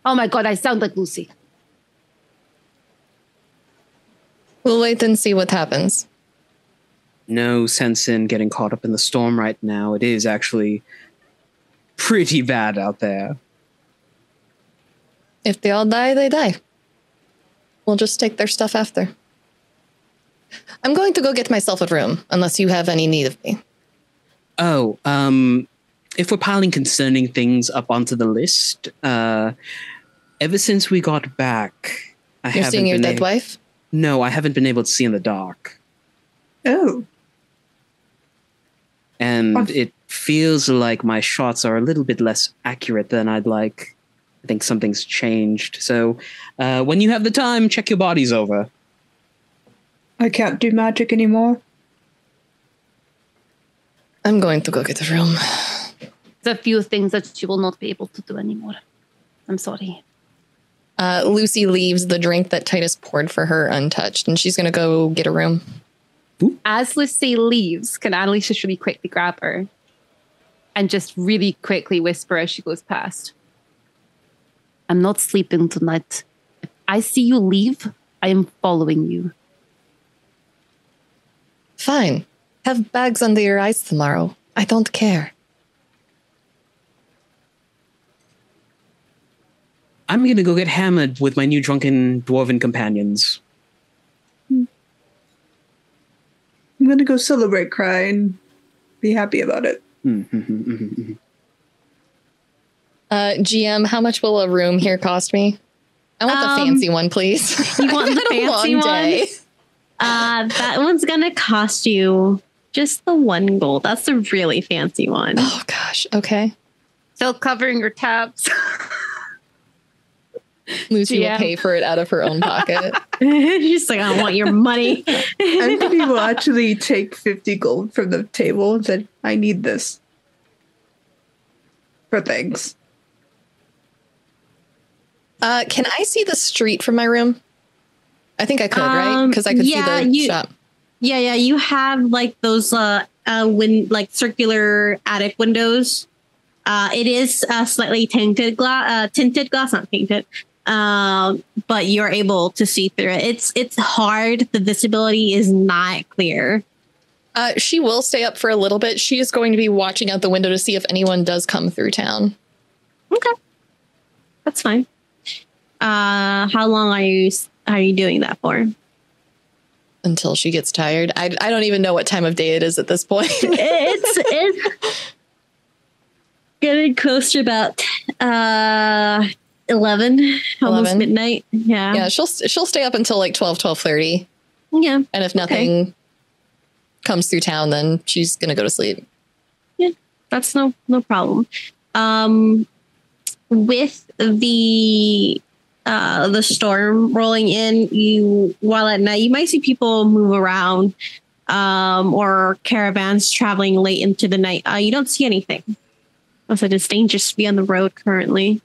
[SPEAKER 2] Oh my God, I sound like Lucy.
[SPEAKER 1] We'll wait and see what happens.
[SPEAKER 6] No sense in getting caught up in the storm right now. It is actually pretty bad out there.
[SPEAKER 1] If they all die, they die. We'll just take their stuff after. I'm going to go get myself a room, unless you have any need of me.
[SPEAKER 6] Oh, if we're piling concerning things up onto the list, ever since we got back,
[SPEAKER 1] You're seeing your dead wife?
[SPEAKER 6] No, I haven't been able to see in the dark.
[SPEAKER 3] Oh.
[SPEAKER 6] And it feels like my shots are a little bit less accurate than I'd like. I think something's changed. So when you have the time, check your bodies over.
[SPEAKER 3] I can't do magic anymore.
[SPEAKER 1] I'm going to go get a room.
[SPEAKER 2] There's a few things that she will not be able to do anymore. I'm sorry.
[SPEAKER 1] Lucy leaves the drink that Titus poured for her untouched, and she's going to go get a room.
[SPEAKER 2] As Lucy leaves, can Annelisse just really quickly grab her and just really quickly whisper as she goes past? I'm not sleeping tonight. If I see you leave, I am following you.
[SPEAKER 1] Fine. Have bags under your eyes tomorrow. I don't care.
[SPEAKER 6] I'm going to go get hammered with my new drunken dwarven companions.
[SPEAKER 3] I'm going to go celebrate, cry, and be happy about it.
[SPEAKER 1] GM, how much will a room here cost me? I want the fancy one, please.
[SPEAKER 5] You want the fancy one? That one's going to cost you just the 1 gold. That's the really fancy one.
[SPEAKER 1] Oh, gosh. Okay.
[SPEAKER 2] Still covering your tabs.
[SPEAKER 1] Lucy will pay for it out of her own pocket.
[SPEAKER 5] She's like, I want your money.
[SPEAKER 3] Anthony will actually take 50 gold from the table and said, I need this for things.
[SPEAKER 1] Can I see the street from my room? I think I could, right? Because I could see the shop.
[SPEAKER 5] Yeah. You have like those circular attic windows. It is slightly tinted glass, not painted. But you're able to see through it. It's hard. The visibility is not clear.
[SPEAKER 1] She will stay up for a little bit. She is going to be watching out the window to see if anyone does come through town.
[SPEAKER 5] Okay, that's fine. How long are you doing that for?
[SPEAKER 1] Until she gets tired. I don't even know what time of day it is at this point.
[SPEAKER 5] it's getting close to about 11, almost midnight.
[SPEAKER 1] Yeah, she'll stay up until like 12:30.
[SPEAKER 5] Yeah.
[SPEAKER 1] And if nothing comes through town, then she's gonna go to sleep.
[SPEAKER 5] Yeah, that's no problem. With the storm rolling in, while at night, you might see people move around, or caravans traveling late into the night. You don't see anything. Also, it's dangerous to be on the road currently.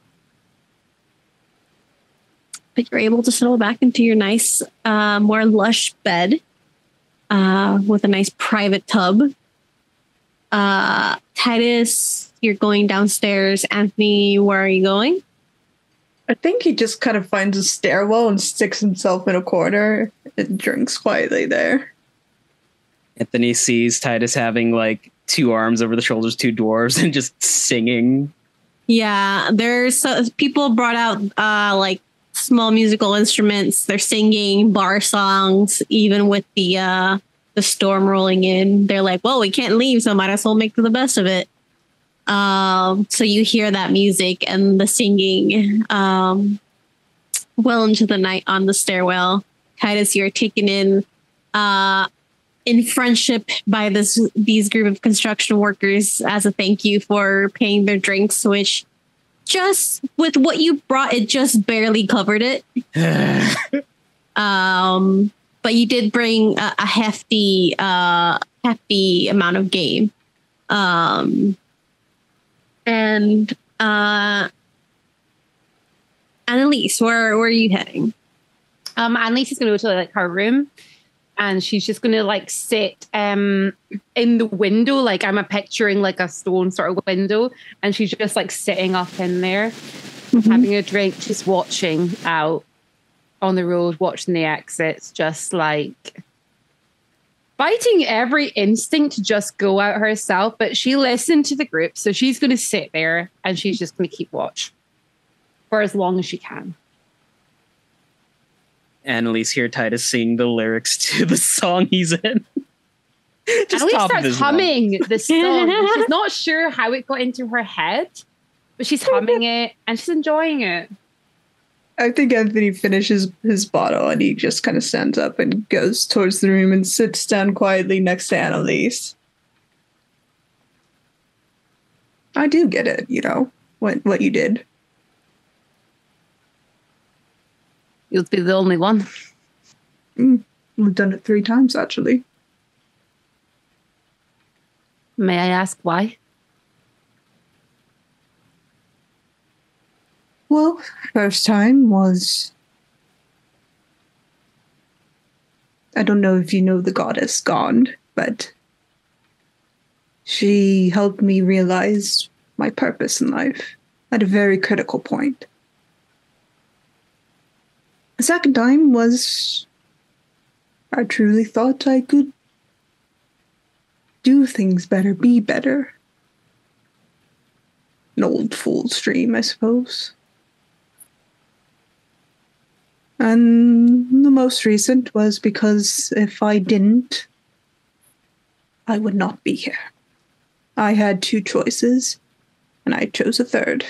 [SPEAKER 5] But you're able to settle back into your nice, more lush bed with a nice private tub. Titus, you're going downstairs. Anthony, where are you going?
[SPEAKER 3] I think he just kind of finds a stairwell and sticks himself in a corner and drinks quietly there.
[SPEAKER 6] Anthony sees Titus having like 2 arms over the shoulders, 2 dwarves, and just singing.
[SPEAKER 5] Yeah, there's people brought out like small musical instruments. They're singing bar songs, even with the storm rolling in. They're like, well, we can't leave, so might as well make the best of it. So you hear that music and the singing well into the night on the stairwell. Titus, you're taken in friendship by these group of construction workers as a thank you for paying their drinks, which just with what you brought, it just barely covered it. But you did bring a hefty amount of game. And Annelisse, where are you heading?
[SPEAKER 2] Annelisse is going to go to like her room, and she's just going to like sit in the window. Like I'm picturing like a stone sort of window, and she's just like sitting up in there, having a drink, just watching out on the road, watching the exits, just like fighting every instinct to just go out herself. But she listened to the group, so she's going to sit there and she's just going to keep watch for as long as she can.
[SPEAKER 6] Annelisse hear Titus sing the lyrics to the song he's in.
[SPEAKER 2] Annelisse starts humming the song. She's not sure how it got into her head, but she's humming it and she's enjoying it.
[SPEAKER 3] I think Anthony finishes his bottle and he just kind of stands up and goes towards the room and sits down quietly next to Annelisse. I do get it, what you did.
[SPEAKER 2] You'll be the only one.
[SPEAKER 3] We've done it 3 times, actually.
[SPEAKER 2] May I ask why?
[SPEAKER 3] Well, first time was... I don't know if you know the goddess Gond, but she helped me realize my purpose in life at a very critical point. The second time was I truly thought I could do things better, be better. An old fool's dream, I suppose. And the most recent was because if I didn't, I would not be here. I had 2 choices, and I chose a third.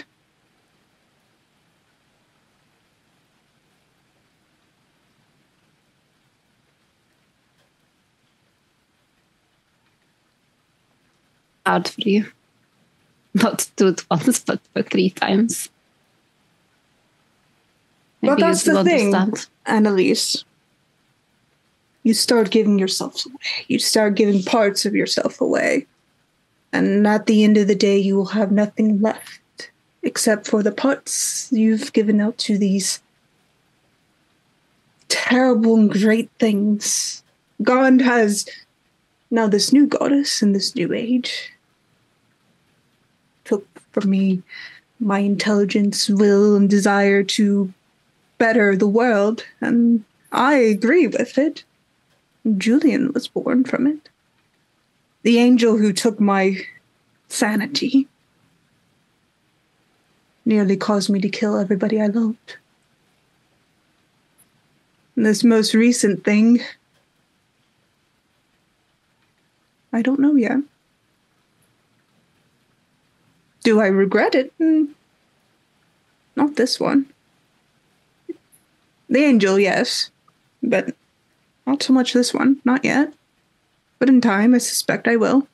[SPEAKER 2] Hard for you. Not to do it once, but for 3 times.
[SPEAKER 3] But
[SPEAKER 2] Maybe
[SPEAKER 3] that's
[SPEAKER 2] you
[SPEAKER 3] the
[SPEAKER 2] do
[SPEAKER 3] thing,
[SPEAKER 2] understand.
[SPEAKER 3] Annelisse. You start giving yourself away. You start giving parts of yourself away. And at the end of the day, you will have nothing left except for the parts you've given out to these terrible and great things. God has now this new goddess in this new age. Took from me my intelligence, will, and desire to better the world, and I agree with it. Julian was born from it. The angel who took my sanity nearly caused me to kill everybody I loved. And this most recent thing, I don't know yet. Do I regret it? Not this one. The angel, yes, but not so much this one, not yet. But in time, I suspect I will.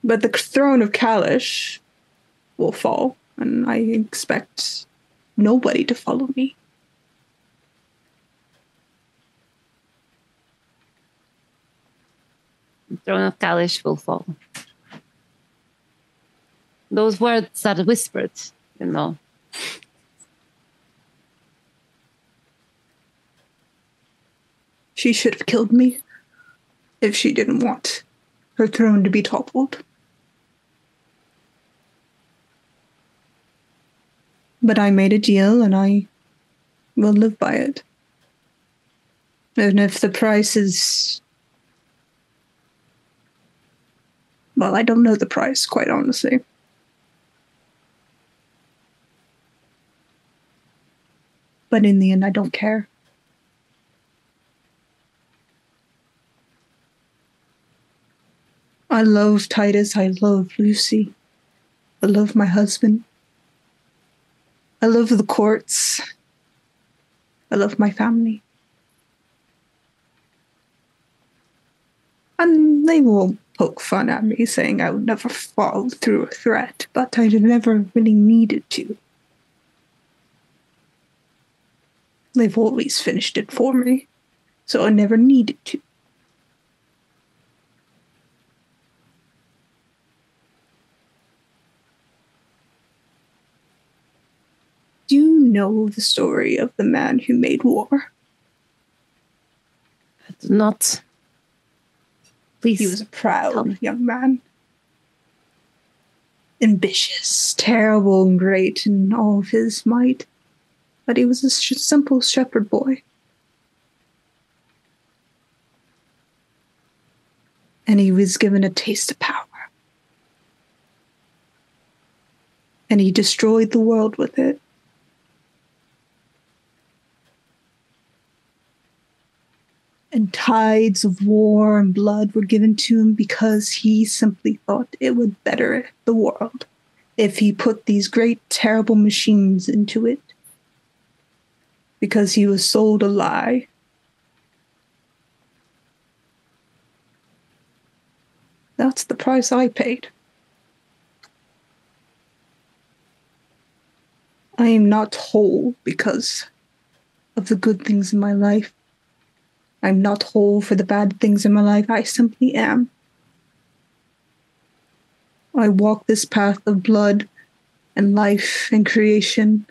[SPEAKER 3] But the throne of Kalish will fall, and I expect nobody to follow me.
[SPEAKER 2] The throne of Kalish will fall. Those words are whispered, you know.
[SPEAKER 3] She should have killed me if she didn't want her throne to be toppled. But I made a deal, and I will live by it. And if the price is... Well, I don't know the price, quite honestly. But in the end, I don't care. I love Titus. I love Lucy. I love my husband. I love the courts. I love my family. And they will poke fun at me, saying I would never fall through a threat, but I never really needed to. They've always finished it for me, so I never needed to. Do you know the story of the man who made war?
[SPEAKER 2] I do not. Please.
[SPEAKER 3] He was a proud young man. Ambitious, terrible, and great in all of his might. But he was a simple shepherd boy. And he was given a taste of power. And he destroyed the world with it. And tides of war and blood were given to him because he simply thought it would better the world if he put these great, terrible machines into it. Because he was sold a lie. That's the price I paid. I am not whole because of the good things in my life. I'm not whole for the bad things in my life. I simply am. I walk this path of blood and life and creation.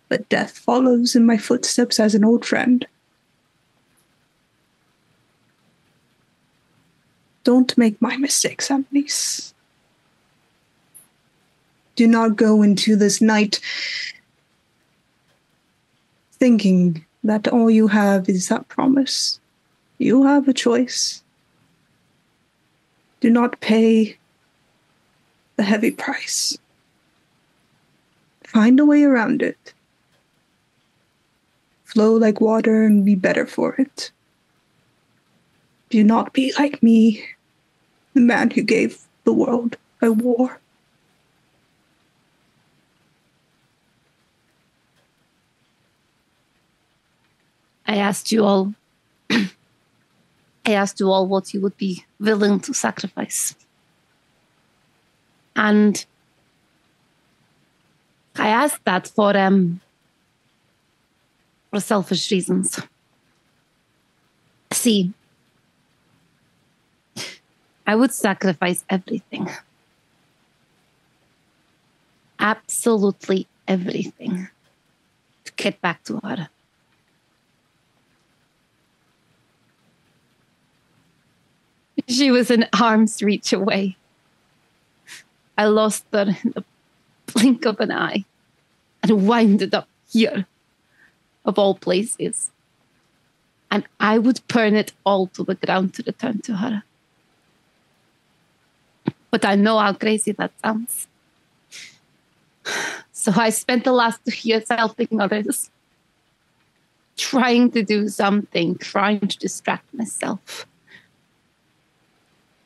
[SPEAKER 3] But death follows in my footsteps as an old friend. Don't make my mistakes, Annelisse. Do not go into this night thinking that all you have is that promise. You have a choice. Do not pay the heavy price. Find a way around it. Flow like water and be better for it. Do not be like me, the man who gave the world a war.
[SPEAKER 2] I asked you all what you would be willing to sacrifice. And I asked that for selfish reasons. See, I would sacrifice everything. Absolutely everything to get back to her. She was an arm's reach away. I lost her in the blink of an eye and winded up here, of all places. And I would burn it all to the ground to return to her. But I know how crazy that sounds. So I spent the last 2 years helping others, trying to do something, trying to distract myself.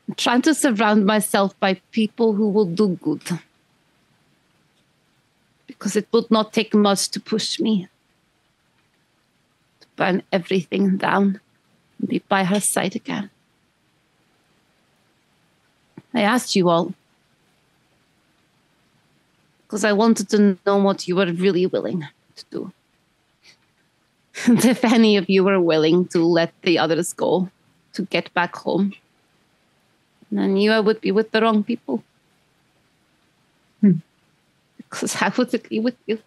[SPEAKER 2] I'm trying to surround myself by people who will do good. Because it would not take much to push me. To burn everything down and be by her side again. I asked you all. Because I wanted to know what you were really willing to do. And if any of you were willing to let the others go, to get back home, I knew I would be with the wrong people. Because I would agree with you.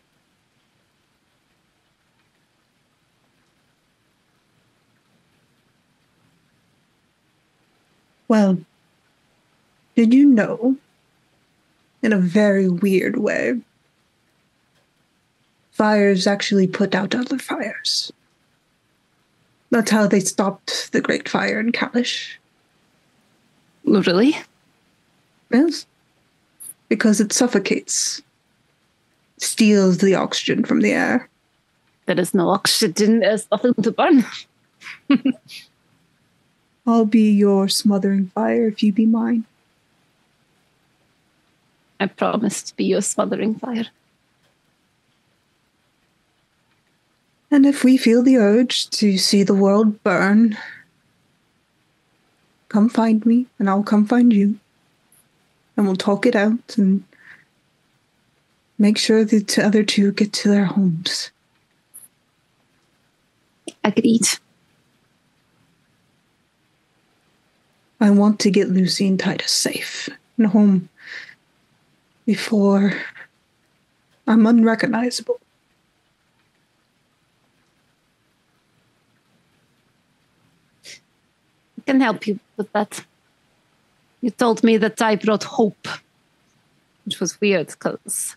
[SPEAKER 3] Well, did you know, in a very weird way, fires actually put out other fires? That's how they stopped the Great Fire in Kalish.
[SPEAKER 2] Really?
[SPEAKER 3] Yes. Because it suffocates. Steals the oxygen from the air.
[SPEAKER 2] There is no oxygen, there's nothing to burn.
[SPEAKER 3] I'll be your smothering fire if you be mine.
[SPEAKER 2] I promise to be your smothering fire.
[SPEAKER 3] And if we feel the urge to see the world burn, come find me, and I'll come find you. And we'll talk it out and make sure the other two get to their homes.
[SPEAKER 2] Agreed.
[SPEAKER 3] I want to get Lucy and Titus safe and home before I'm unrecognizable.
[SPEAKER 2] I can help you with that. You told me that I brought hope, which was weird because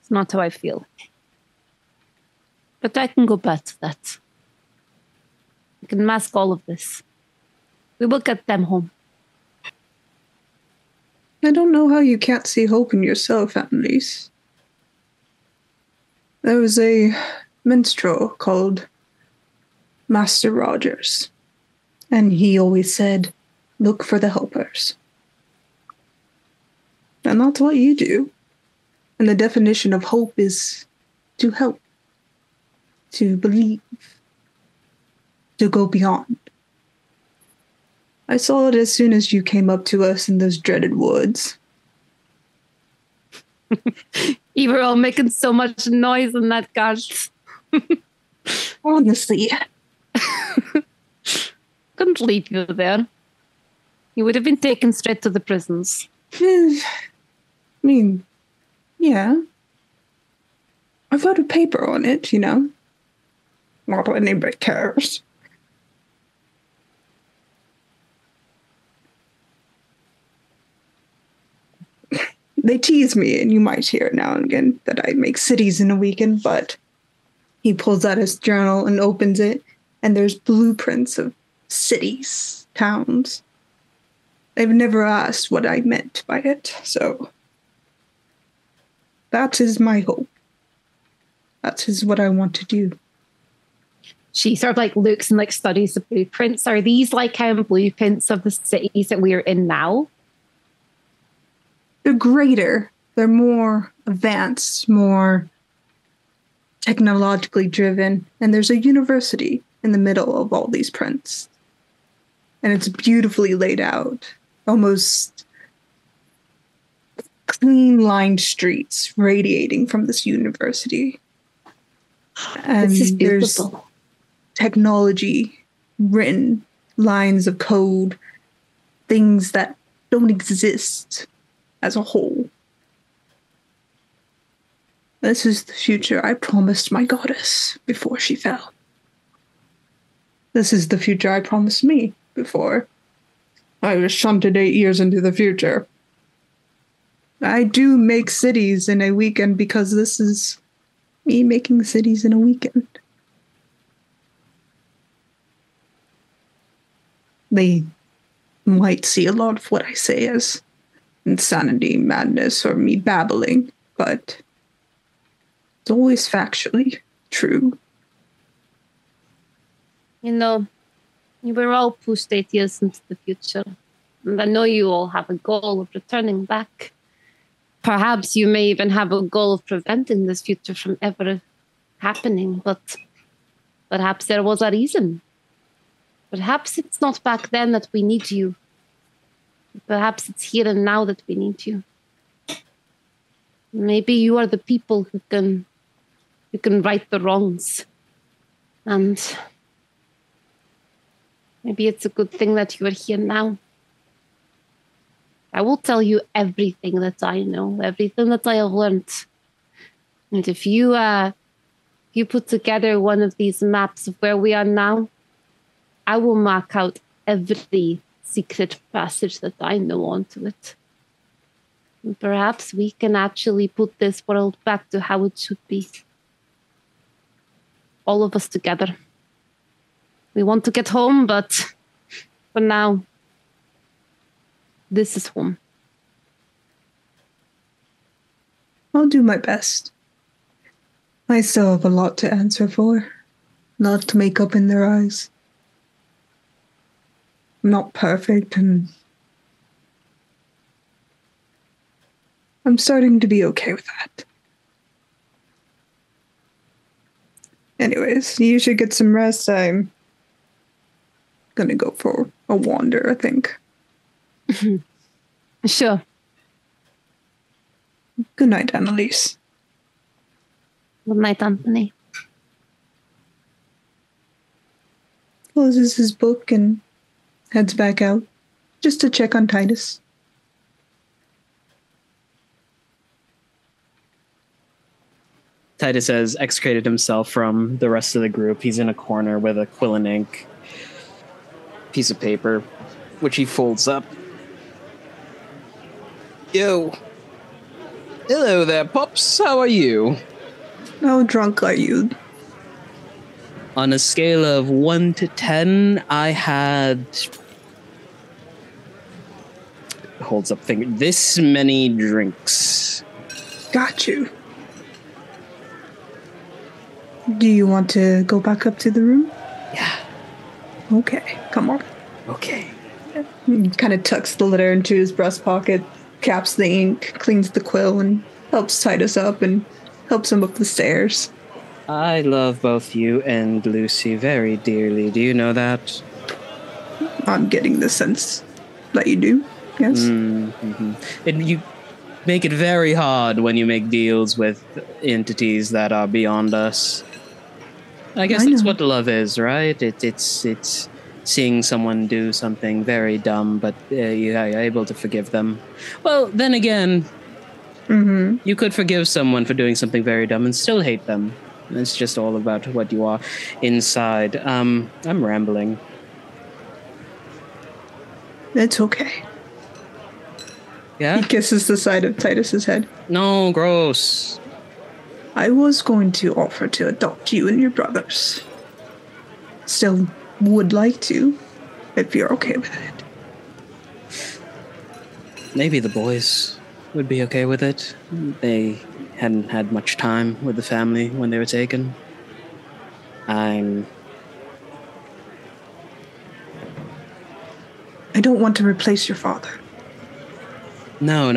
[SPEAKER 2] it's not how I feel. But I can go back to that. I can mask all of this. We will get them home.
[SPEAKER 3] I don't know how you can't see hope in yourself, Annelisse. There was a minstrel called Master Rogers, and he always said, look for the helpers. And that's what you do. And the definition of hope is to help, to believe, to go beyond. I saw it as soon as you came up to us in those dreaded woods.
[SPEAKER 2] You were all making so much noise in that garden.
[SPEAKER 3] Honestly.
[SPEAKER 2] Couldn't leave you there. You would have been taken straight to the prisons.
[SPEAKER 3] I mean, yeah. I've got a paper on it, you know. Not that anybody cares. They tease me, and you might hear it now and again, that I make cities in a weekend, but he pulls out his journal and opens it, and there's blueprints of cities, towns. They've never asked what I meant by it, so that is my hope. That is what I want to do.
[SPEAKER 2] She sort of like looks and like studies the blueprints. Are these like blueprints of the cities that we're in now?
[SPEAKER 3] They're greater. They're more advanced, more technologically driven. And there's a university in the middle of all these prints. And it's beautifully laid out. Almost clean lined streets radiating from this university. And
[SPEAKER 2] This is
[SPEAKER 3] there's
[SPEAKER 2] beautiful.
[SPEAKER 3] technology, written lines of code, things that don't exist as a whole. This is the future I promised my goddess before she fell. This is the future I promised me before I was shunted 8 years into the future. I do make cities in a weekend because this is me making cities in a weekend. They might see a lot of what I say as insanity, madness, or me babbling, but it's always factually true.
[SPEAKER 2] You know, you were all pushed 8 years into the future. And I know you all have a goal of returning back. Perhaps you may even have a goal of preventing this future from ever happening, but perhaps there was a reason. Perhaps it's not back then that we need you. Perhaps it's here and now that we need you. Maybe you are the people who can right the wrongs. And maybe it's a good thing that you are here now. I will tell you everything that I know, everything that I have learned. And if you put together one of these maps of where we are now, I will mark out every secret passage that I know onto it. And perhaps we can actually put this world back to how it should be. All of us together. We want to get home, but for now, this is home.
[SPEAKER 3] I'll do my best. I still have a lot to answer for, a lot to make up in their eyes. I'm not perfect, and I'm starting to be okay with that. Anyways, you should get some rest. I'm gonna go for a wander, I think.
[SPEAKER 2] Sure.
[SPEAKER 3] Good night, Annelisse.
[SPEAKER 2] Good night, Anthony.
[SPEAKER 3] Closes his book and heads back out, just to check on Titus.
[SPEAKER 6] Titus has extricated himself from the rest of the group. He's in a corner with a quill and ink piece of paper, which he folds up.
[SPEAKER 4] Yo. Hello there, Pops. How are you?
[SPEAKER 3] How drunk are you?
[SPEAKER 6] On a scale of 1 to 10, I had... Holds up finger. This many drinks.
[SPEAKER 3] Got you. Do you want to go back up to the room?
[SPEAKER 6] Yeah.
[SPEAKER 3] Okay, come on.
[SPEAKER 6] Okay.
[SPEAKER 3] He kind of tucks the letter into his breast pocket, caps the ink, cleans the quill, and helps Titus up and helps him up the stairs.
[SPEAKER 6] I love both you and Lucy very dearly. Do you know that?
[SPEAKER 3] I'm getting the sense that you do, yes?
[SPEAKER 6] Mm-hmm. And you make it very hard when you make deals with entities that are beyond us. I guess that's what love is, right? It's seeing someone do something very dumb, but you're able to forgive them. Well, then again, you could forgive someone for doing something very dumb and still hate them. It's just all about what you are inside. I'm rambling.
[SPEAKER 3] It's okay.
[SPEAKER 6] Yeah?
[SPEAKER 3] He kisses the side of Titus's head.
[SPEAKER 6] No, gross.
[SPEAKER 3] I was going to offer to adopt you and your brothers. Still would like to, if you're okay with it.
[SPEAKER 6] Maybe the boys would be okay with it. They hadn't had much time with the family when they were taken.
[SPEAKER 3] I don't want to replace your father.
[SPEAKER 6] No.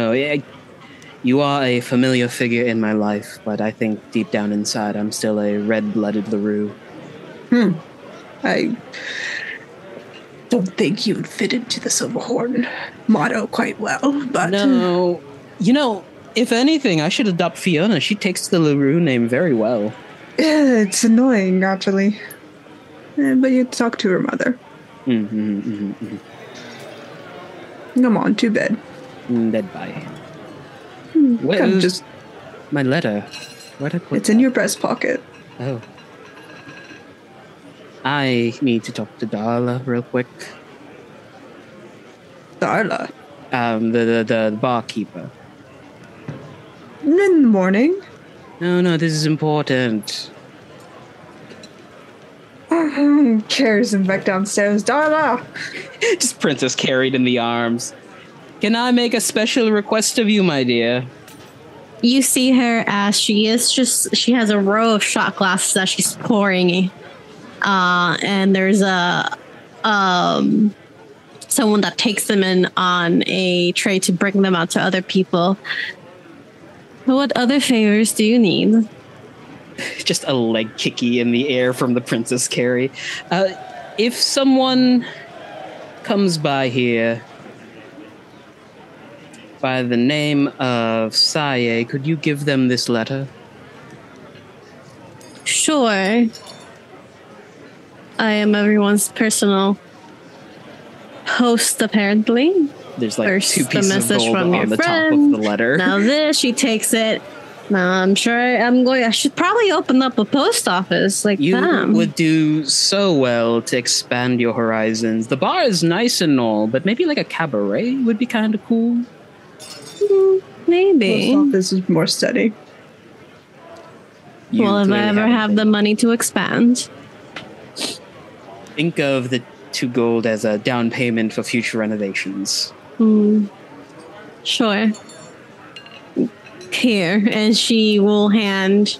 [SPEAKER 6] You are a familiar figure in my life, but I think deep down inside I'm still a red-blooded LaRue.
[SPEAKER 3] I don't think you would fit into the Silverhorn motto quite well, but...
[SPEAKER 6] No, You know, if anything, I should adopt Fiona. She takes the LaRue name very well.
[SPEAKER 3] Yeah, it's annoying, actually. But you talk to her mother. Come on, to bed.
[SPEAKER 6] Bed bye.
[SPEAKER 3] Kind of just...
[SPEAKER 6] My letter. Where'd I put
[SPEAKER 3] It's in your breast pocket.
[SPEAKER 6] Oh. I need to talk to Darla real quick.
[SPEAKER 3] Darla?
[SPEAKER 6] The barkeeper.
[SPEAKER 3] In the morning?
[SPEAKER 6] No, this is important.
[SPEAKER 3] Carries him back downstairs. Darla!
[SPEAKER 6] Just Princess carried in the arms. Can I make a special request of you, my dear?
[SPEAKER 5] You see her as she has a row of shot glasses that she's pouring. And there's someone that takes them in on a tray to bring them out to other people. What other favors do you need?
[SPEAKER 6] Just a leg kicky in the air from the Princess Carrie. If someone comes by here by the name of Saye, could you give them this letter?
[SPEAKER 5] Sure. I am everyone's personal host, apparently.
[SPEAKER 6] There's like
[SPEAKER 5] First,
[SPEAKER 6] two pieces
[SPEAKER 5] the message
[SPEAKER 6] of gold
[SPEAKER 5] from your
[SPEAKER 6] on the
[SPEAKER 5] friend.
[SPEAKER 6] top of the letter.
[SPEAKER 5] Now this, she takes it. Now I'm sure I should probably open up a post office like
[SPEAKER 6] You
[SPEAKER 5] them.
[SPEAKER 6] would do so well to expand your horizons. The bar is nice and all, but maybe like a cabaret would be kind of cool.
[SPEAKER 5] Maybe.
[SPEAKER 3] Post office is more steady.
[SPEAKER 5] Well, if I ever have the money to expand.
[SPEAKER 6] Think of the 2 gold as a down payment for future renovations.
[SPEAKER 5] Sure. Here, and she will hand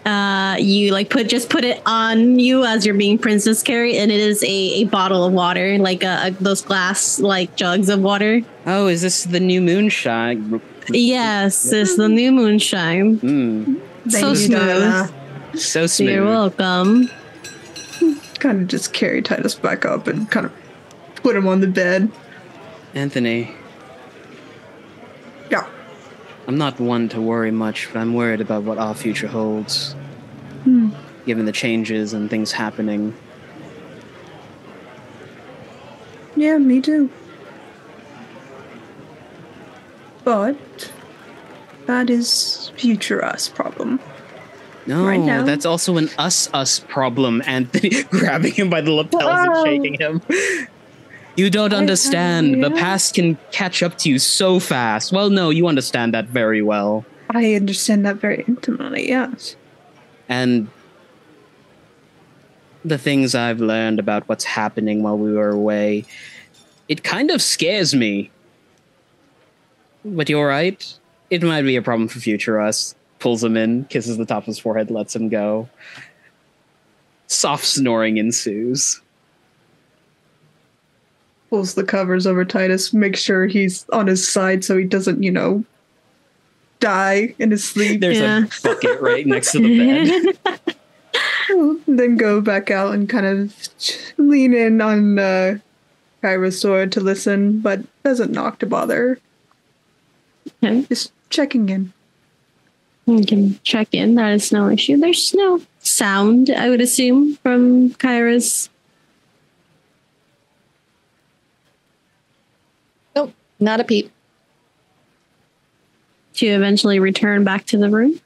[SPEAKER 5] you put it on you as you're being Princess Carrie, and it is a bottle of water, like those glass like jugs of water.
[SPEAKER 6] Oh, is this the new moonshine?
[SPEAKER 5] Yes, it's the new moonshine. So smooth.
[SPEAKER 6] So smooth.
[SPEAKER 5] You're welcome.
[SPEAKER 3] Kind of just carry Titus back up and kind of put him on the bed.
[SPEAKER 6] Anthony.
[SPEAKER 3] Yeah.
[SPEAKER 6] I'm not one to worry much, but I'm worried about what our future holds. Given the changes and things happening.
[SPEAKER 3] Yeah, me too. But that is future us problem.
[SPEAKER 6] No,
[SPEAKER 3] Right now.
[SPEAKER 6] that's also an us problem, Anthony, grabbing him by the lapels and shaking him. You don't understand. The past can catch up to you so fast. Well, no, you understand that very well.
[SPEAKER 3] I understand that very intimately, yes.
[SPEAKER 6] And the things I've learned about what's happening while we were away, it kind of scares me. But you're right. It might be a problem for future us. Pulls him in, kisses the top of his forehead, lets him go. Soft snoring ensues.
[SPEAKER 3] Pulls the covers over Titus, makes sure he's on his side so he doesn't, die in his sleep.
[SPEAKER 6] There's a bucket right next to the bed.
[SPEAKER 3] Then go back out and kind of lean in on Kyra's sword to listen, but doesn't knock to bother.
[SPEAKER 5] Okay.
[SPEAKER 3] Just checking in.
[SPEAKER 5] You can check in. That is no issue. There's no sound, I would assume, from Kyra's.
[SPEAKER 1] Nope, not a peep.
[SPEAKER 5] To eventually return back to the room.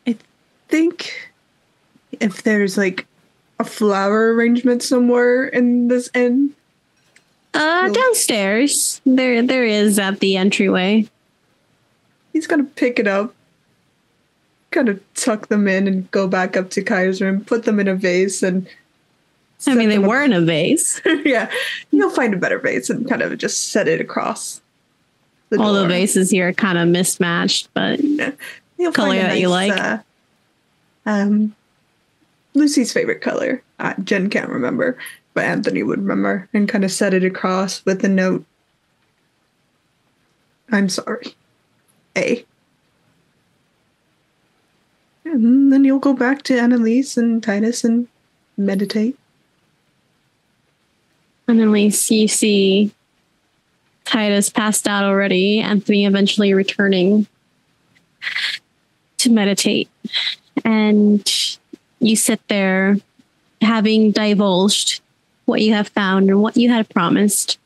[SPEAKER 3] I think if there's like a flower arrangement somewhere in this inn.
[SPEAKER 5] Downstairs. There is at the entryway.
[SPEAKER 3] He's gonna pick it up, kind of tuck them in and go back up to Kyra's room, put them in a vase and
[SPEAKER 5] I mean, they were in a vase.
[SPEAKER 3] Yeah. You'll find a better vase and kind of just set it across the
[SPEAKER 5] All
[SPEAKER 3] door.
[SPEAKER 5] the vases here are kind of mismatched, but
[SPEAKER 3] You'll
[SPEAKER 5] color
[SPEAKER 3] find a
[SPEAKER 5] that you like.
[SPEAKER 3] Lucy's favorite color. Jen can't remember, but Anthony would remember, and kind of set it across with a note. I'm sorry. A. And then you'll go back to Annelisse and Titus and meditate.
[SPEAKER 5] And at least you see Titus passed out already, Anthony eventually returning to meditate. And you sit there having divulged what you have found and what you had promised.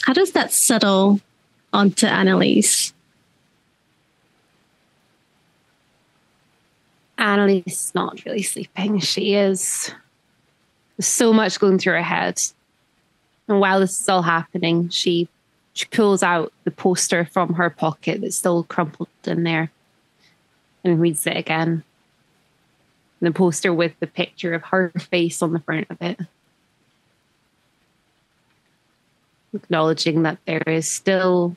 [SPEAKER 5] How does that settle onto Annelisse?
[SPEAKER 2] Annalise is not really sleeping. She is. There's so much going through her head. And while this is all happening, she pulls out the poster from her pocket that's still crumpled in there and reads it again. The poster with the picture of her face on the front of it. Acknowledging that there is still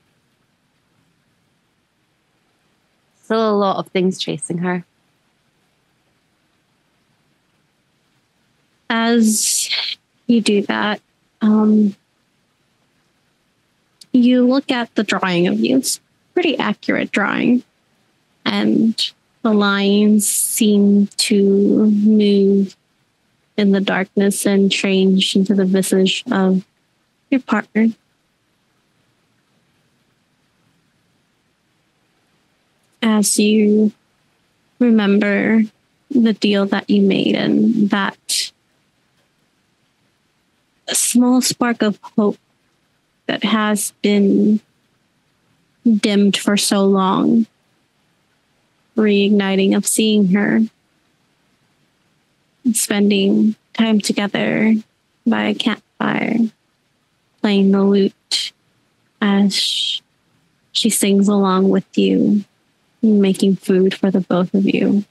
[SPEAKER 2] a lot of things chasing her.
[SPEAKER 5] As you do that, you look at the drawing of you. It's a pretty accurate drawing. And the lines seem to move in the darkness and change into the visage of your partner. As you remember the deal that you made and that a small spark of hope that has been dimmed for so long, reigniting of seeing her, spending time together by a campfire, playing the lute as she sings along with you, making food for the both of you.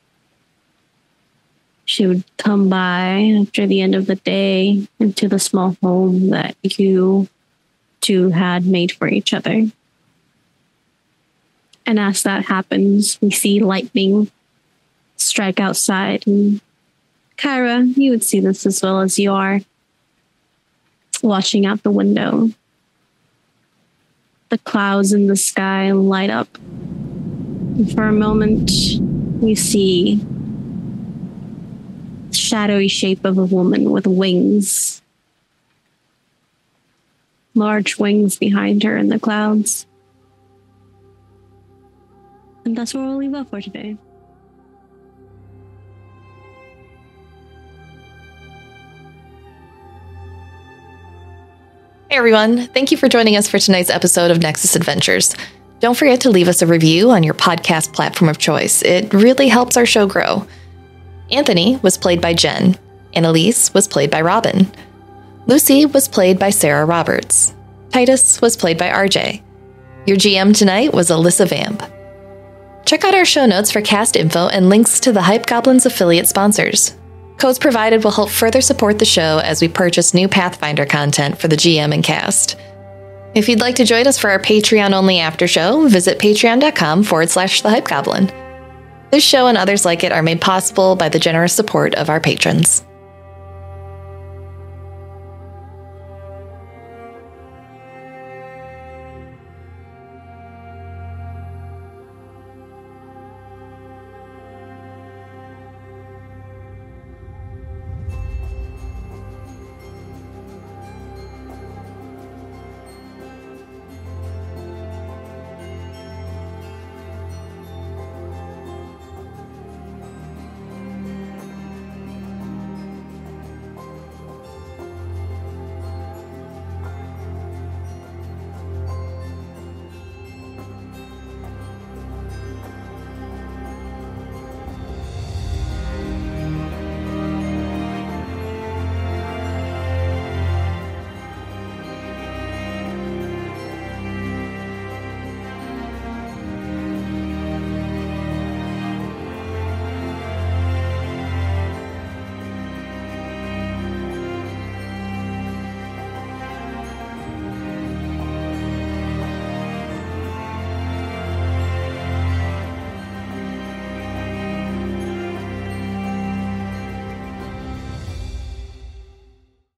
[SPEAKER 5] She would come by after the end of the day into the small home that you two had made for each other. And as that happens, we see lightning strike outside. And Kyra, you would see this as well as you are watching out the window. The clouds in the sky light up. And for a moment, we see the shadowy shape of a woman with wings. Large wings behind her in the clouds. And that's where we'll leave off for today.
[SPEAKER 1] Hey everyone, thank you for joining us for tonight's episode of Nexus Adventures. Don't forget to leave us a review on your podcast platform of choice. It really helps our show grow. Anthony was played by Jen. Annelisse was played by Robin. Lucy was played by Sarah Roberts. Titus was played by RJ. Your GM tonight was Alyssa Vamp. Check out our show notes for cast info and links to the Hype Goblins affiliate sponsors. Codes provided will help further support the show as we purchase new Pathfinder content for the GM and cast. If you'd like to join us for our Patreon-only after show, visit patreon.com/thehypegoblin. This show and others like it are made possible by the generous support of our patrons.